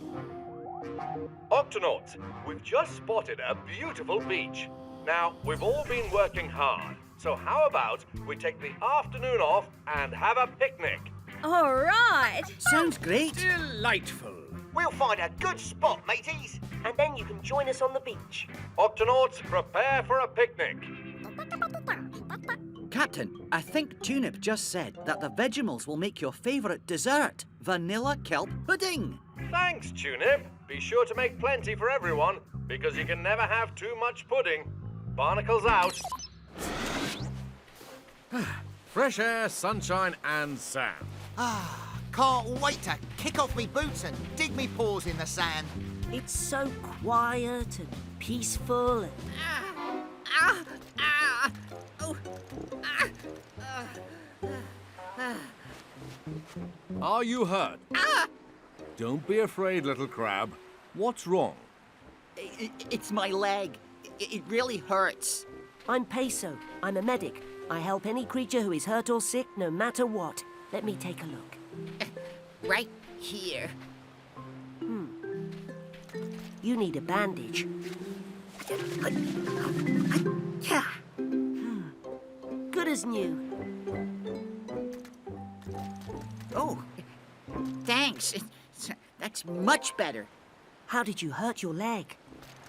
Octonauts, we've just spotted a beautiful beach. Now, we've all been working hard, so how about we take the afternoon off and have a picnic? All right. Sounds great. Delightful. We'll find a good spot, mateys. And then you can join us on the beach. Octonauts, prepare for a picnic. Captain, I think Tunip just said that the Vegemals will make your favourite dessert, vanilla kelp pudding. Thanks, Tunip. Be sure to make plenty for everyone, because you can never have too much pudding. Barnacles out. Fresh air, sunshine, and sand. Can't wait to kick off me boots and dig me paws in the sand. It's so quiet and peaceful and... Are you hurt? Don't be afraid, little crab. What's wrong? It's my leg. It really hurts. I'm Peso. I'm a medic. I help any creature who is hurt or sick, no matter what. Let me take a look. Right here. You need a bandage. Good as new. Oh, thanks. That's much better. How did you hurt your leg?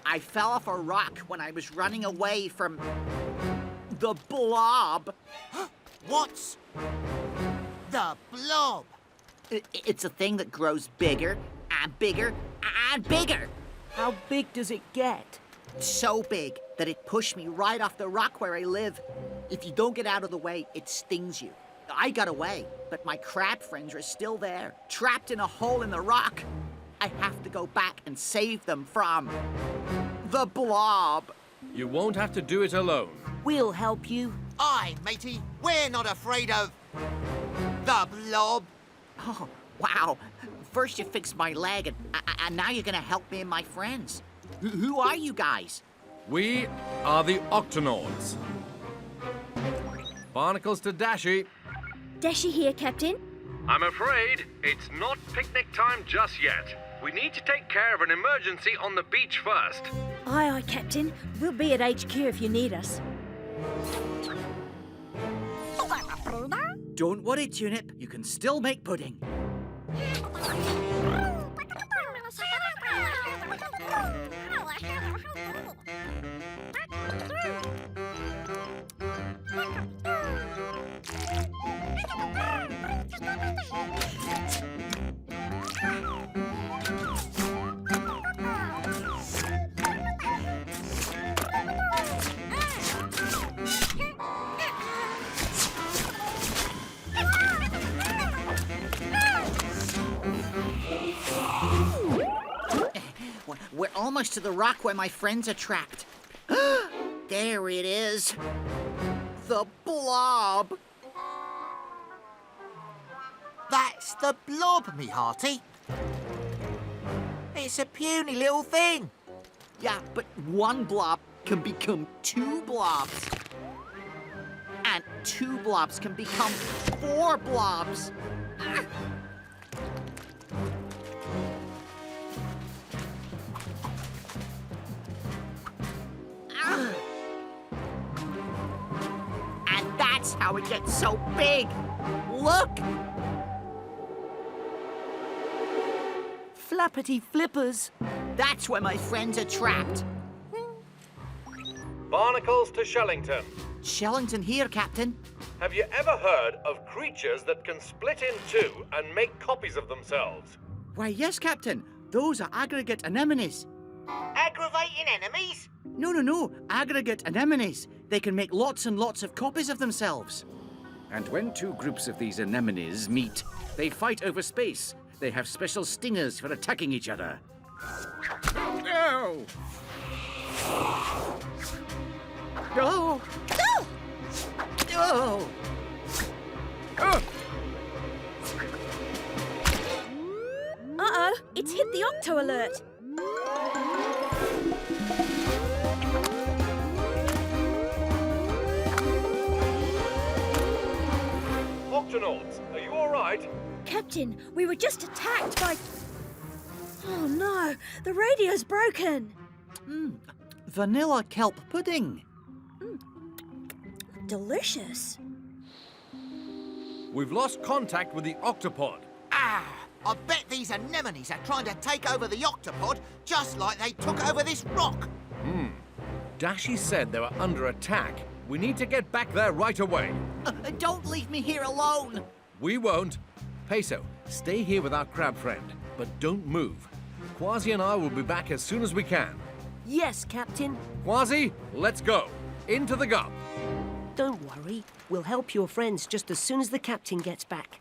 I fell off a rock when I was running away from the blob. What's the blob? It's a thing that grows bigger and bigger and bigger. How big does it get? So big that it pushed me right off the rock where I live. If you don't get out of the way, it stings you. I got away, but my crab friends are still there, trapped in a hole in the rock. I have to go back and save them from the blob. You won't have to do it alone. We'll help you. Aye, matey, we're not afraid of the blob. Oh, wow. First you fixed my leg, and now you're going to help me and my friends. Who are you guys? We are the Octonauts. Barnacles to Dashy. Dashy here, Captain. I'm afraid it's not picnic time just yet. We need to take care of an emergency on the beach first. Aye, aye, Captain. We'll be at HQ if you need us. Don't worry, Tunip. You can still make pudding. We're almost to the rock where my friends are trapped. There it is. The blob. That's the blob, me hearty. It's a puny little thing. Yeah, but one blob can become two blobs. And two blobs can become four blobs. And that's how it gets so big. Look! Flappity flippers. That's where my friends are trapped. Barnacles to Shellington. Shellington here, Captain. Have you ever heard of creatures that can split in two and make copies of themselves? Why, yes, Captain. Those are aggregate anemones. Aggravating enemies? No. Aggregate anemones. They can make lots and lots of copies of themselves. And when two groups of these anemones meet, they fight over space. They have special stingers for attacking each other. No! No! No! No! Uh-oh, it's hit the Octo alert. Octonauts, are you all right? Captain, we were just attacked by... Oh no, the radio's broken. Vanilla kelp pudding. Delicious. We've lost contact with the Octopod. I bet these anemones are trying to take over the Octopod just like they took over this rock. Dashy said they were under attack. We need to get back there right away. Don't leave me here alone. We won't. Peso, stay here with our crab friend, but don't move. Quasi and I will be back as soon as we can. Yes, Captain. Quasi, let's go. Into the Gup. Don't worry. We'll help your friends just as soon as the captain gets back.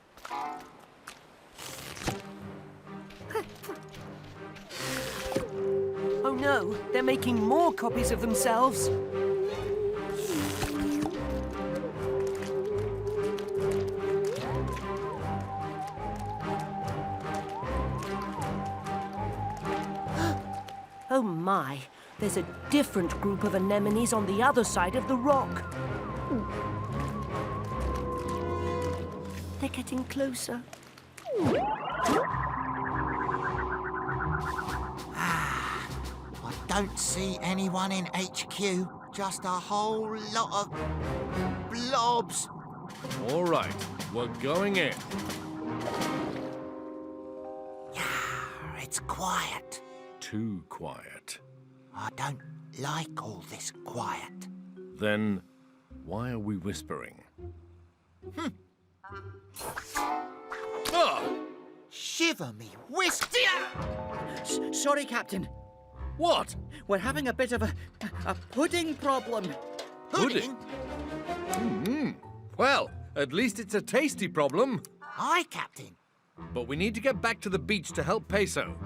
Oh no, they're making more copies of themselves. Oh my, there's a different group of anemones on the other side of the rock. They're getting closer. I don't see anyone in HQ. Just a whole lot of blobs. All right, we're going in. It's quiet. Too quiet. I don't like all this quiet. Then why are we whispering? Shiver me whisk! Sorry, Captain. What? We're having a bit of a pudding problem. Pudding? Well, at least it's a tasty problem. Aye, Captain. But we need to get back to the beach to help Peso.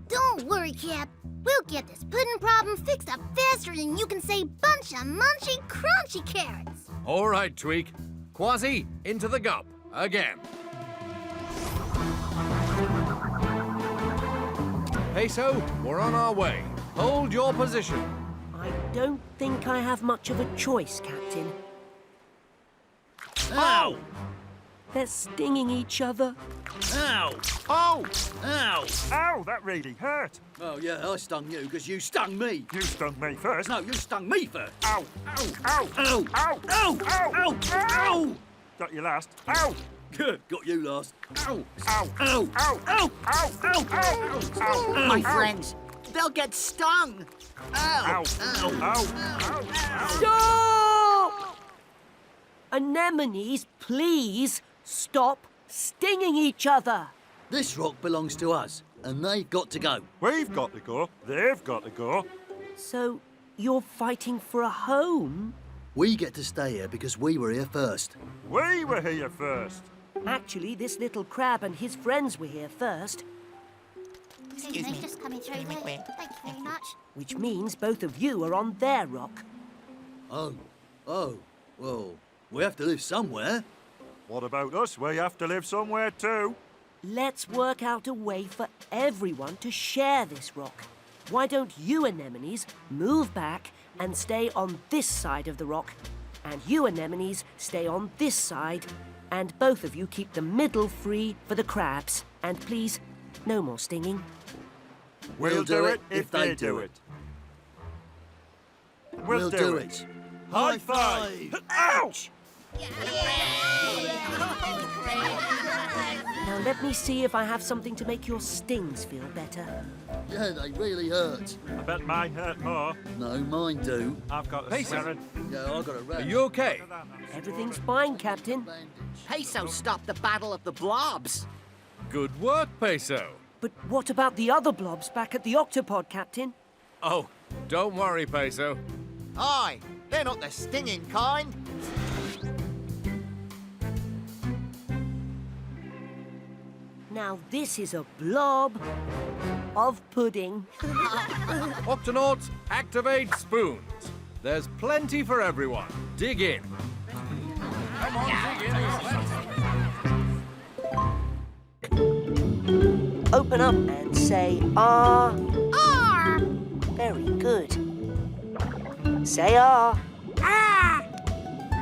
Don't worry, Cap. We'll get this pudding problem fixed up faster than you can say bunch of munchy, crunchy carrots. All right, Tweak. Quasi, into the Gup. Again. Peso, we're on our way. Hold your position. I don't think I have much of a choice, Captain. Ow! They're stinging each other. Ow! Oh! Ow! Ow, that really hurt. Oh, yeah, I stung you because you stung me. You stung me first. No, you stung me first. Ow! Ow! Ow! Ow! Ow! Ow! Ow! Ow! Got you last. Ow! Good, got you last. Ow! Ow! Ow! Ow! Ow! Ow! Ow! Ow! My friends, they'll get stung. Ow! Ow! Ow! Stop! Anemones, please stop stinging each other. This rock belongs to us, and they've got to go. We've got to go. They've got to go. So you're fighting for a home? We get to stay here because we were here first. We were here first. Actually, this little crab and his friends were here first. Excuse me. Just coming through there. Thank you very much. Which means both of you are on their rock. Oh, well, we have to live somewhere. What about us? We have to live somewhere too. Let's work out a way for everyone to share this rock. Why don't you anemones move back and stay on this side of the rock, and you anemones stay on this side, and both of you keep the middle free for the crabs. And please, no more stinging. We'll do it if they do it. We'll do it. High five! Ouch! Now let me see if I have something to make your stings feel better. Yeah, they really hurt. I bet mine hurt more. No, mine do. I've got a Peso. swearing. Yeah, I got a rat. Are you okay? Everything's fine, Captain. Peso stopped the battle of the blobs. Good work, Peso. But what about the other blobs back at the Octopod, Captain? Oh, don't worry, Peso. Aye, they're not the stinging kind. Now this is a blob of pudding. Octonauts, activate spoons. There's plenty for everyone. Dig in. Come on, dig in. Open up and say ah. R. Very good. Say ah. Ah.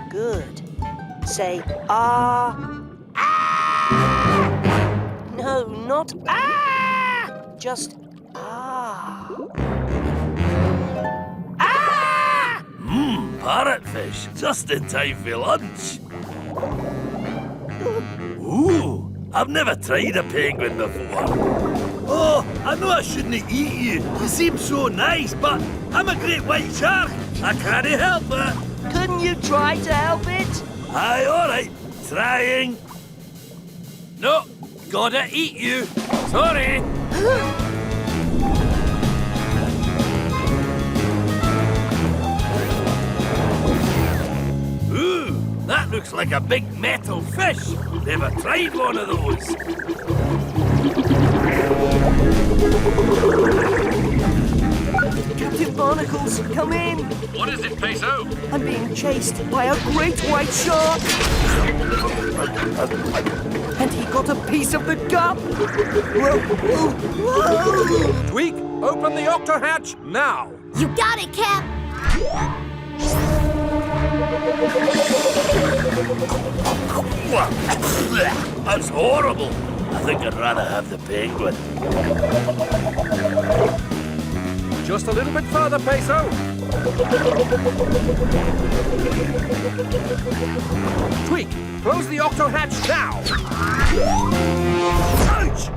Good. Say ah. No, not ah! Just ah. Ah! Parrotfish, just in time for lunch. Ooh, I've never tried a penguin before. Oh, I know I shouldn't eat you. You seem so nice, but I'm a great white shark. I can't help it. Couldn't you try to help it? Aye, all right. Trying. No, gotta eat you. Sorry. Ooh, that looks like a big metal fish. Never tried one of those. Captain Barnacles, come in. What is it, Peso? I'm being chased by a great white shark. And he got a piece of the gup. Whoa, whoa, whoa. Tweak, open the octo hatch now. You got it, Cap. That's horrible. I think I'd rather have the penguin. Just a little bit further, Peso. Tweak, close the octo hatch now. Ouch!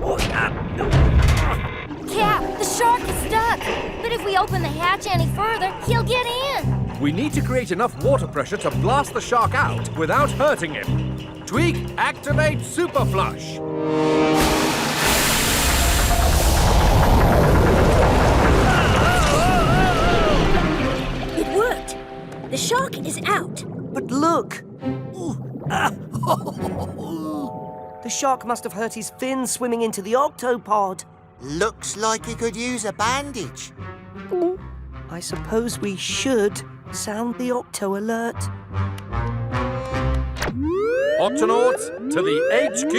Cap, the shark is stuck. But if we open the hatch any further, he'll get in. We need to create enough water pressure to blast the shark out without hurting him. Tweak, activate Super Flush. It worked. The shark is out. But look. The shark must have hurt his fin swimming into the octopod. Looks like he could use a bandage. I suppose we should sound the octo alert. Octonauts, to the HQ.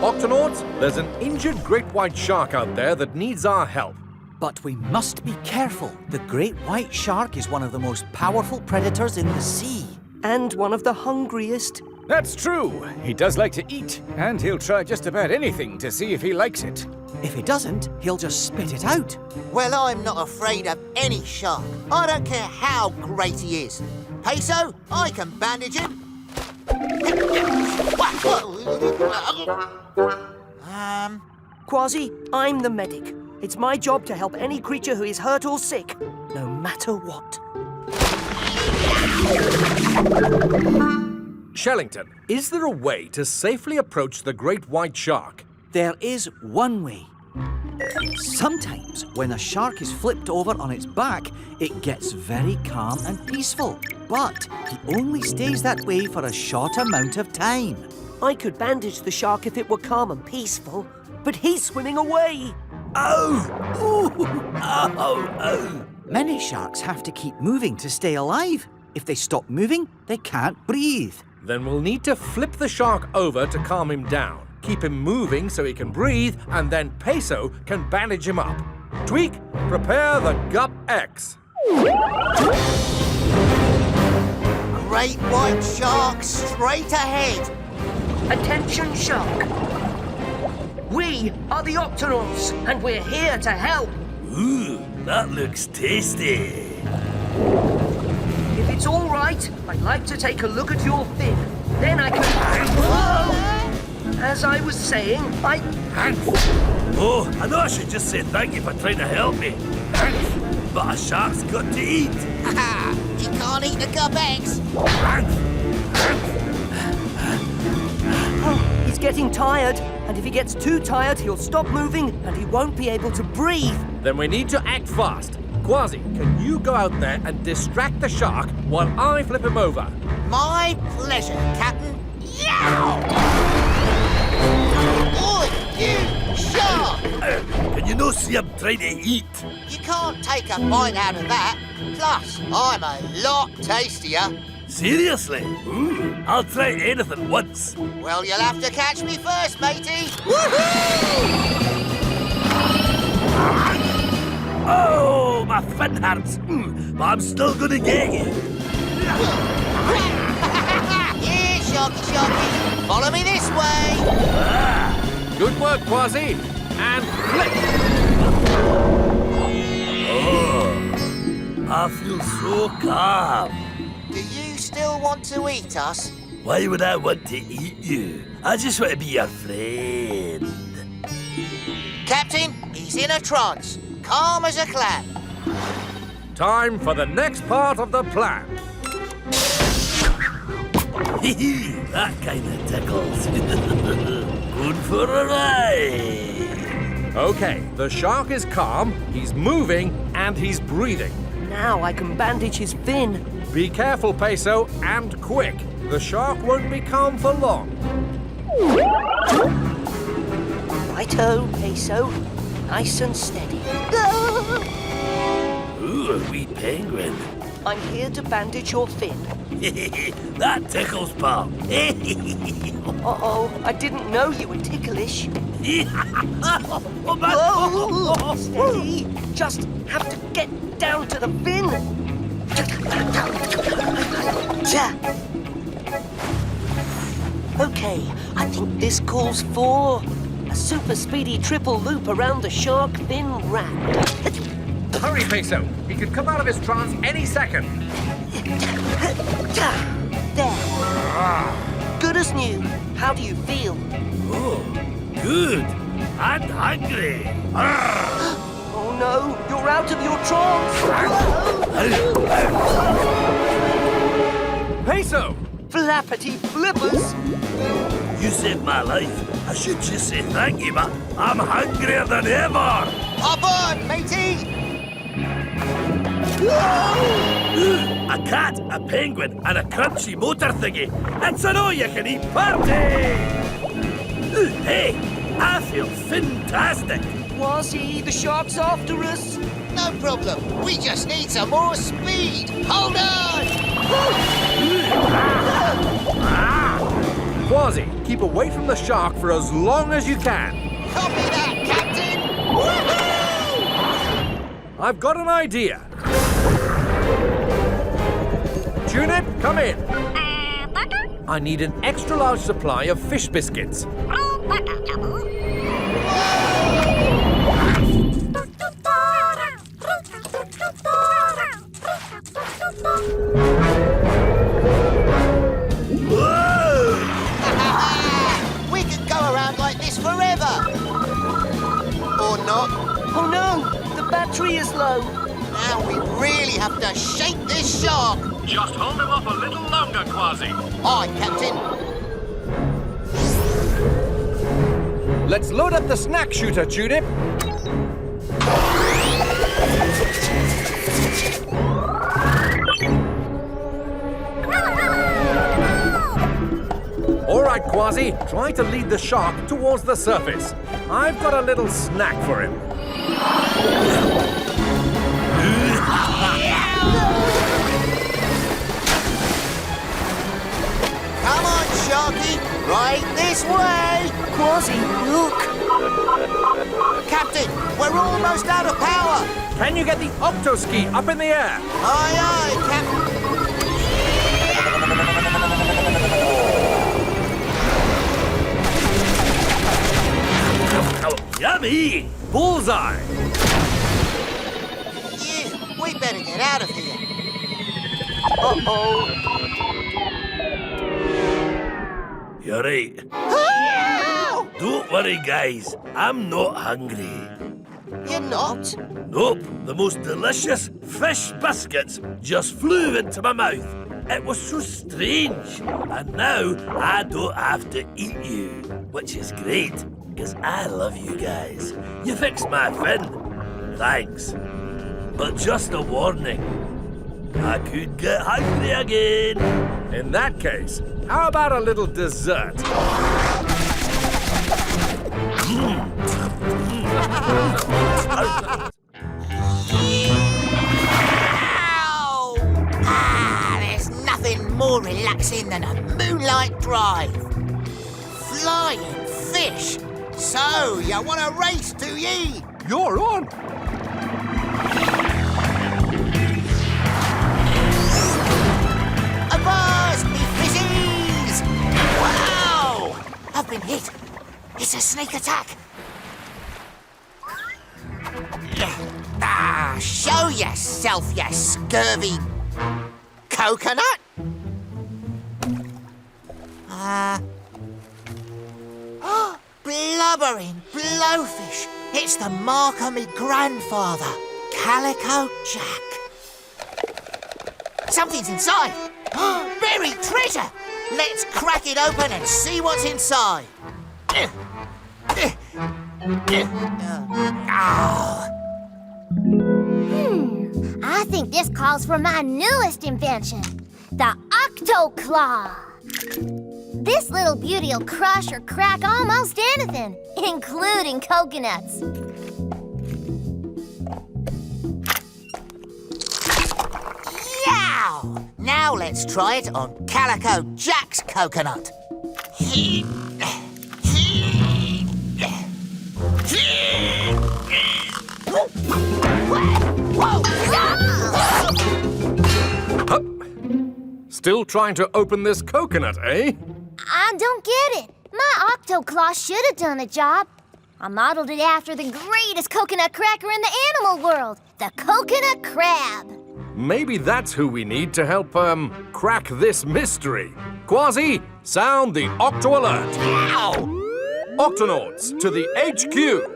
Octonauts, there's an injured great white shark out there that needs our help. But we must be careful. The great white shark is one of the most powerful predators in the sea. And one of the hungriest. That's true. He does like to eat, and he'll try just about anything to see if he likes it. If he doesn't, he'll just spit it out. Well, I'm not afraid of any shark. I don't care how great he is. Peso, I can bandage him. Quasi, I'm the medic. It's my job to help any creature who is hurt or sick, no matter what. Shellington, is there a way to safely approach the great white shark? There is one way. Sometimes, when a shark is flipped over on its back, it gets very calm and peaceful. But he only stays that way for a short amount of time. I could bandage the shark if it were calm and peaceful, but he's swimming away. Oh! Ooh! Oh! Many sharks have to keep moving to stay alive. If they stop moving, they can't breathe. Then we'll need to flip the shark over to calm him down. Keep him moving so he can breathe, and then Peso can bandage him up. Tweak, prepare the Gup X. Great white shark straight ahead. Attention, shark. We are the Octonauts, and we're here to help. Ooh, that looks tasty. If it's all right, I'd like to take a look at your fin. Then I can... Whoa! As I was saying, Oh, I know I should just say thank you for trying to help me. But a shark's got to eat. He can't eat the Gup X. He's getting tired, and if he gets too tired, he'll stop moving, and he won't be able to breathe. Then we need to act fast. Quasi, can you go out there and distract the shark while I flip him over? My pleasure, Captain. Yow! Oi, you shark! Can you not see I'm trying to eat? You can't take a bite out of that. Plus, I'm a lot tastier. Seriously? Ooh, I'll try anything once. Well, you'll have to catch me first, matey. Woohoo! Oh, my fin hurts. But I'm still gonna get you. Here, Sharky Sharky. Follow me this way. Good work, Quasi. And flip. Oh, I feel so calm. Do you still want to eat us? Why would I want to eat you? I just want to be your friend. Captain, he's in a trance. Calm as a clam. Time for the next part of the plan. That kind of tickles. Good for a ride. Okay, the shark is calm, he's moving, and he's breathing. Now I can bandage his fin. Be careful, Peso, and quick. The shark won't be calm for long. Righto, Peso. Nice and steady. Ooh, a wee penguin. I'm here to bandage your fin. That tickles, pal. Uh-oh, I didn't know you were ticklish. Whoa! Steady. Just have to get down to the fin. Okay, I think this calls for a super speedy triple loop around the shark fin wrap. Hurry, Peso. He could come out of his trance any second. There. Good as new. How do you feel? Oh, good. And hungry. Oh no, you're out of your trance. Peso! Flappity flippers. You saved my life. I should just say thank you, but I'm hungrier than ever. Hop on, matey! A cat, a penguin, and a crunchy motor thingy. It's an all-you-can-eat party! Hey, I feel fantastic. Quasi, the shark's after us. No problem. We just need some more speed. Hold on! Quasi, keep away from the shark for as long as you can. Copy that, Captain! Woohoo! I've got an idea. Tunip, come in. I need an extra large supply of fish biscuits. We could go around like this forever. Or not. Oh no, the battery is low. Now we really have to shake this shark. Just hold him off a little longer, Quasi. Aye, Captain. Let's load up the snack shooter, Tunip. All right, Quasi, try to lead the shark towards the surface. I've got a little snack for him. Come on, Sharky. Right this way. Quasi, look. Captain, we're almost out of power. Can you get the octoski up in the air? Aye, aye, Captain. Oh, yummy! Bullseye! We better get out of here. Uh-oh. You're right. Don't worry, guys. I'm not hungry. You're not? Nope. The most delicious fish biscuits just flew into my mouth. It was so strange. And now I don't have to eat you, which is great, because I love you guys. You fixed my fin. Thanks. But just a warning. I could get hungry again. In that case, how about a little dessert? Ow! There's nothing more relaxing than a moonlight drive. Flying fish. So, you want to race, do ye? You're on. Avast, me fishies! Wow! I've been hit. It's a snake attack. Show yourself, you scurvy coconut. Blubbering blowfish. It's the mark of me grandfather, Calico Jack. Something's inside. Buried treasure. Let's crack it open and see what's inside. I think this calls for my newest invention, the Octoclaw. This little beauty'll crush or crack almost anything, including coconuts. Yow! Now let's try it on Calico Jack's coconut. Still trying to open this coconut, eh? I don't get it. My octoclaw should have done the job. I modeled it after the greatest coconut cracker in the animal world, the coconut crab. Maybe that's who we need to help, crack this mystery. Quasi, sound the Octo Alert. Ow! Octonauts, to the HQ.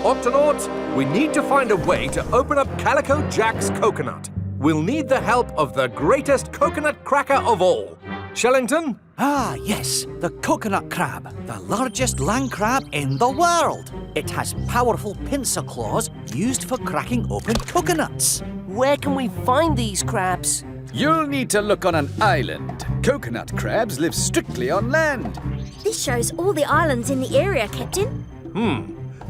Octonauts, we need to find a way to open up Calico Jack's coconut. We'll need the help of the greatest coconut cracker of all. Shellington? Ah, yes, the coconut crab, the largest land crab in the world. It has powerful pincer claws used for cracking open coconuts. Where can we find these crabs? You'll need to look on an island. Coconut crabs live strictly on land. This shows all the islands in the area, Captain.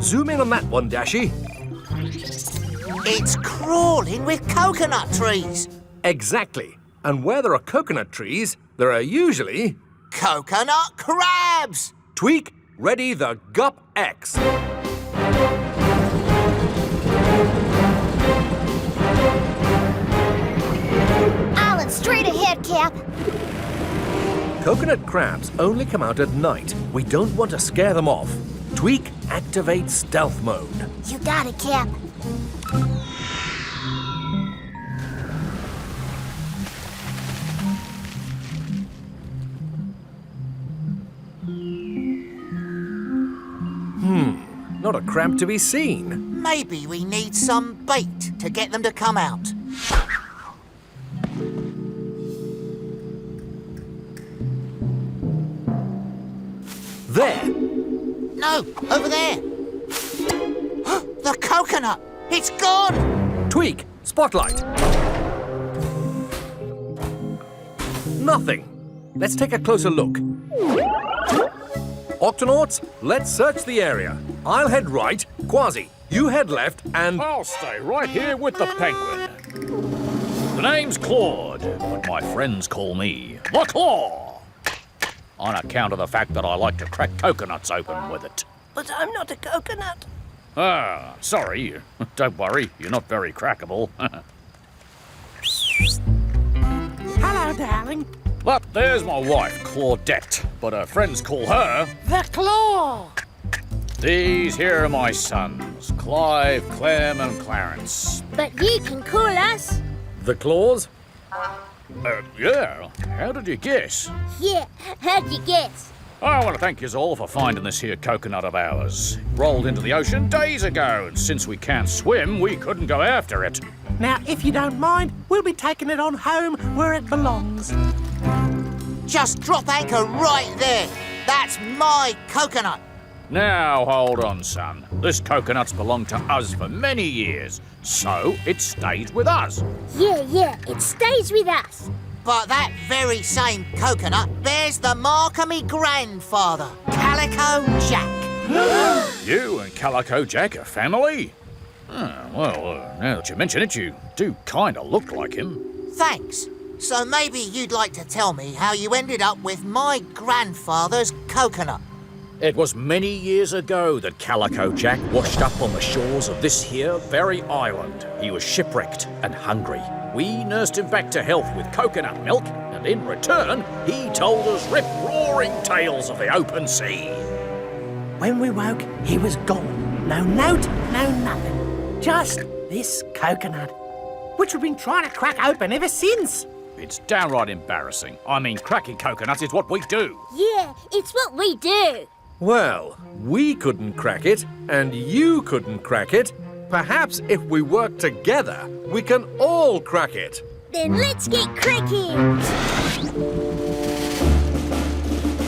Zoom in on that one, Dashi. It's crawling with coconut trees. Exactly. And where there are coconut trees, there are usually... Coconut crabs! Tweak, ready the Gup X. Island straight ahead, Cap. Coconut crabs only come out at night. We don't want to scare them off. Tweak, activate stealth mode. You got it, Cap. Not a crab to be seen. Maybe we need some bait to get them to come out. There. No, over there. The coconut! It's gone! Tweak, spotlight. Nothing. Let's take a closer look. Octonauts, let's search the area. I'll head right, Quasi, you head left, and... I'll stay right here with the penguin. The name's Claude, but my friends call me the Claw, on account of the fact that I like to crack coconuts open with it. But I'm not a coconut. Ah, sorry. Don't worry, you're not very crackable. Hello, darling. But there's my wife, Claudette, but her friends call her... The Claw. These here are my sons, Clive, Clem and Clarence. But you can call us. The claws? Yeah, how did you guess? Yeah, how'd you guess? I want to thank yous all for finding this here coconut of ours. Rolled into the ocean days ago, and since we can't swim, we couldn't go after it. Now, if you don't mind, we'll be taking it on home where it belongs. Just drop anchor right there. That's my coconut. Now, hold on, son. This coconut's belonged to us for many years, so it stays with us. Yeah, it stays with us. But that very same coconut bears the mark of me grandfather, Calico Jack. You and Calico Jack are family? Well, now that you mention it, you do kind of look like him. Thanks. So maybe you'd like to tell me how you ended up with my grandfather's coconut. It was many years ago that Calico Jack washed up on the shores of this here very island. He was shipwrecked and hungry. We nursed him back to health with coconut milk, and in return, he told us rip-roaring tales of the open sea. When we woke, he was gone. No note, no nothing. Just this coconut, which we've been trying to crack open ever since. It's downright embarrassing. I mean, cracking coconuts is what we do. Yeah, it's what we do. Well, we couldn't crack it, and you couldn't crack it. Perhaps if we work together, we can all crack it. Then let's get cracking.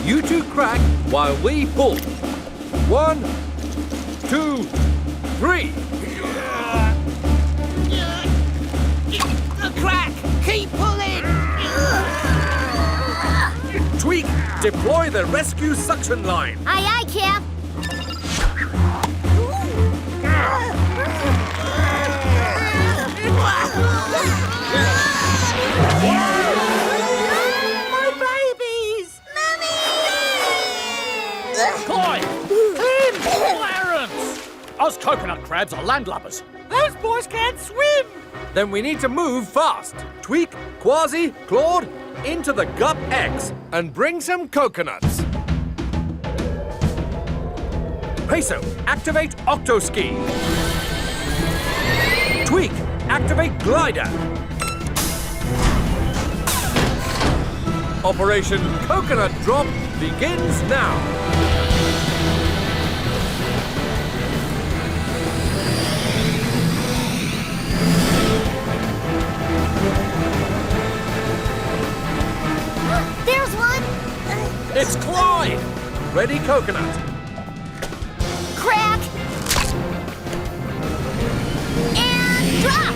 You two crack while we pull. 1, 2, 3. Crack! Keep pulling! Tweak, deploy the rescue suction line. Aye, aye, Cap. My babies! Clive! Clem! Us coconut crabs are landlubbers. Those boys can't swim! Then we need to move fast. Tweak, Quasi, Claude, into the Gup X and bring some coconuts. Peso, activate Octoski. Tweak, activate Glider. Operation Coconut Drop begins now. There's one! It's Clyde! Ready, coconut. Crack! And drop!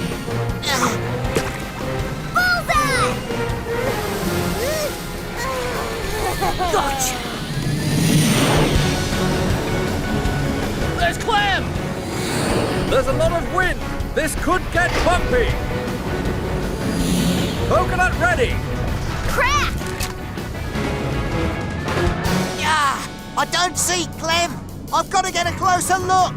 Bullseye! Gotcha! There's Clem! There's a lot of wind. This could get bumpy. Coconut ready. Crack! Yeah, I don't see Clem. I've got to get a closer look.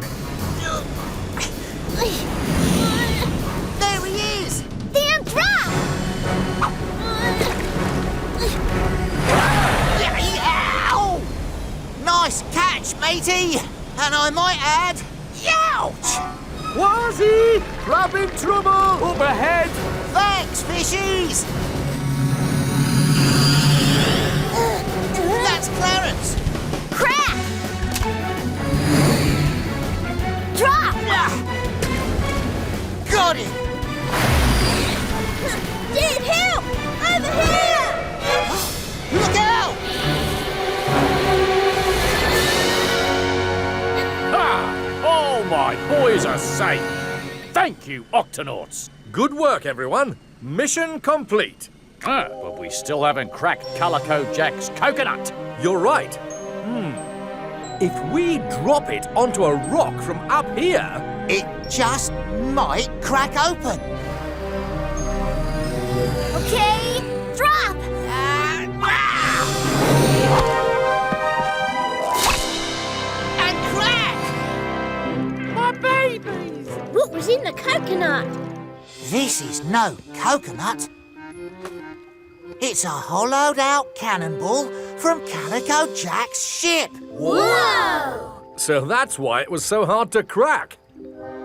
There he is. Then drop! Ow! Nice catch, matey. And I might add, youch! Quasi! Crab in trouble! Up ahead! Thanks, fishies! That's Clarence! Crack! Drop! Got him! Need help! Over here! Look out! Ha! All my boys are safe. Thank you, Octonauts. Good work, everyone. Mission complete. But we still haven't cracked Calico Jack's coconut. You're right. If we drop it onto a rock from up here... It just might crack open. Okay, drop! And crack! My babies! What was in the coconut? This is no coconut. It's a hollowed out cannonball from Calico Jack's ship. Whoa! So that's why it was so hard to crack.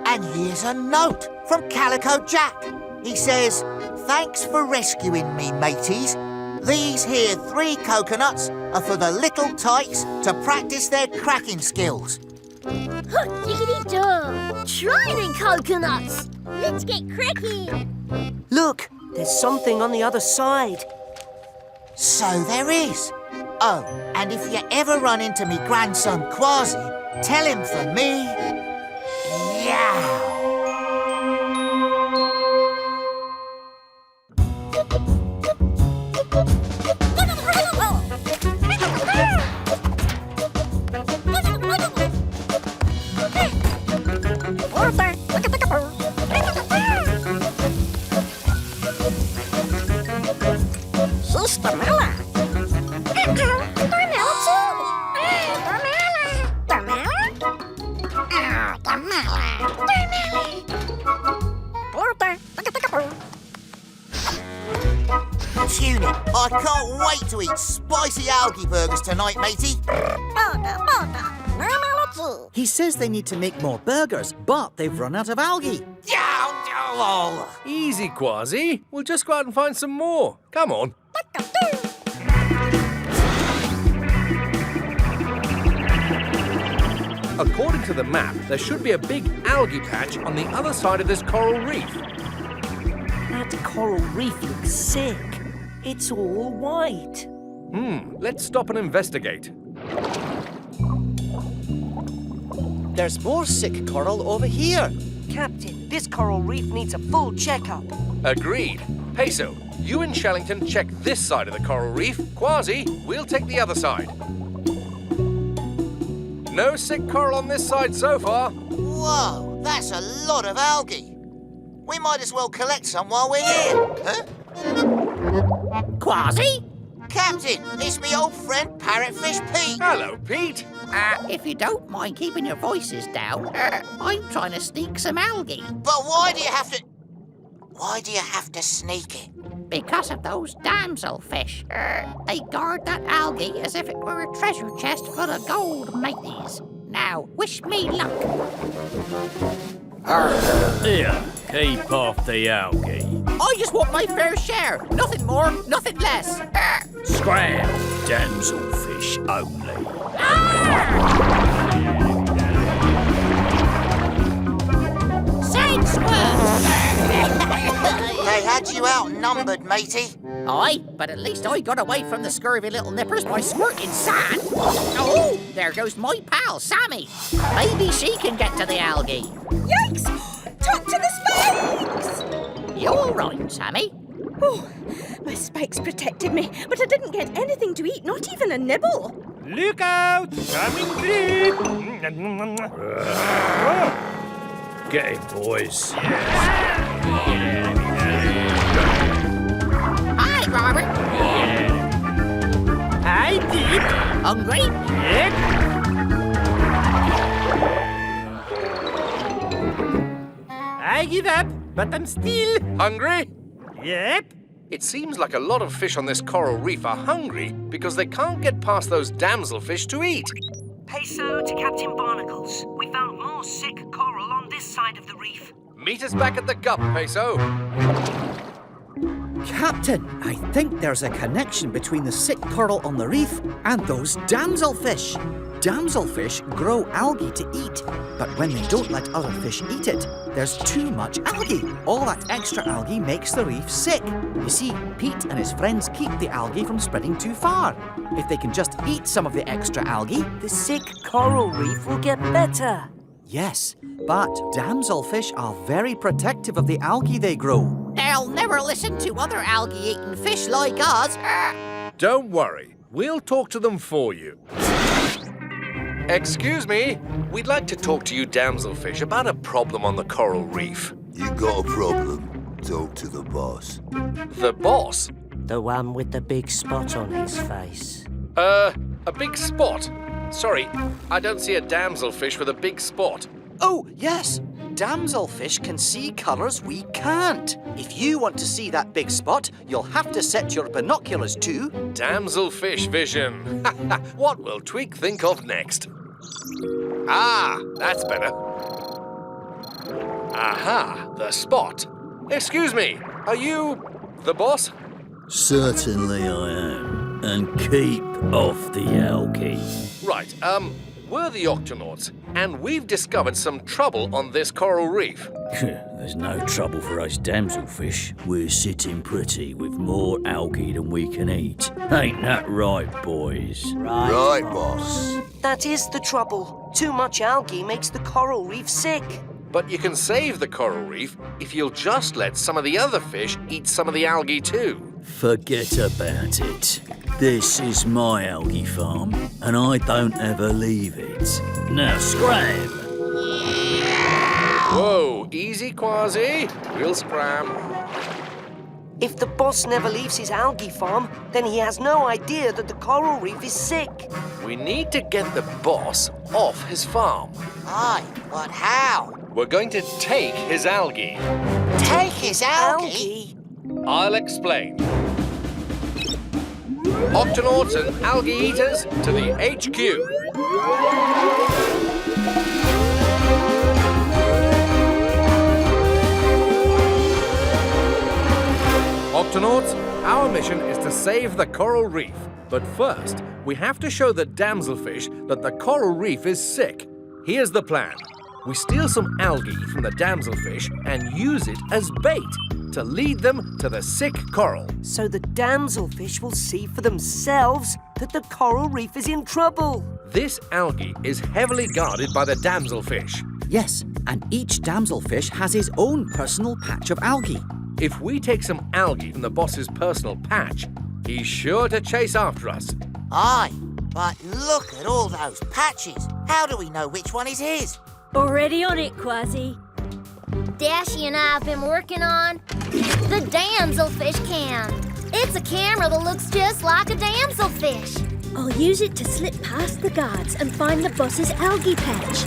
And here's a note from Calico Jack. He says, "Thanks for rescuing me, mateys. These here 3 coconuts are for the little tykes to practice their cracking skills." Diggity-doo! Try then, coconuts! Let's get cracking! Look, there's something on the other side. So there is. Oh, and if you ever run into me grandson Quasi, tell him for me, yeah. Tune it. I can't wait to eat spicy algae burgers tonight, matey. He says they need to make more burgers, but they've run out of algae. Easy, Quasi. We'll just go out and find some more. Come on. According to the map, there should be a big algae patch on the other side of this coral reef. That coral reef looks sick. It's all white. Let's stop and investigate. There's more sick coral over here. Captain, this coral reef needs a full checkup. Agreed. Peso, you and Shellington check this side of the coral reef. Quasi, we'll take the other side. No sick coral on this side so far. Whoa, that's a lot of algae. We might as well collect some while we're here. Huh? Quasi? Captain. It's me old friend Parrotfish Pete. Hello, Pete. If you don't mind keeping your voices down, I'm trying to sneak some algae. But why do you have to... Why do you have to sneak it? Because of those damsel fish. They guard that algae as if it were a treasure chest full of gold, mateys. Now, wish me luck. Here, keep off the algae. I just want my fair share. Nothing more, nothing less. Scram, damsel fish only. Side squirms! They had you outnumbered, matey. Aye, but at least I got away from the scurvy little nippers by squirting sand. Oh, there goes my pal, Sammy. Maybe she can get to the algae. Yikes! Talk to the spikes! You all right, Sammy? Oh, my spikes protected me, but I didn't get anything to eat, not even a nibble. Look out! Coming through! Get him, boys. Hi, Robert. Hi, Pete. Hungry? Yep. I give up, but I'm still Hungry? Yep. It seems like a lot of fish on this coral reef are hungry because they can't get past those damselfish to eat. Peso to Captain Barnacles. We found more sick coral on this side of the reef. Meet us back at the Gup, Peso. Captain, I think there's a connection between the sick coral on the reef and those damselfish. Damselfish grow algae to eat, but when they don't let other fish eat it, there's too much algae. All that extra algae makes the reef sick. You see, Pete and his friends keep the algae from spreading too far. If they can just eat some of the extra algae, the sick coral reef will get better. Yes, but damselfish are very protective of the algae they grow. They'll never listen to other algae-eating fish like us. Don't worry, we'll talk to them for you. Excuse me, we'd like to talk to you damselfish about a problem on the coral reef. You got a problem? Talk to the boss. The boss? The one with the big spot on his face. A big spot? Sorry, I don't see a damselfish with a big spot. Oh, yes. Damselfish can see colours we can't. If you want to see that big spot, you'll have to set your binoculars to... Damselfish vision. What will Twig think of next? Ah, that's better. Aha, the spot. Excuse me, are you the boss? Certainly I am. And keep off the algae. Right, we're the Octonauts, and we've discovered some trouble on this coral reef. There's no trouble for us damselfish. We're sitting pretty with more algae than we can eat. Ain't that right, boys? Right, boss. That is the trouble. Too much algae makes the coral reef sick. But you can save the coral reef if you'll just let some of the other fish eat some of the algae too. Forget about it. This is my algae farm, and I don't ever leave it. Now scram! Whoa, easy, Quasi. We'll scram. If the boss never leaves his algae farm, then he has no idea that the coral reef is sick. We need to get the boss off his farm. Aye, but how? We're going to take his algae. Take his algae? I'll explain. Octonauts and algae eaters to the HQ. Octonauts, our mission is to save the coral reef. But first, we have to show the damselfish that the coral reef is sick. Here's the plan. We steal some algae from the damselfish and use it as bait to lead them to the sick coral. So the damselfish will see for themselves that the coral reef is in trouble. This algae is heavily guarded by the damselfish. Yes, and each damselfish has his own personal patch of algae. If we take some algae from the boss's personal patch, he's sure to chase after us. Aye, but look at all those patches. How do we know which one is his? Already on it, Quasi. Dashy and I have been working on the damselfish can. It's a camera that looks just like a damselfish. I'll use it to slip past the guards and find the boss's algae patch.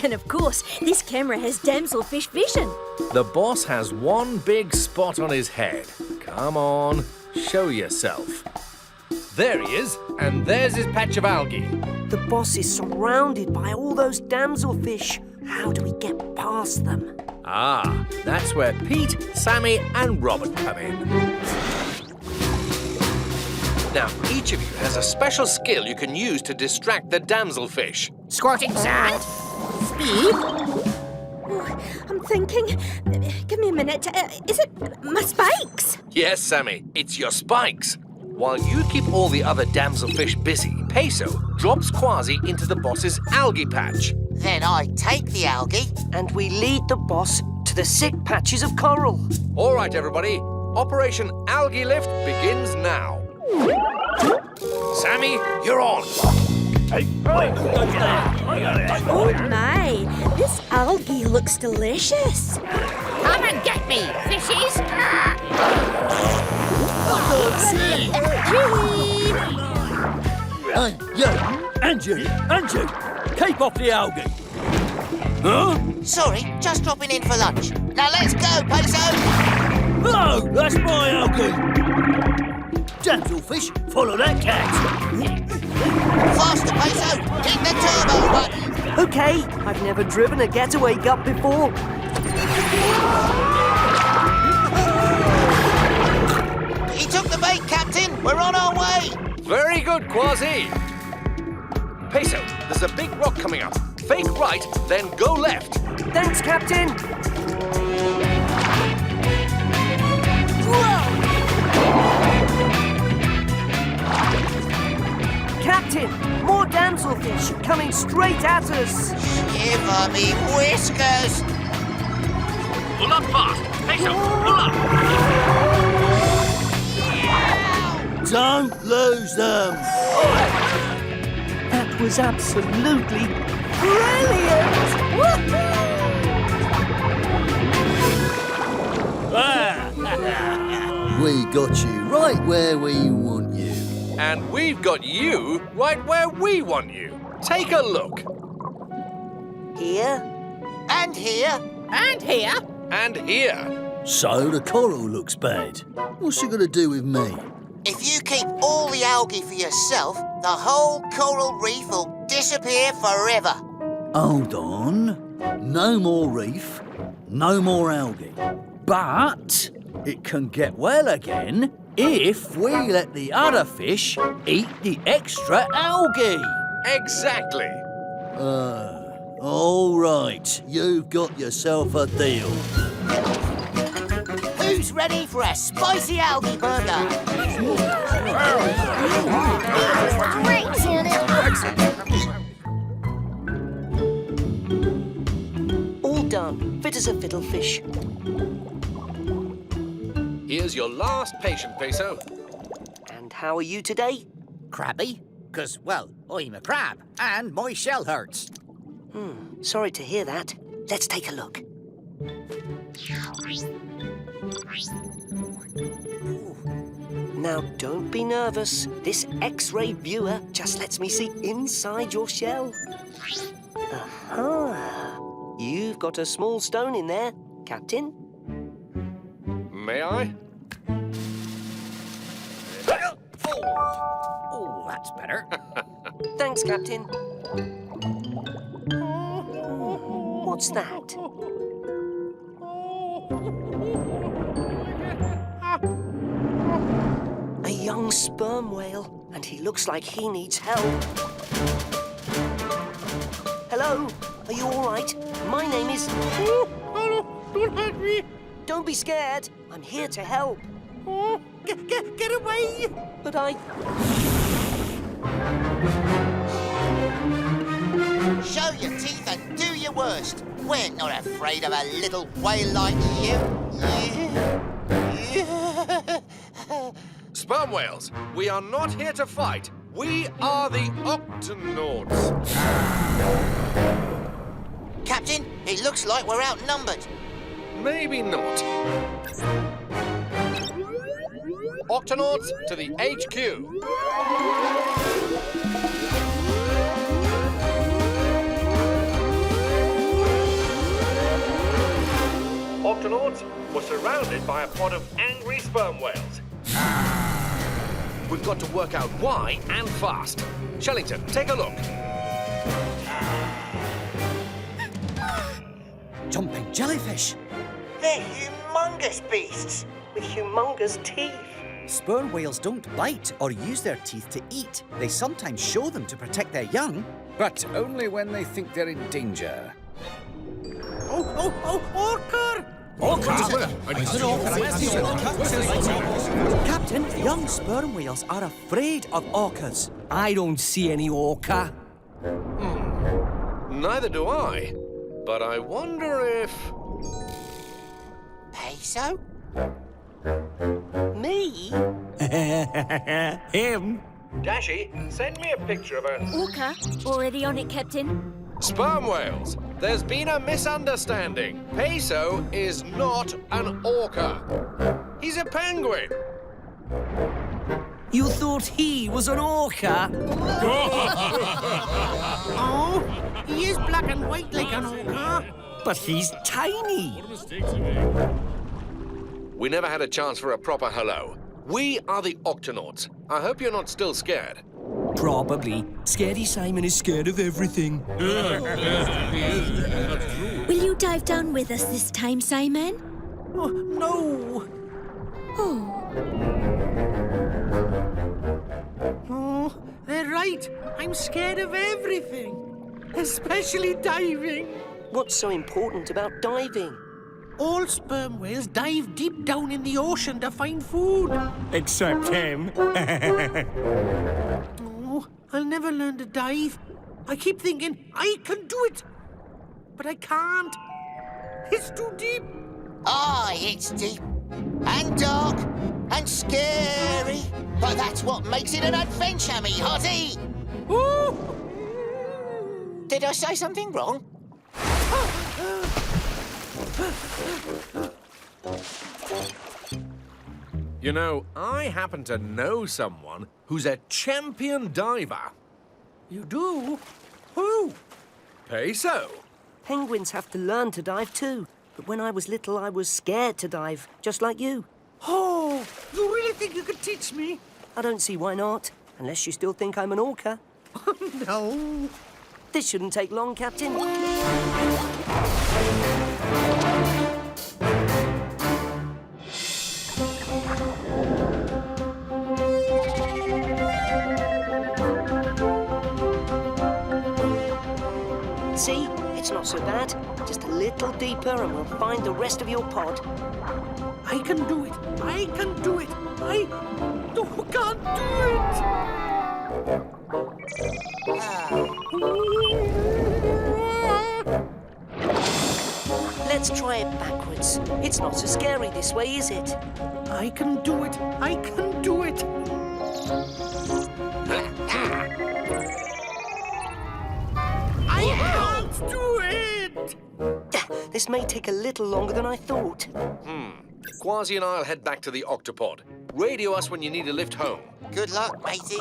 And of course, this camera has damselfish vision. The boss has one big spot on his head. Come on, show yourself. There he is, and there's his patch of algae. The boss is surrounded by all those damselfish. How do we get past them? Ah, that's where Pete, Sammy, and Robert come in. Now, each of you has a special skill you can use to distract the damselfish. Squirting sand? Speed? Oh, I'm thinking. Give me a minute. Is it my spikes? Yes, Sammy, it's your spikes. While you keep all the other damselfish busy, Peso drops Quasi into the boss's algae patch. Then I take the algae. And we lead the boss to the sick patches of coral. All right, everybody. Operation Algae Lift begins now. Sammy, you're on. Oh my, this algae looks delicious. Come and get me, fishies! Andrew, keep off the algae. Huh? Sorry, just dropping in for lunch. Now let's go, Peso! No, that's my algae. Damselfish, follow that cat. Faster, Peso! Hit the turbo button! Okay, I've never driven a getaway Gup before. He took the bait, Captain! We're on our way! Very good, Quasi. Peso, there's a big rock coming up. Fake right, then go left. Thanks, Captain. Whoa! Captain, more damselfish coming straight at us. Shiver me whiskers! Pull up fast. Peso, pull up. Don't lose them. That was absolutely brilliant! We got you right where we want you. And we've got you right where we want you. Take a look. Here. And here. And here. And here. So the coral looks bad. What's it going to do with me? If you keep all the algae for yourself, the whole coral reef will disappear forever. Hold on. No more reef, no more algae. But it can get well again if we let the other fish eat the extra algae. Exactly. All right. You've got yourself a deal. Who's ready for a spicy algae burger? Great, Janet. All done. Fit as a fiddlefish. Here's your last patient, Peso. And how are you today? Crabby? 'Cause, well, I'm a crab, and my shell hurts. Sorry to hear that. Let's take a look. Now, don't be nervous. This X-ray viewer just lets me see inside your shell. Aha! You've got a small stone in there, Captain. May I? Oh, that's better. Thanks, Captain. What's that? A young sperm whale, and he looks like he needs help. Hello? Are you all right? My name is... Oh, don't hurt me. Don't be scared. I'm here to help. Oh, get away. But I... Show your teeth and do your worst. We're not afraid of a little whale like you. Sperm whales, we are not here to fight. We are the Octonauts. Captain, it looks like we're outnumbered. Maybe not. Octonauts to the HQ. Octonauts were surrounded by a pod of angry sperm whales. We've got to work out why and fast. Shellington, take a look. Jumping jellyfish. They're humongous beasts with humongous teeth. Sperm whales don't bite or use their teeth to eat. They sometimes show them to protect their young. But only when they think they're in danger. Orca! Captain, young sperm whales are afraid of orcas. I don't see any orca. Neither do I. But I wonder if... Peso? Me? Him. Dashy, send me a picture of a... Orca? Already on it, Captain. Sperm whales. There's been a misunderstanding. Peso is not an orca. He's a penguin. You thought he was an orca? Oh, he is black and white like an orca. But he's tiny. We never had a chance for a proper hello. We are the Octonauts. I hope you're not still scared. Probably. Scaredy Simon is scared of everything. Will you dive down with us this time, Simon? Oh, no. Oh, they're right. I'm scared of everything, especially diving. What's so important about diving? All sperm whales dive deep down in the ocean to find food. Except him. Oh, I'll never learn to dive. I keep thinking I can do it, but I can't. It's too deep. Aye, it's deep and dark and scary. But that's what makes it an adventure, me hottie. Ooh. Did I say something wrong? You know, I happen to know someone who's a champion diver. You do? Who? Peso. Penguins have to learn to dive too. But when I was little, I was scared to dive, just like you. Oh, you really think you could teach me? I don't see why not, unless you still think I'm an orca. No. This shouldn't take long, Captain. See? It's not so bad. Just a little deeper and we'll find the rest of your pod. I can do it. I can do it. I can't do it. Let's try it backwards. It's not so scary this way, is it? I can do it. I can do it. I can't do it. This may take a little longer than I thought. Quasi and I'll head back to the Octopod. Radio us when you need a lift home. Good luck, matey.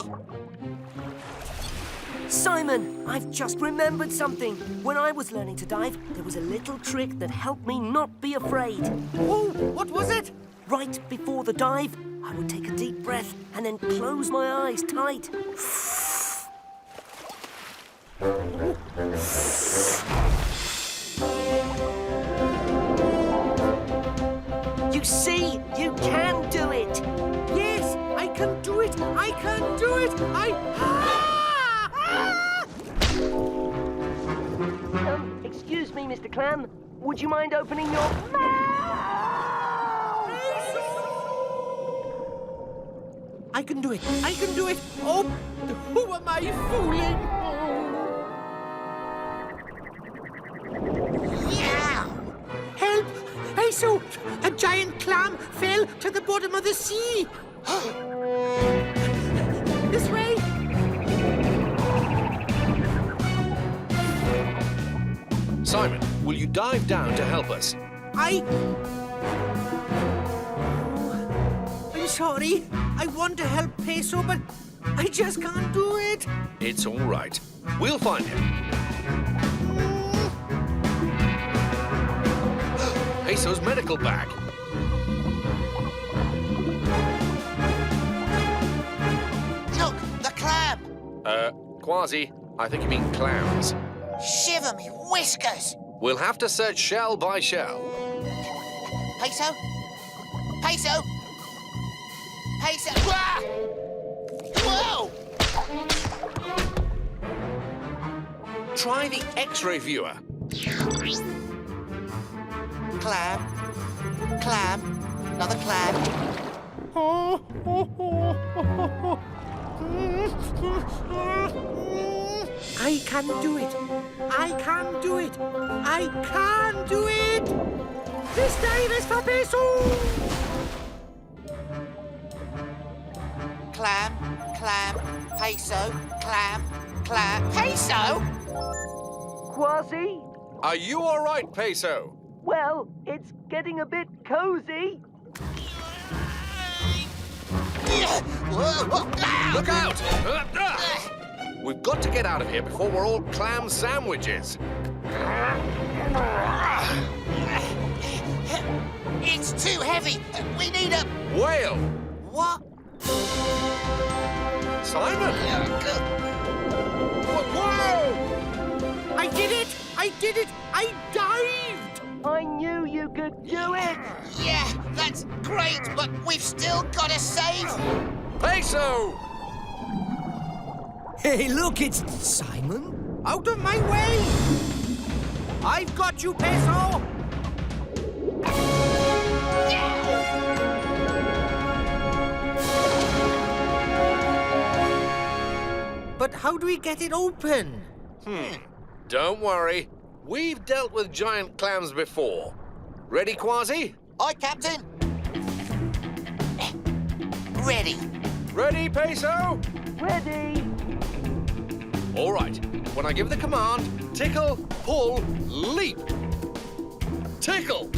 Simon, I've just remembered something. When I was learning to dive, there was a little trick that helped me not be afraid. Oh, what was it? Right before the dive, I would take a deep breath and then close my eyes tight. You see, you can do it. Yes, I can do it. I can do it. Excuse me, Mr. Clam. Would you mind opening your mouth? I can do it. I can do it. Oh, who am I fooling? Yeah! Help! Peso! A giant clam fell to the bottom of the sea. This way. Simon, Will you dive down to help us? I'm sorry. I want to help Peso, but I just can't do it. It's all right. We'll find him. Peso's medical bag. Look, the clam. Quasi, I think you mean clams. Shiver me whiskers. We'll have to search shell by shell. Peso? Peso? Peso? Ah! Whoa! Try the X-ray viewer. Clam. Clam. Another clam. I can do it. I can do it. I can do it. This time is for Peso. Clam. Clam. Peso. Clam. Clam. Peso? Quasi? Are you all right, Peso? Well, it's getting a bit cozy. Look out! We've got to get out of here before we're all clam sandwiches. It's too heavy. We need a... Whale! What? Simon! Whoa! I did it! I did it! I dived! I knew you could do it! Yeah, that's great, but we've still got to save... Peso! Hey, look, it's Simon. Out of my way! I've got you, Peso! But how do we get it open? Don't worry. We've dealt with giant clams before. Ready, Quasi? Aye, Captain. Ready. Ready, Peso? Ready. All right. When I give the command, tickle, pull, leap. Tickle.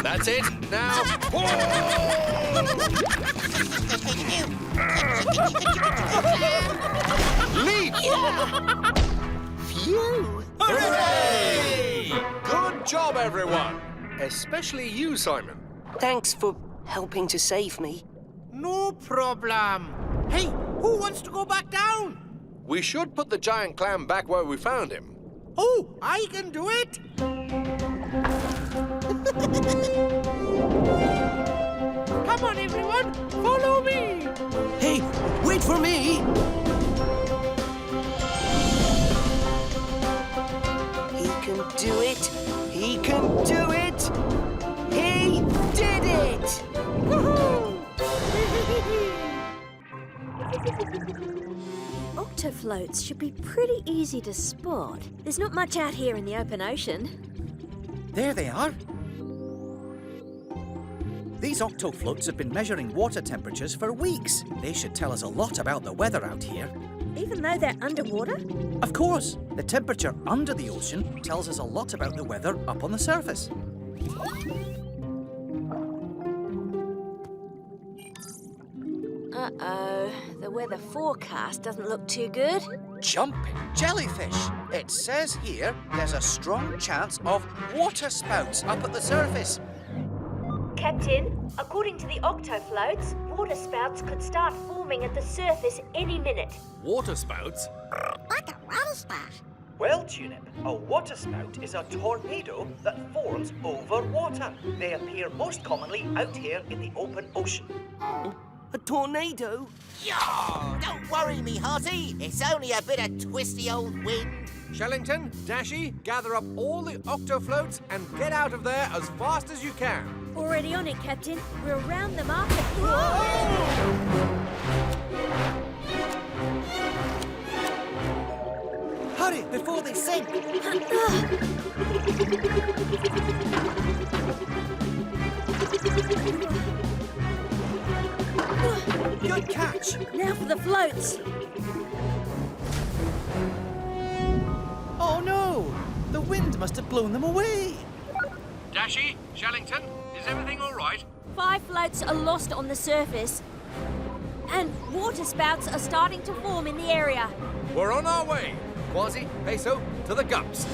That's it. Now, pull. Leap. Phew. Hooray! Good job, everyone. Especially you, Simon. Thanks for helping to save me. No problem. Hey, who wants to go back down? We should put the giant clam back where we found him. Oh, I can do it. Come on, everyone. Follow me. Hey, wait for me. He can do it. He can do it. He did it. Woohoo! Octofloats should be pretty easy to spot. There's not much out here in the open ocean. There they are. These octofloats have been measuring water temperatures for weeks. They should tell us a lot about the weather out here. Even though they're underwater? Of course. The temperature under the ocean tells us a lot about the weather up on the surface. Uh-oh. The weather forecast doesn't look too good. Jumping jellyfish. It says here there's a strong chance of water spouts up at the surface. Captain, according to the octofloats, water spouts could start forming at the surface any minute. Water spouts? What a water spout? Well, Tulip, a waterspout is a tornado that forms over water. They appear most commonly out here in the open ocean. A tornado? Yaw! Don't worry me, Hearty. It's only a bit of twisty old wind. Shellington, Dashy, gather up all the octofloats and get out of there as fast as you can. Already on it, Captain. We'll round them up and... Hurry, before they sink. Good catch. Now for the floats. Oh, no. no! The wind must have blown them away. Dashy, Shellington, is everything all right? 5 floats are lost on the surface. And water spouts are starting to form in the area. We're on our way. Quasi, Peso, to the Gups.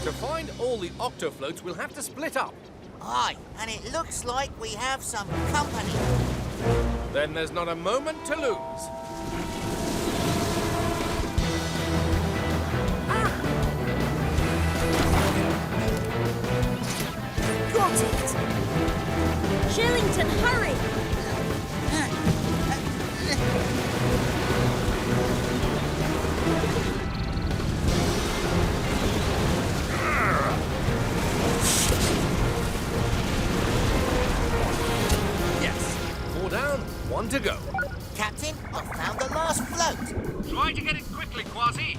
To find all the octofloats, we'll have to split up. Aye, and it looks like we have some company. Then there's not a moment to lose. Got it! Shellington, hurry! Yes, 4 down, 1 to go. Captain, I've found the last float. Try to get it quickly, Quasi.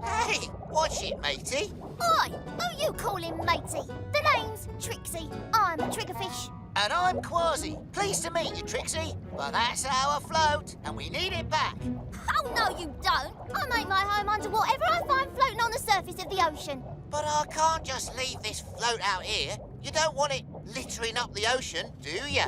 Hey, watch it, matey. Oi! Who you calling matey? The name's Trixie. I'm a triggerfish. And I'm Quasi. Pleased to meet you, Trixie. Well, that's our float, and we need it back. Oh, no, you don't. I make my home under whatever I find floating on the surface of the ocean. But I can't just leave this float out here. You don't want it littering up the ocean, do you?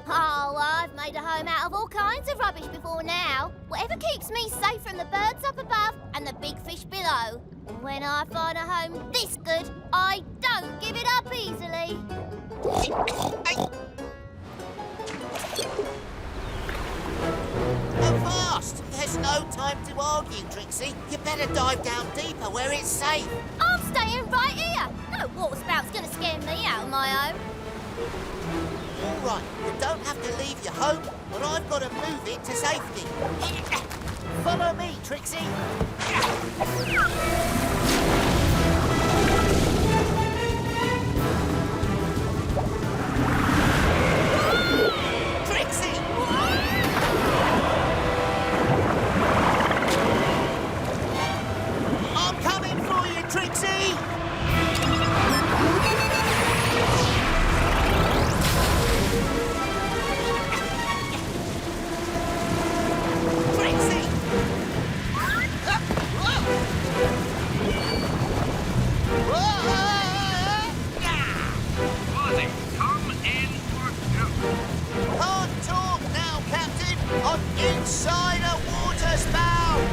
Oh, I've made a home out of all kinds of rubbish before now. Whatever keeps me safe from the birds up above and the big fish below. And when I find a home this good, I don't give it up easily. Go fast! There's no time to argue, Trixie. You better dive down deeper where it's safe. I'm staying right here. No water spout's gonna scare me out of my home. All right, you don't have to leave your home, but I've got to move it to safety. Follow me, Trixie. Trixie! I'm coming for you, Trixie! Trixie! Quasi, come in for two. Can't talk now, Captain. I'm inside a water spout.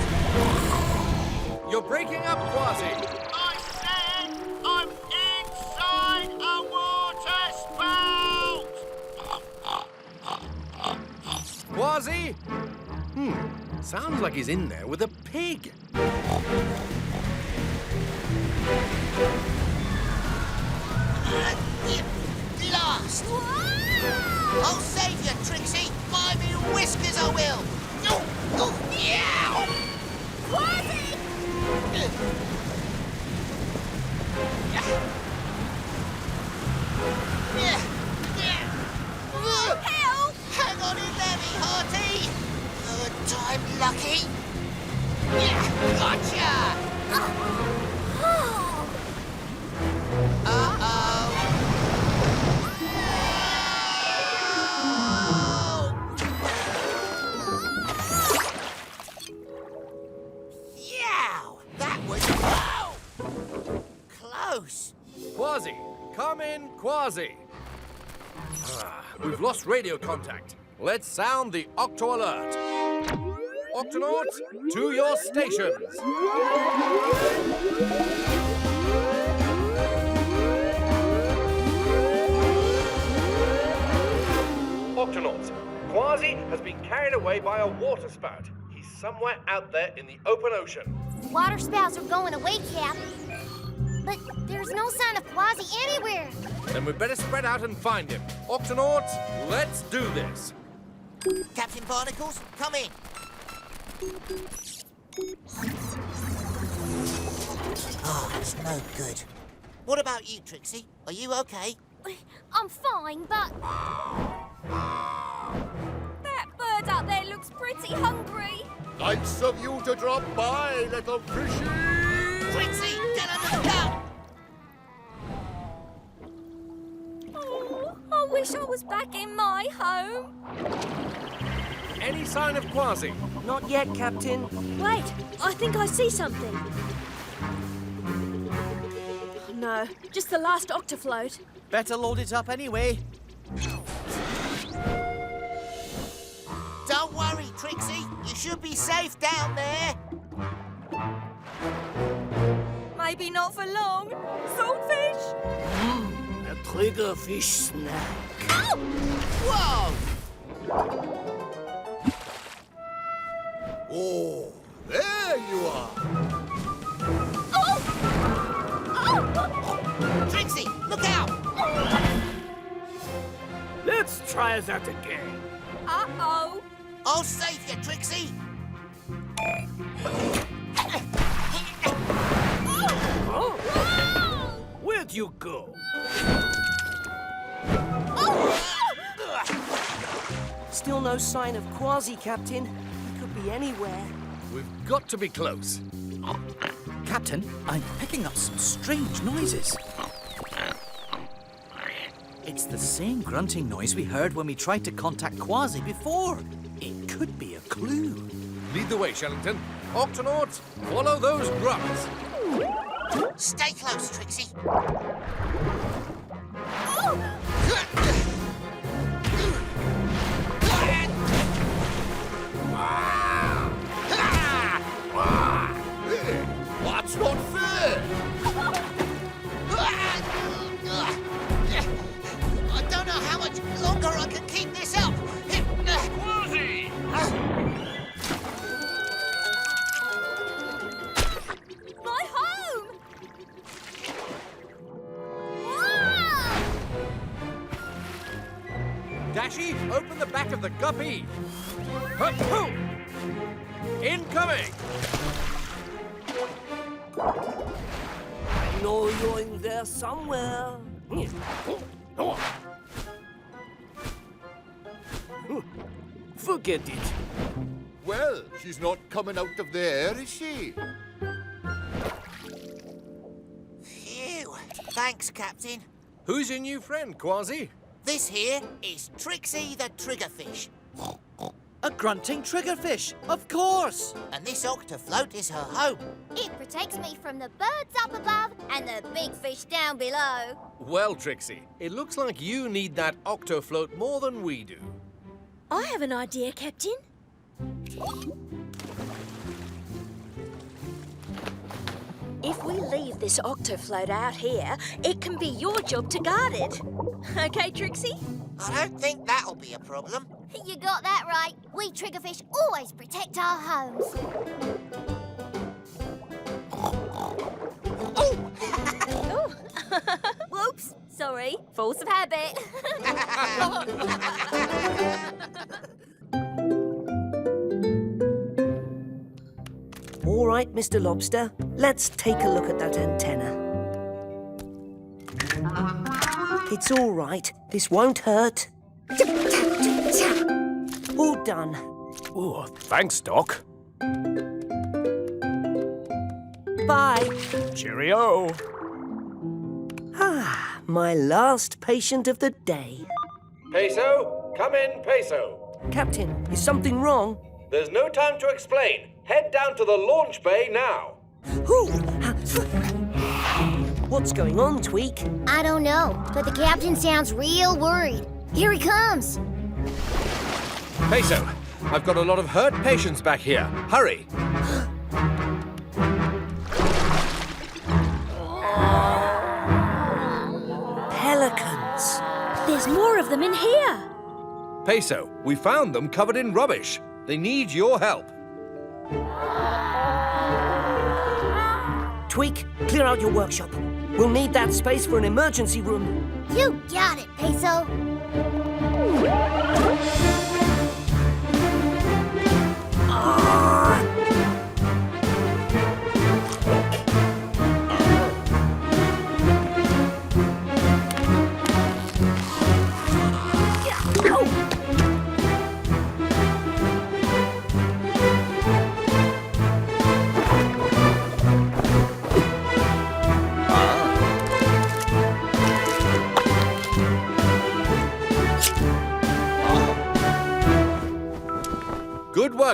You're breaking up, Quasi. I said I'm inside a water spout. Quasi? Sounds like he's in there with a pig. Lost. I'll save you, Trixie. By me whiskers, I will. Yeah. Quasi! Help! Hang on in there, me hearty. Third time lucky. Gotcha! Yow! That was... Whoa! Close. Quasi, come in, Quasi. We've lost radio contact. Let's sound the Octo Alert. Octonauts, to your stations. Octonauts, Quasi has been carried away by a water spout. He's somewhere out there in the open ocean. Water spouts are going away, Cap. But there's no sign of Quasi anywhere. Then we'd better spread out and find him. Octonauts, let's do this. Captain Barnacles, come in. Oh, it's no good. What about you, Trixie? Are you okay? I'm fine, but... That bird up there looks pretty hungry. Nice of you to drop by, little fishy! Trixie, get under the gun! wish I was back in my home. Any sign of Quasi? Not yet, Captain. Wait, I think I see something. Oh, no, just the last octofloat. Better load it up anyway. Don't worry, Trixie. You should be safe down there. Maybe not for long. Saltfish! A triggerfish snack. Ow! Whoa! Oh, there you are. Trixie, look out! Let's try that again. Uh-oh. I'll save you, Trixie. Where'd you go? Still no sign of Kwazii, Captain. He could be anywhere. We've got to be close. Captain, I'm picking up some strange noises. It's the same grunting noise we heard when we tried to contact Quasi before. It could be a clue. Lead the way, Shellington. Octonauts, follow those grunts. Stay close, Trixie. That's not fair. I don't know how much longer I can keep this up. Quasi! My home! Dashy, open the back of the Gup H. Incoming! I know you're in there somewhere. Forget it. Well, she's not coming out of there, is she? Phew. Thanks, Captain. Who's your new friend, Quasi? This here is Trixie the Triggerfish. A grunting triggerfish, of course. And this octofloat is her home. It protects me from the birds up above and the big fish down below. Well, Trixie, it looks like you need that octofloat more than we do. I have an idea, Captain. If we leave this octofloat out here, it can be your job to guard it. Okay, Trixie? I don't think that'll be a problem. You got that right. We triggerfish always protect our homes. Oh. Whoops. Sorry. Force of habit. All right, Mr. Lobster. Let's take a look at that antenna. It's all right. This won't hurt. All done. Oh, thanks, Doc. Bye. Cheerio. Ah, my last patient of the day. Peso, come in, Peso. Captain, is something wrong? There's no time to explain. Head down to the launch bay now. What's going on, Tweak? I don't know, but the captain sounds real worried. Here he comes. Peso, I've got a lot of hurt patients back here. Hurry. Pelicans. There's more of them in here. Peso, we found them covered in rubbish. They need your help. Tweak, clear out your workshop. We'll need that space for an emergency room. You got it, Peso.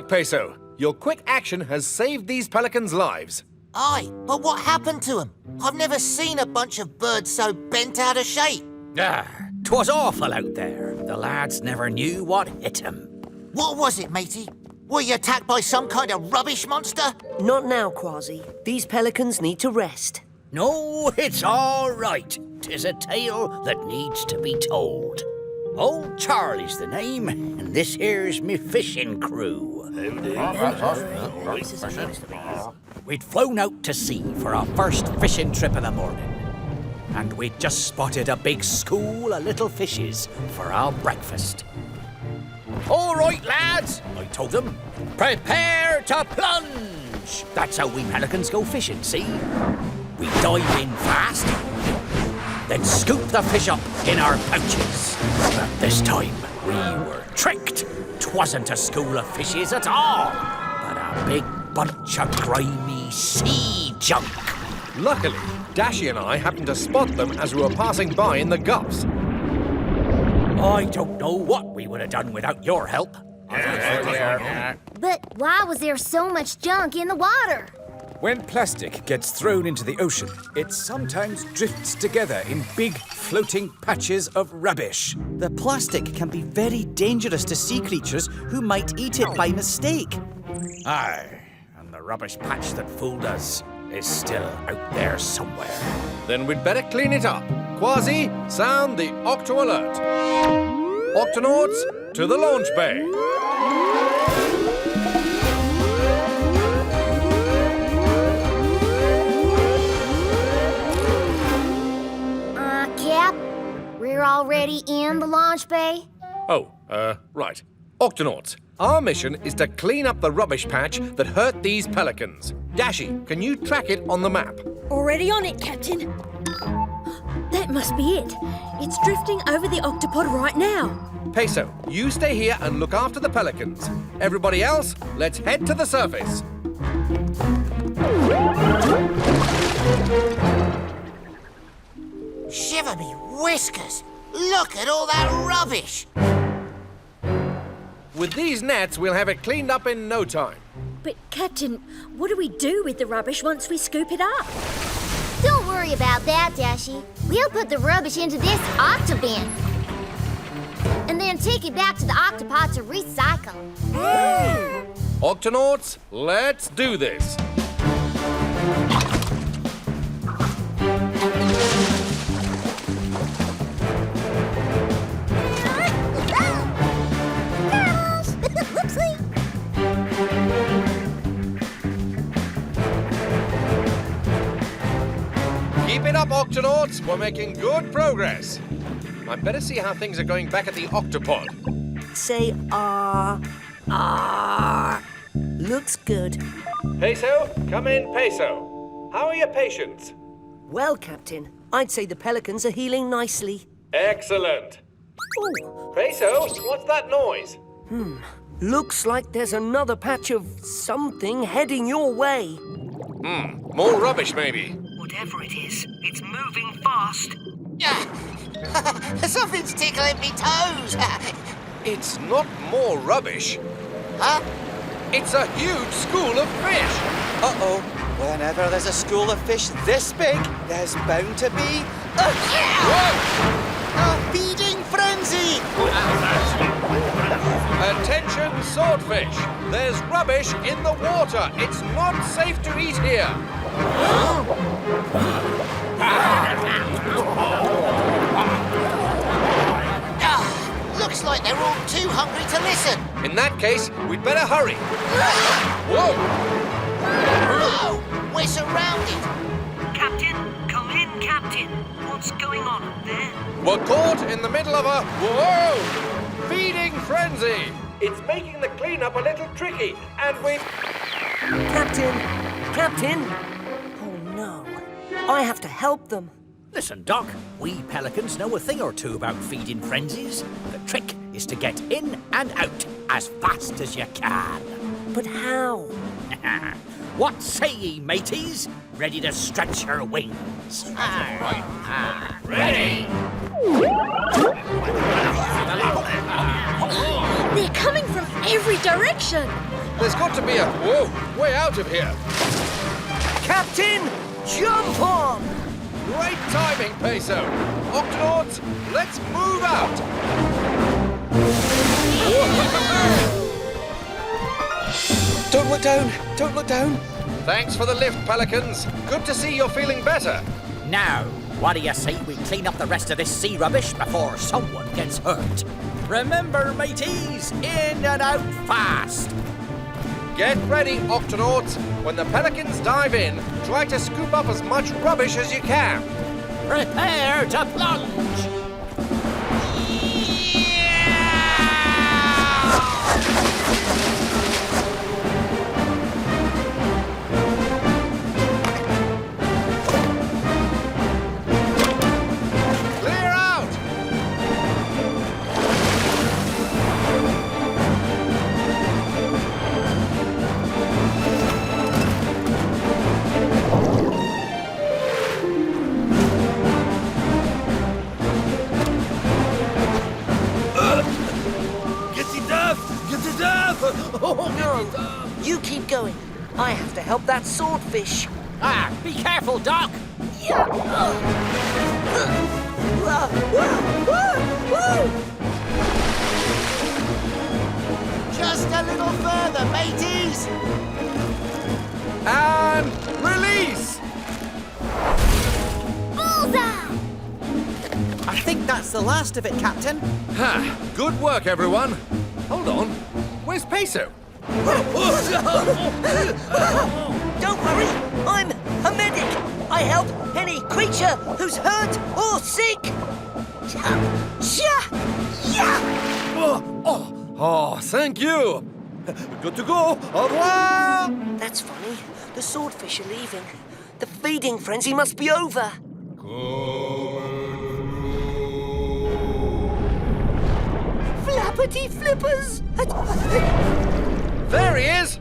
work, Peso. Your quick action has saved these pelicans' lives. Aye, but what happened to them? I've never seen a bunch of birds so bent out of shape. 'Twas awful out there. The lads never knew what hit 'em. What was it, matey? Were you attacked by some kind of rubbish monster? Not now, Quasi. These pelicans need to rest. No, it's all right. 'Tis a tale that needs to be told. Old Charlie's the name, and this here's me fishing crew. We'd flown out to sea for our first fishing trip in the morning, and we'd just spotted a big school of little fishes for our breakfast. All right, lads, I told them, prepare to plunge. That's how we pelicans go fishing, see? We dive in fast, then scoop the fish up in our pouches. But this time, we were tricked. 'Twasn't a school of fishes at all, but a big bunch of grimy sea junk. Luckily, Dashy and I happened to spot them as we were passing by in the gups. I don't know what we would have done without your help. But why was there so much junk in the water? When plastic gets thrown into the ocean, it sometimes drifts together in big floating patches of rubbish. The plastic can be very dangerous to sea creatures who might eat it by mistake. Aye, and the rubbish patch that fooled us is still out there somewhere. Then we'd better clean it up. Quasi, sound the Octo alert. Octonauts, to the launch bay. Cap, we're already in the launch bay? Oh, right. Octonauts, our mission is to clean up the rubbish patch that hurt these pelicans. Dashy, can you track it on the map? Already on it, Captain. That must be it. It's drifting over the octopod right now. Peso, you stay here and look after the pelicans. Everybody else, let's head to the surface. Shiver me whiskers! Look at all that rubbish! With these nets, we'll have it cleaned up in no time. But, Captain, what do we do with the rubbish once we scoop it up? Don't worry about that, Dashy. We'll put the rubbish into this octobin. And then take it back to the octopod to recycle. Octonauts, let's do this. Keep it up, Octonauts. We're making good progress. I'd better see how things are going back at the Octopod. Say looks good. Peso, come in, Peso. How are your patients? Well, Captain, I'd say the pelicans are healing nicely. Excellent. Oh. Peso, what's that noise? Looks like there's another patch of something heading your way. More rubbish, maybe. Whatever it is, it's moving fast. Something's tickling me toes. It's not more rubbish. Huh? It's a huge school of fish. Uh-oh. Whenever there's a school of fish this big, there's bound to be a feeding frenzy! Attention, swordfish. There's rubbish in the water. It's not safe to eat here. Looks like they're all too hungry to listen. In that case, we'd better hurry. Whoa! No! We're surrounded. Captain, come in, Captain. What's going on up there? We're caught in the middle of a... Whoa! Feeding frenzy. It's making the cleanup a little tricky, and we've... Captain! Oh, no. I have to help them. Listen, Doc, we pelicans know a thing or two about feeding frenzies. The trick is to get in and out as fast as you can. But how? What say ye, mateys? Ready to stretch your wings? Ready! They're coming from every direction. There's got to be a way out of here. Captain, jump on! Great timing, Peso. Octonauts, let's move out. Don't look down! Don't look down! Thanks for the lift, Pelicans. Good to see you're feeling better. Now, what do you say we clean up the rest of this sea rubbish before someone gets hurt? Remember, mateys, in and out fast. Get ready, Octonauts. When the Pelicans dive in, try to scoop up as much rubbish as you can. Prepare to plunge. Clear out! Oh, no! You keep going. I have to help that swordfish. Ah, be careful, Doc. Just a little further, mateys. And release! Bullseye! I think that's the last of it, Captain. Ha! Good work, everyone. Hold on. Where's Peso? Don't worry, I'm a medic. I help any creature who's hurt or sick. Oh, thank you. Good to go. Au revoir. That's funny. The swordfish are leaving. The feeding frenzy must be over. Flappity flippers! There he is.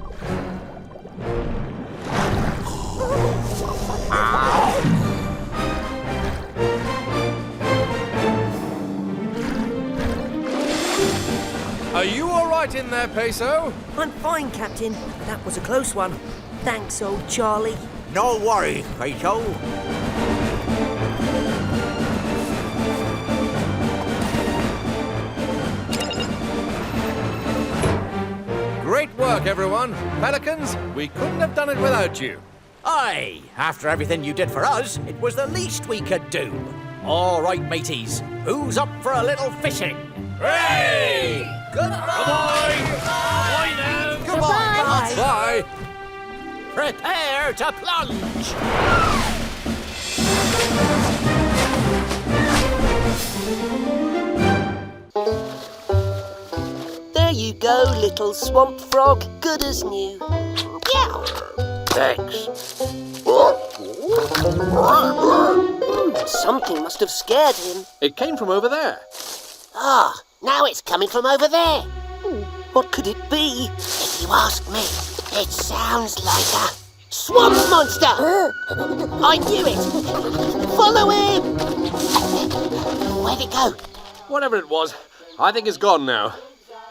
Are you all right in there, Peso? I'm fine, Captain. That was a close one. Thanks, old Charlie. No worries, Peso. Great work, everyone. Pelicans, we couldn't have done it without you. Aye, after everything you did for us, it was the least we could do. All right, mateys, who's up for a little fishing? Hooray! Goodbye! Bye now! Goodbye! Bye. Prepare to plunge! There you go, little swamp frog. Good as new. Yeah. Thanks. Something must have scared him. It came from over there. Ah, now it's coming from over there. What could it be? If you ask me, it sounds like a swamp monster. I knew it. Follow him. Where'd it go? Whatever it was, I think it's gone now.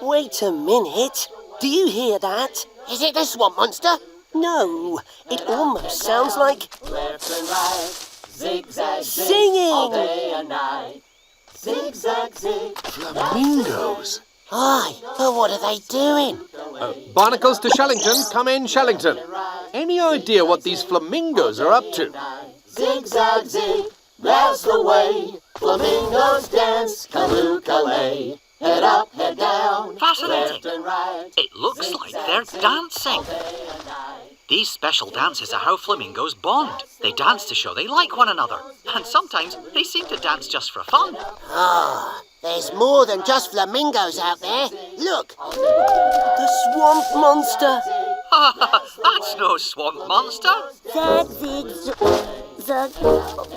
Wait a minute. Do you hear that? Is it the swamp monster? No, it almost sounds like Left and right, zigzag, singing. all day and night. Zigzag, zig. Flamingos. Aye, but what are they doing? Barnacles to Shellington. Come in, Shellington. Any idea what these flamingos are up to? Zigzag, zig, that's the way. Flamingos dance, kaloo-kalay. Head up, head down, Fascinating. left and right. It looks like they're dancing. These special dances are how flamingos bond. They dance to show they like one another. And sometimes they seem to dance just for fun. Ah, there's more than just flamingos out there. Look. The swamp monster. That's no swamp monster. Zag, zig, zag,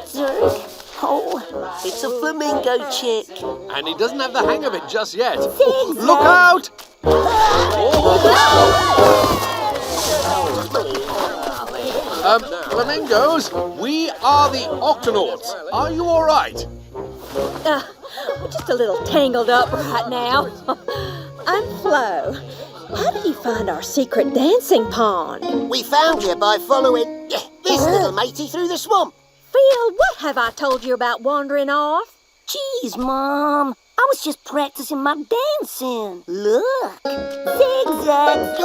zerg. Oh. It's a flamingo chick. And he doesn't have the hang of it just yet. Zig, Look zag. out! Flamingos, we are the Octonauts. Are you all right? We're just a little tangled up right now. I'm Flo. How did you find our secret dancing pond? We found you by following this little matey through the swamp. Phil, what have I told you about wandering off? Jeez, Mom. I was just practicing my dancing. Look. Zigzags.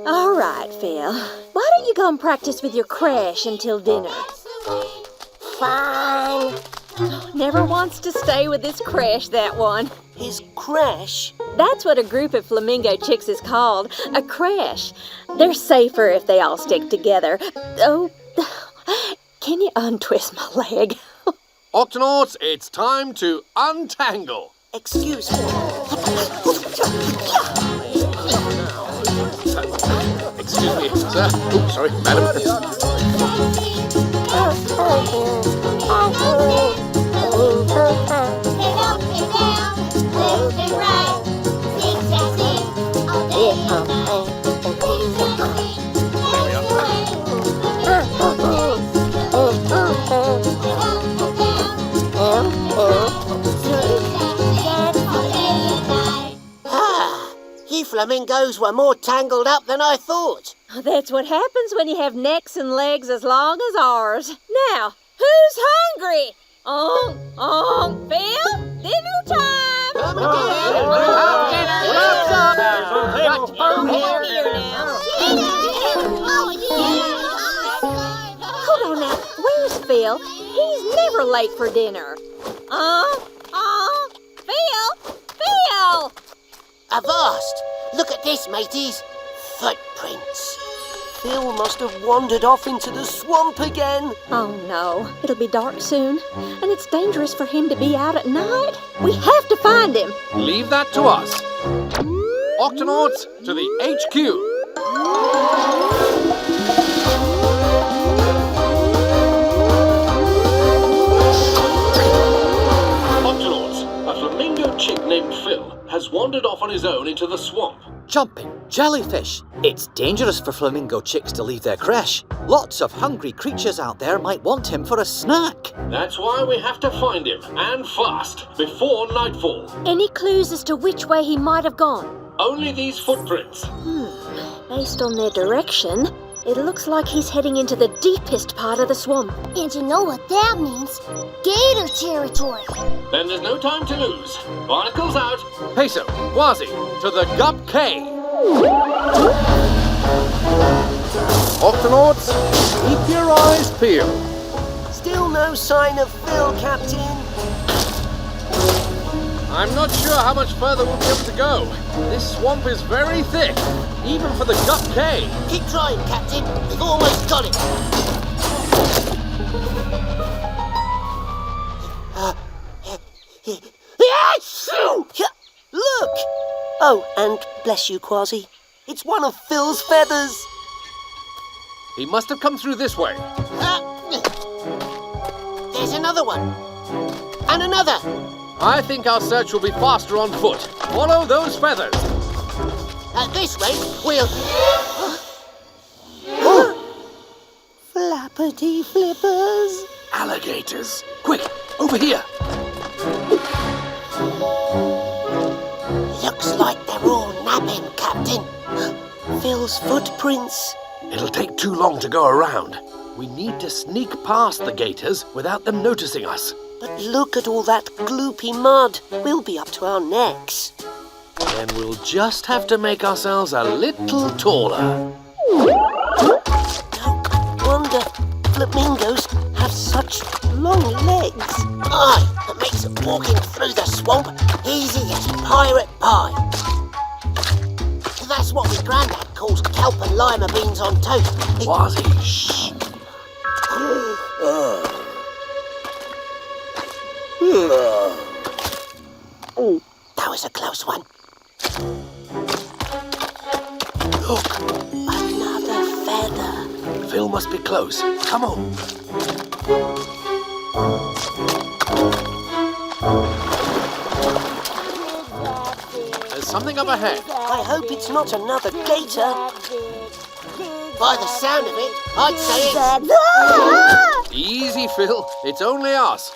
All right, Phil. Why don't you go and practice with your crash until dinner? Fine. Never wants to stay with his crash, that one. His crash? That's what a group of flamingo chicks is called, a crash. They're safer if they all stick together. Oh, can you untwist my leg? Octonauts, it's time to untangle. Excuse me. Excuse me, sir. Oh, sorry, madam. You flamingos were more tangled up than I thought. That's what happens when you have necks and legs as long as ours. Now, who's hungry? Phil, dinner time! Come again! Hold on now, where's Phil? He's never late for dinner. Phil! Avast! Look at this, mateys. Footprints. Phil must have wandered off into the swamp again. Oh no, it'll be dark soon, and it's dangerous for him to be out at night. We have to find him. Leave that to us. Octonauts, to the HQ. Octonauts, a flamingo chick named Phil has wandered off on his own into the swamp. Jumping jellyfish. It's dangerous for flamingo chicks to leave their crash. Lots of hungry creatures out there might want him for a snack. That's why we have to find him, and fast, before nightfall. Any clues as to which way he might have gone? Only these footprints. Based on their direction, it looks like he's heading into the deepest part of the swamp. And you know what that means? Gator territory. Then there's no time to lose. Barnacles out. Peso, Quasi, to the Gup K. Octonauts, keep your eyes peeled. Still no sign of Phil, Captain. I'm not sure how much further we'll be able to go. This swamp is very thick, even for the Gup K. Keep trying, Captain. We've almost got it. Look! Oh, and bless you, Quasi. It's one of Phil's feathers. He must have come through this way. There's another one. And another. I think our search will be faster on foot. Follow those feathers. This way, we'll... Flappity flippers. Alligators. Quick, over here. Looks like they're all napping, Captain. Phil's footprints. It'll take too long to go around. We need to sneak past the gators without them noticing us. But look at all that gloopy mud. We'll be up to our necks. Then we'll just have to make ourselves a little taller. No wonder flamingos have such long legs. Aye, that makes walking through the swamp easy as pirate pie. That's what my granddad calls kelp and lima beans on toast. Quasi, shh. Oh, that was a close one. Look, another feather. Phil must be close. Come on. There's something up ahead. I hope it's not another gator. By the sound of it, I'd say it's... Easy, Phil. It's only us.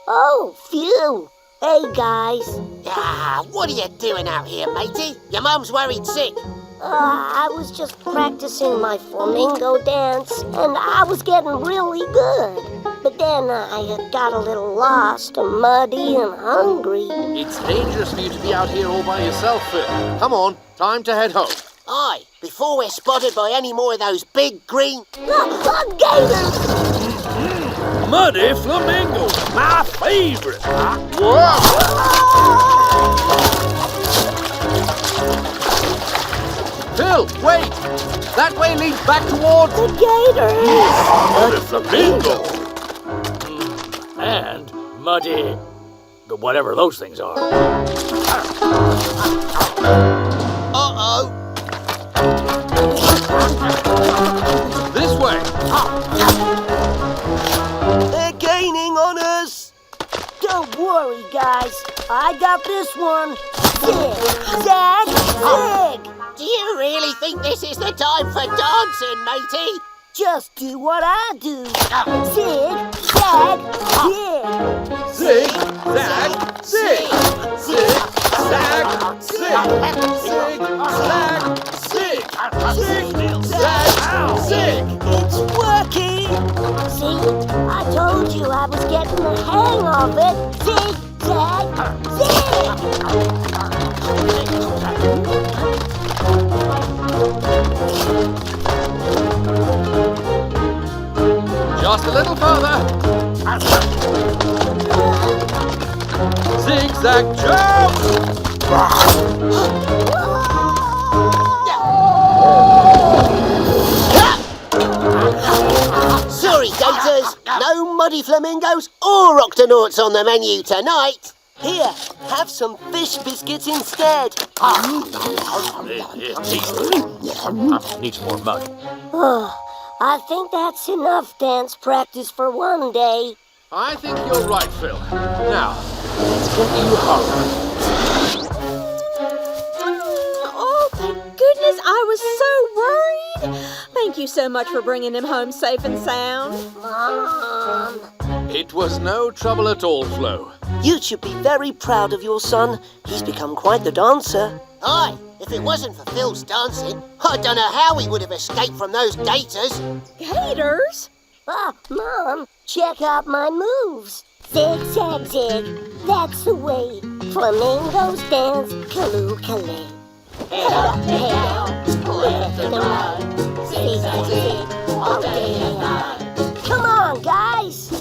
Oh, phew. Hey, guys. Ah, what are you doing out here, matey? Your mum's worried sick. I was just practicing my flamingo dance, and I was getting really good. But then I got a little lost, muddy and hungry. It's dangerous for you to be out here all by yourself, Phil. Come on, time to head home. Aye, before we're spotted by any more of those big green... Gators! Muddy flamingos, my favorite. Phil, wait! That way leads back towards... The gators! Muddy flamingo. And muddy... whatever those things are. Uh-oh! This way! They're gaining on us! Don't worry, guys. I got this one. Zig, zag, zig! Do you really think this is the time for dancing, matey? Just do what I do. Zig, zag, zig! Zig, zag, zig! Zig, zag, zig! Zig, zag, zig! Zig, zag, zig! It's working! See, I told you I was getting the hang of it. Zig, zag, zig! Just a little further. Zig-zag jump! Sorry, gators. No muddy flamingos or octonauts on the menu tonight. Here, have some fish biscuits instead. Needs more mud. Oh, I think that's enough dance practice for one day. I think you're right, Phil. Now, let's get you home. Oh, thank goodness, I was so worried. Thank you so much for bringing him home safe and sound. Mom. It was no trouble at all, Flo. You should be very proud of your son. He's become quite the dancer. Aye, if it wasn't for Phil's dancing, I don't know how he would have escaped from those gators. Gators? Ah, Mom, check out my moves. Zig, zag, zig. That's the way flamingos dance Kaloo-Kalay. Head up, head down, left and right. Zig, zag, zig, all day and night. Come on, guys.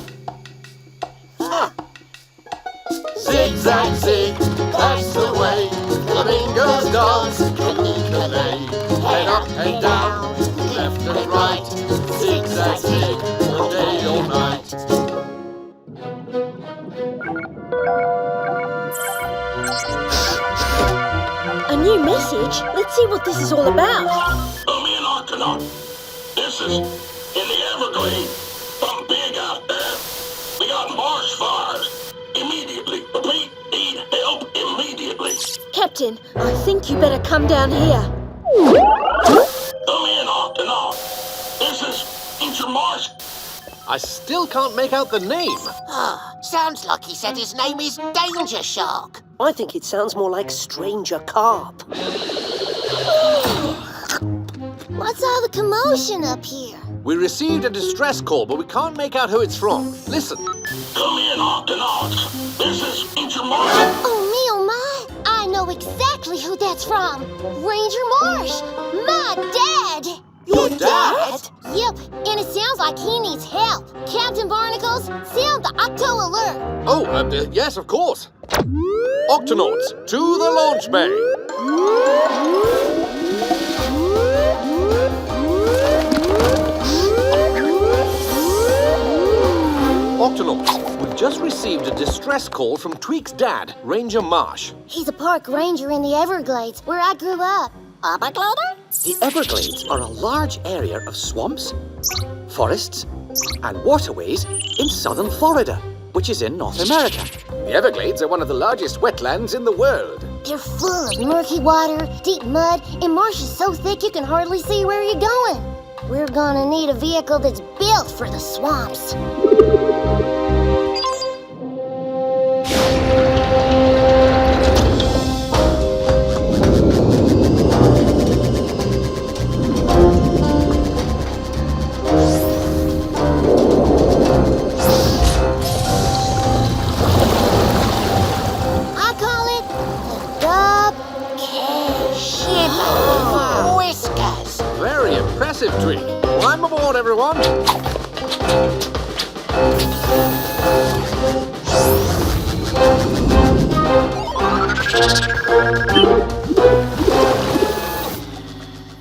Zig, zag, zig, that's the way flamingos dance Kaloo-Kalay. Head up, head down, left and right. Zig, zag, zig, all day, all night. A new message? Let's see what this is all about. Me and Octonaut. This is in the Everglades. Something big out there. We got marsh fires. Immediately. Repeat, need help immediately. Captain, I think you better come down here. Come in, Octonaut. This is Danger Marsh. I still can't make out the name. Ah, sounds like he said his name is Danger Shark. I think it sounds more like Stranger Carp. What's all the commotion up here? We received a distress call, but we can't make out who it's from. Listen. Come in, Octonauts. This is Danger Marsh. Oh, me, oh, my. I know exactly who that's from. Ranger Marsh. My dad. Your dad? Yep, and it sounds like he needs help. Captain Barnacles, sound the Octo alert. Oh, yes, of course. Octonauts, to the launch bay. Octonauts, we've just received a distress call from Tweek's dad, Ranger Marsh. He's a park ranger in the Everglades, where I grew up. The Everglades are a large area of swamps, forests, and waterways in southern Florida, which is in North America. The Everglades are one of the largest wetlands in the world. They're full of murky water, deep mud, and marshes so thick you can hardly see where you're going. We're gonna need a vehicle that's built for the swamps. Climb aboard, everyone.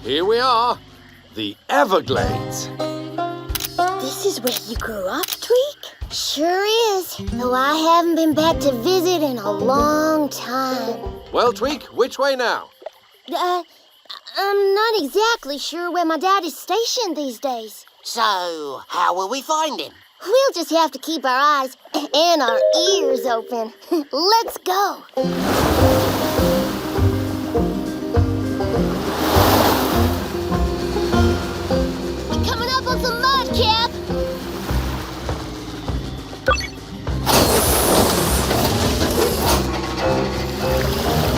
Here we are, the Everglades. This is where you grew up, Tweak? Sure is, though I haven't been back to visit in a long time. Well, Tweak, which way now? I'm not exactly sure where my dad is stationed these days. So, how will we find him? We'll just have to keep our eyes and our ears open. Let's go. Coming up on some mud, Cap.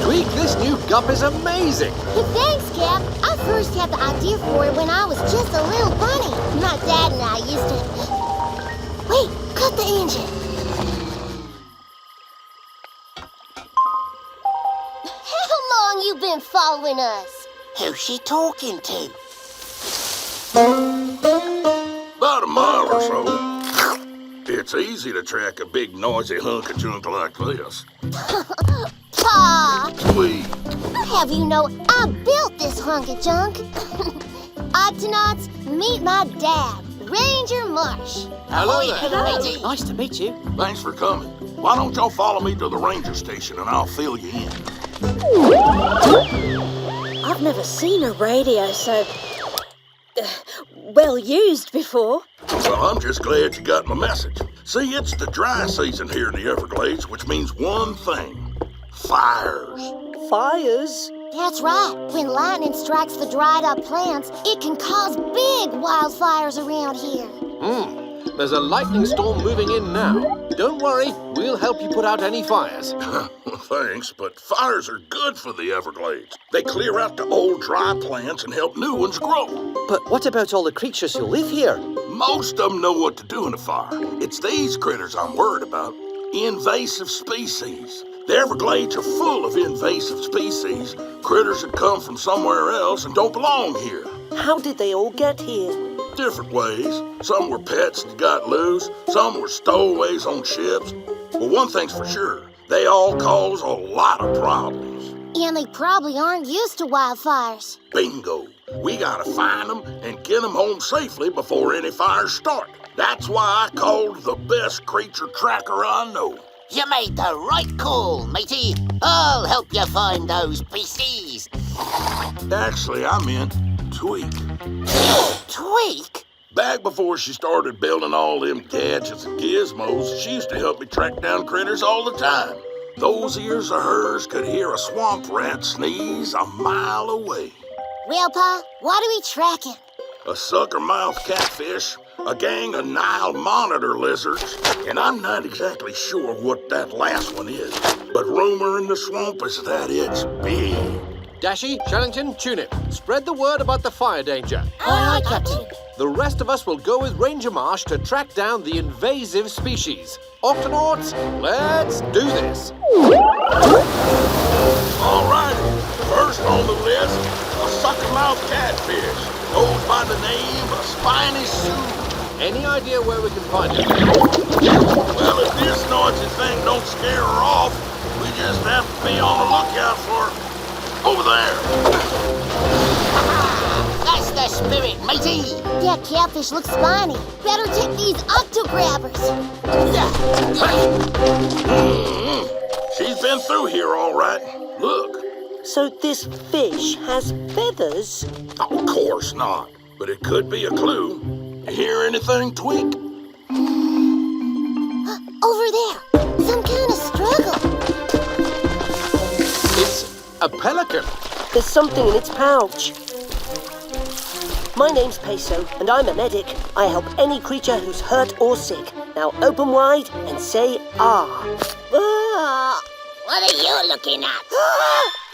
Tweak, this new Gup is amazing. Thanks, Cap. I first had the idea for it when I was just a little bunny. My dad and I used to... Wait, cut the engine. How long you been following us? Who's she talking to? About a mile or so. It's easy to track a big noisy hunk of junk like this. Pa! Tweak. I have you know I built this hunk of junk. Octonauts, meet my dad, Ranger Marsh. Hello there. matey. Nice to meet you. Thanks for coming. Why don't y'all follow me to the ranger station and I'll fill you in. I've never seen a radio so well used before. Well, I'm just glad you got my message. See, it's the dry season here in the Everglades, which means one thing. Fires. Fires? That's right. When lightning strikes the dried up plants, it can cause big wildfires around here. There's a lightning storm moving in now. Don't worry, we'll help you put out any fires. Thanks, but fires are good for the Everglades. They clear out the old dry plants and help new ones grow. But what about all the creatures who live here? Most of them know what to do in a fire. It's these critters I'm worried about. Invasive species. The Everglades are full of invasive species. Critters that come from somewhere else and don't belong here. How did they all get here? Different ways. Some were pets that got loose. Some were stowaways on ships. Well, one thing's for sure. They all cause a lot of problems. And they probably aren't used to wildfires. Bingo. We gotta find them and get them home safely before any fires start. That's why I called the best creature tracker I know. You made the right call, matey. I'll help you find those beasties. Actually, I meant Tweak. Tweak? Back before she started building all them gadgets and gizmos, she used to help me track down critters all the time. Those ears of hers could hear a swamp rat sneeze a mile away. Well, Pa, what are we tracking? A sucker-mouth catfish, a gang of Nile monitor lizards, and I'm not exactly sure what that last one is, but rumor in the swamp is that it's big. Dashy, Shellington, Tunip, spread the word about the fire danger. Aye, aye, Captain. The rest of us will go with Ranger Marsh to track down the invasive species. Octonauts, let's do this. All right, first on the list, a sucker-mouth catfish. Goes by the name of Spiny Sue. Any idea where we can find it? Well, if this noisy thing don't scare her off, we just have to be on the lookout for her. Over there. That's the spirit, matey. That catfish looks spiny. Better take these octo-grabbers. She's been through here all right. Look. So this fish has feathers? Of course not. But it could be a clue. You hear anything, Tweak? Over there. Some kind of struggle. It's a pelican. There's something in its pouch. My name's Peso, and I'm a medic. I help any creature who's hurt or sick. Now open wide and say ah. What are you looking at?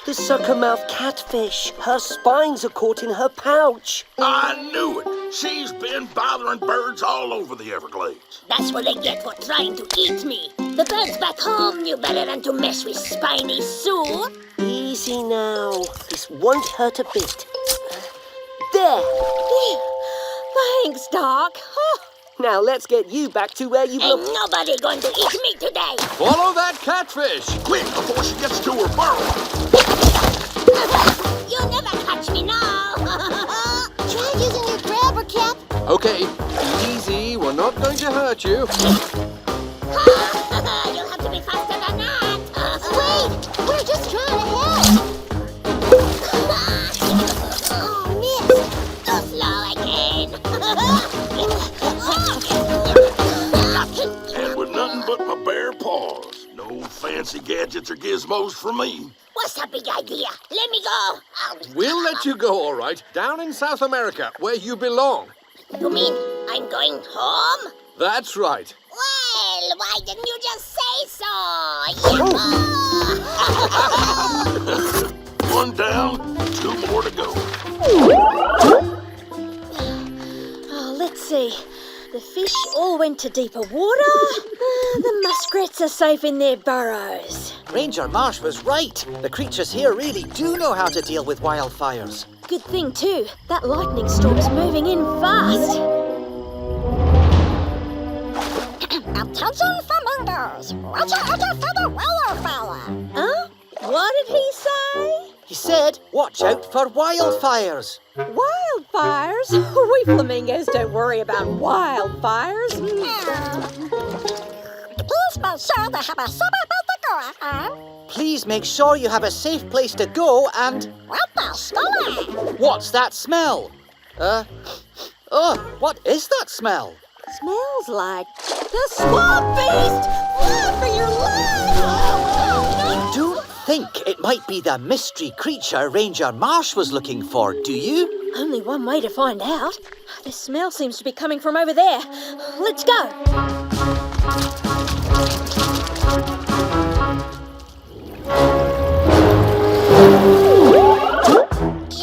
The sucker-mouth catfish. Her spines are caught in her pouch. I knew it. She's been bothering birds all over the Everglades. That's what they get for trying to eat me. The birds back home knew better than to mess with Spiny Sue. Easy now. This won't hurt a bit. There. Thanks, Doc. Now let's get you back to where you belong. Ain't nobody going to eat me today. Follow that catfish! Quick, before she gets to her burrow! You'll never catch me now. Try using your grabber, Cap. Okay, easy. We're not going to hurt you. You'll have to be faster than that. Wait, we're just trying to help. Oh, miss. Go slow again. And with nothing but my bare paws. No fancy gadgets or gizmos for me. What's the big idea? Let me go. We'll let you go, all right. Down in South America, where you belong. You mean I'm going home? That's right. Well, why didn't you just say so? One down, 2 more to go. Oh, let's see. The fish all went to deeper water. The muskrats are safe in their burrows. Ranger Marsh was right. The creatures here really do know how to deal with wildfires. Good thing, too. That lightning storm's moving in fast. Attention, flamingos. Watch out for the wildfire. Huh? What did he say? He said, watch out for wildfires. Wildfires? We flamingos don't worry about wildfires. Please make sure they have a safe place to go, Please make sure you have a safe place to go and... What the smell? What's that smell? What is that smell? Smells like the swamp beast! Run for your life! You don't think it might be the mystery creature Ranger Marsh was looking for, do you? Only one way to find out. The smell seems to be coming from over there. Let's go.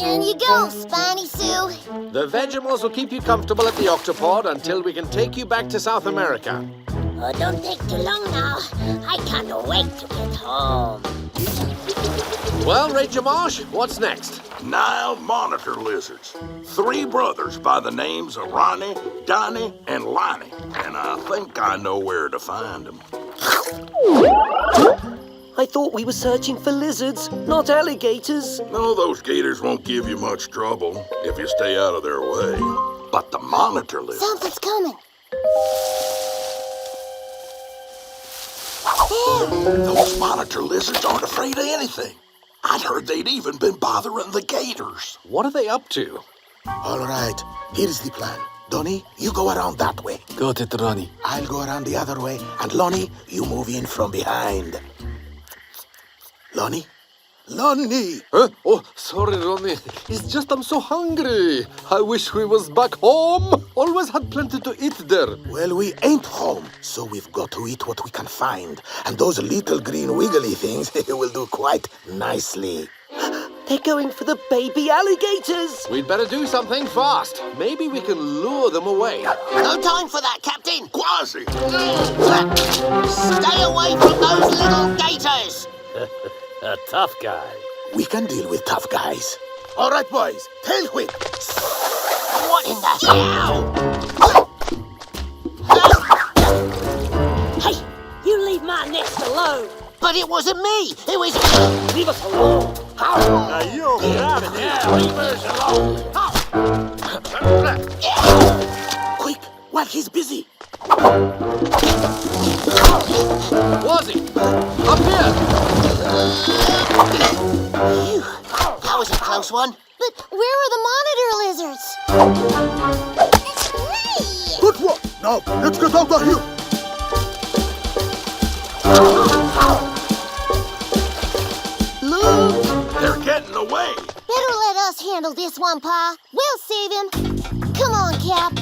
In you go, Spiny Sue. The Vegemals will keep you comfortable at the Octopod until we can take you back to South America. Oh, don't take too long now. I can't wait to get home. Well, Ranger Marsh, what's next? Nile monitor lizards. 3 brothers by the names of Ronnie, Donnie, and Lonnie. And I think I know where to find them. I thought we were searching for lizards, not alligators. No, those gators won't give you much trouble if you stay out of their way. But the monitor lizards... Something's coming. Those monitor lizards aren't afraid of anything. I'd heard they'd even been bothering the gators. What are they up to? All right, here's the plan. Donnie, you go around that way. Got it, Ronnie. I'll go around the other way. And Lonnie, you move in from behind. Lonnie? Lonnie! Huh? Oh, sorry, Ronnie. It's just I'm so hungry. I wish we was back home. Always had plenty to eat there. Well, we ain't home, so we've got to eat what we can find. And those little green wiggly things will do quite nicely. They're going for the baby alligators. We'd better do something fast. Maybe we can lure them away. No time for that, Captain. Quasi! Stay away from those little gators. A tough guy. We can deal with tough guys. All right, boys, tail whip. What in the hell? Hey, you leave my nest alone. But it wasn't me. It was... Leave us alone. Now you grab it. Yeah, leave us alone. Quick, while he's busy. Quasi, up here. Phew, that was a close one. But where are the monitor lizards? It's me! Good work. Now, let's get out of here. Look, they're getting away. Better let us handle this one, Pa. We'll save him. Come on, Cap.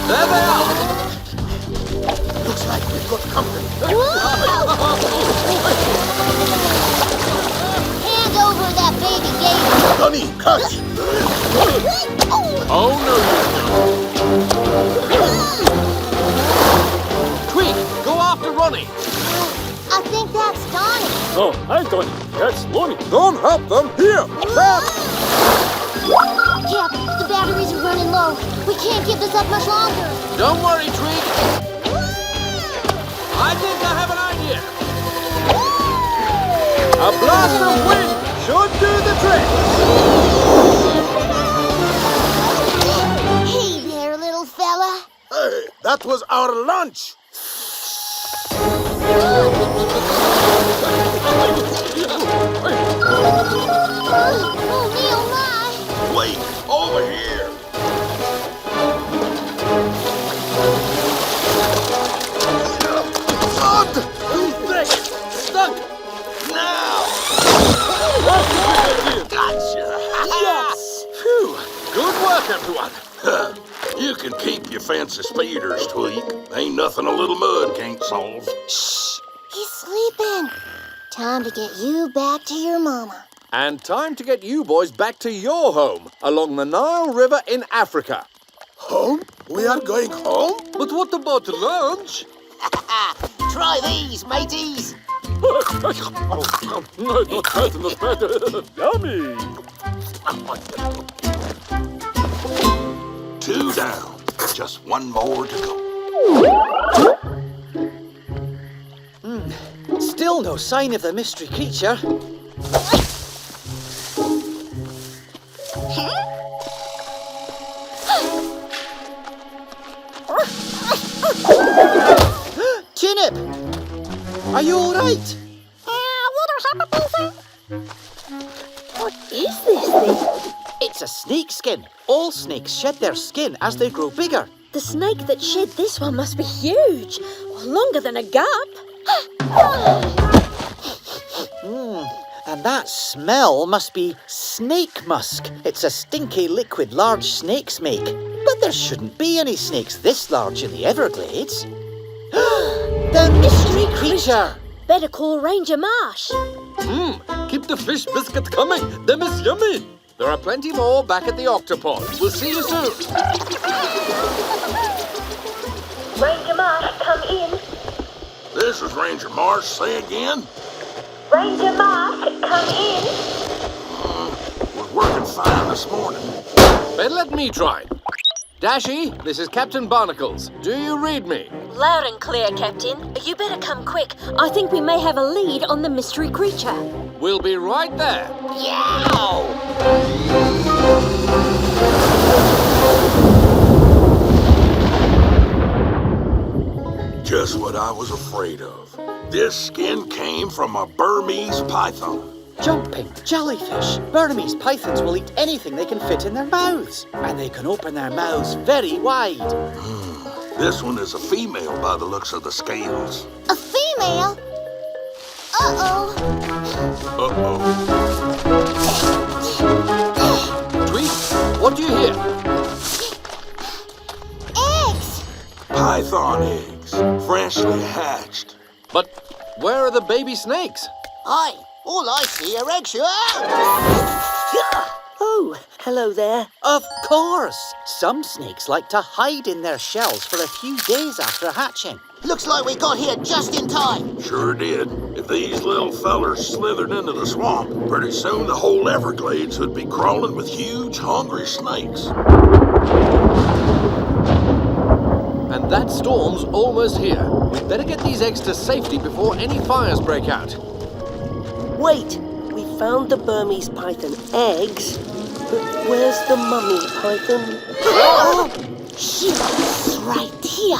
There they are. Looks like we've got company. Hand over that baby gator. Donnie, catch. Oh, no, you don't. Oh, hang on. That's lonely. Don't help them. Here, Cap! Cap, the batteries are running low. We can't keep this up much longer. Don't worry, Tweak. I think I have an idea. A blast of wind should do the trick. Hey there, little fella. Hey, that was our lunch. Oh, me, oh, my. Wait, over here. Stuck. Now. Gotcha. Yes. Phew. Good work, everyone. You can keep your fancy speeders, Tweak. Ain't nothing a little mud can't solve. Shh, he's sleeping. Time to get you back to your mama. And time to get you boys back to your home, along the Nile River in Africa. Home? We are going home? But what about lunch? Try these, mateys. Yummy! 2 down. Just one more to go. Still no sign of the mystery creature. Tunip! Are you all right? What is this thing? It's a snake skin. All snakes shed their skin as they grow bigger. The snake that shed this one must be huge. Longer than a gup. And that smell must be snake musk. It's a stinky liquid large snakes make. But there shouldn't be any snakes this large in the Everglades. The mystery creature! Better call Ranger Marsh. Keep the fish biscuit coming. Them is yummy. There are plenty more back at the Octopod. We'll see you soon. Ranger Marsh, come in. This is Ranger Marsh. Say again. Ranger Marsh, come in. We're working fine this morning. Better let me try. Dashy, this is Captain Barnacles. Do you read me? Loud and clear, Captain. You better come quick. I think we may have a lead on the mystery creature. We'll be right there. Yow! Just what I was afraid of. This skin came from a Burmese python. Jumping jellyfish. Burmese pythons will eat anything they can fit in their mouths. And they can open their mouths very wide. This one is a female by the looks of the scales. A female? Uh-oh. Tweet, what do you hear? Eggs. Python eggs, freshly hatched. But where are the baby snakes? Aye, all I see are eggs. Oh, hello there. Of course. Some snakes like to hide in their shells for a few days after hatching. Looks like we got here just in time. Sure did. If these little fellers slithered into the swamp, pretty soon the whole Everglades would be crawling with huge, hungry snakes. And that storm's almost here. We'd better get these eggs to safety before any fires break out. Wait, we found the Burmese python eggs, but where's the mummy python? She's right here.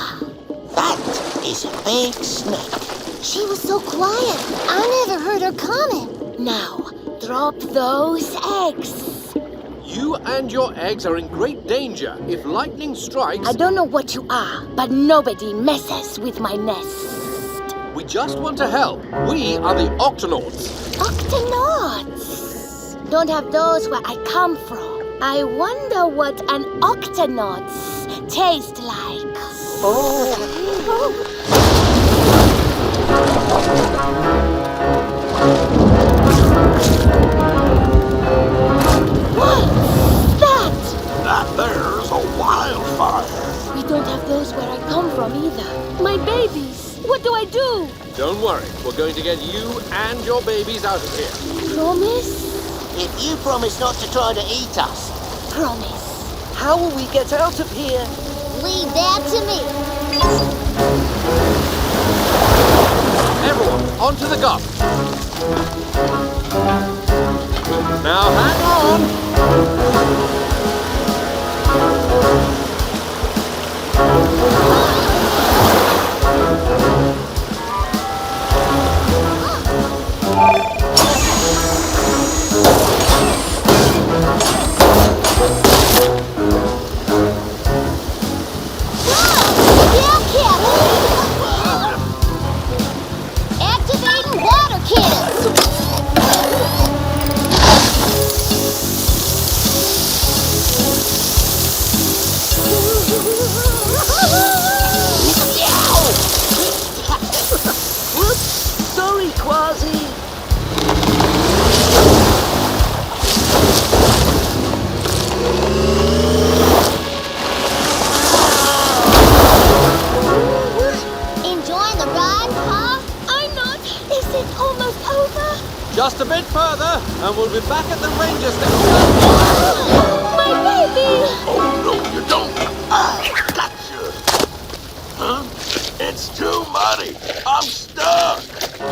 That is a big snake. She was so quiet. I never heard her coming. Now, drop those eggs. You and your eggs are in great danger. If lightning strikes... I don't know what you are, but nobody messes with my nest. We just want to help. We are the Octonauts. Octonauts? Don't have those where I come from. I wonder what an octonauts taste like. What's that? That there's a wildfire. We don't have those where I come from either. My babies. What do I do? Don't worry, we're going to get you and your babies out of here. Promise? If you promise not to try to eat us. Promise. How will we get out of here? Leave that to me. Everyone, onto the Gup. Now hang on. Activating water cannons. Whoops! Sorry, Quasi. Enjoying the ride, Pa? I'm not. Is it almost over? Just a bit further, and we'll be back at the ranger station. My baby! Oh, no, you don't. Ah, gotcha. Huh? It's too muddy. I'm stuck.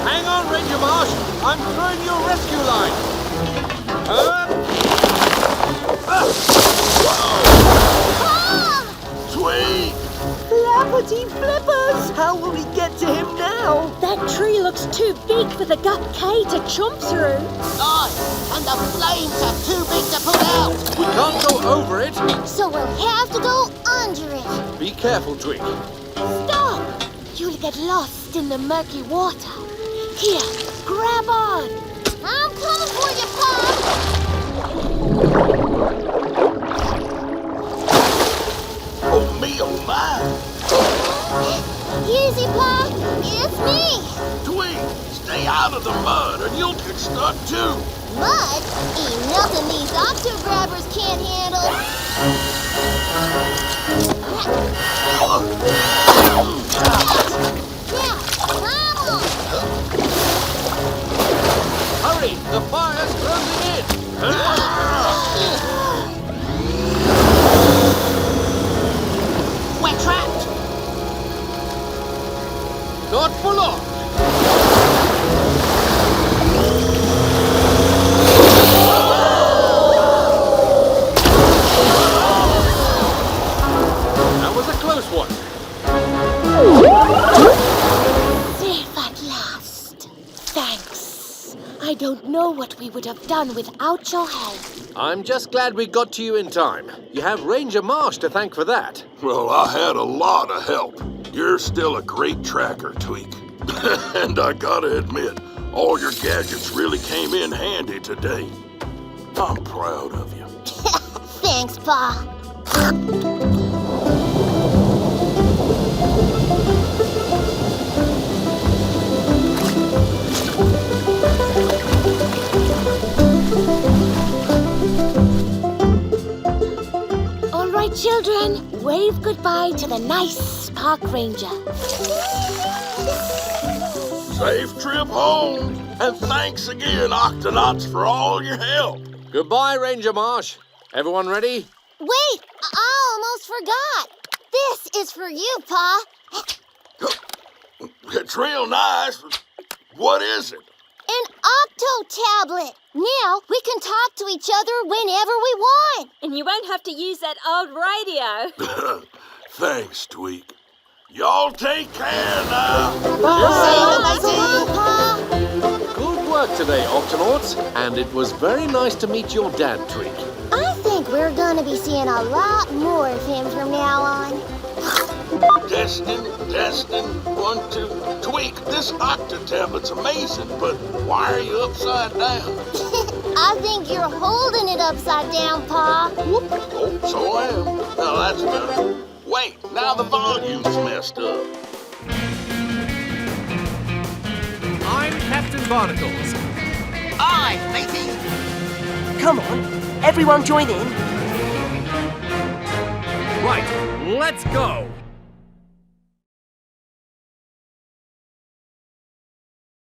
Hang on, Ranger Marsh. I'm throwing you a rescue line. Sweet. Flappity flippers! How will we get to him now? That tree looks too big for the Gup K to chomp through. Aye, and the flames are too big to put out. We can't go over it. So we'll have to go under it. Be careful, Twig. Stop! You'll get lost in the murky water. Here, grab on. I'm coming for you, Pa. Oh, me, oh, my. Easy, Pa. It's me. Twig, stay out of the mud or you'll get stuck too. Mud ain't nothing these octo grabbers can't handle. Now, come on. Hurry, the fire's closing in. We're trapped. Not for long. That was a close one. Safe at last. Thanks. I don't know what we would have done without your help. I'm just glad we got to you in time. You have Ranger Marsh to thank for that. Well, I had a lot of help. You're still a great tracker, Tweak. And I gotta admit, all your gadgets really came in handy today. I'm proud of you. Thanks, Pa. All right, children, wave goodbye to the nice park ranger. Safe trip home. And thanks again, Octonauts, for all your help. Goodbye, Ranger Marsh. Everyone ready? Wait, I almost forgot. This is for you, Pa. It's real nice. What is it? An octo tablet. Now we can talk to each other whenever we want. And you won't have to use that old radio. Thanks, Tweak. Y'all take care now. Good work today, Octonauts. And it was very nice to meet your dad, Tweak. I think we're gonna be seeing a lot more of him from now on. Testing. 1, 2. Tweak, this octa tablet's amazing, but why are you upside down? I think you're holding it upside down, Pa. Oh, so I am. Now that's better. Wait, now the volume's messed up. I'm Captain Barnacles. Aye, matey. Come on, everyone join in. Right, let's go.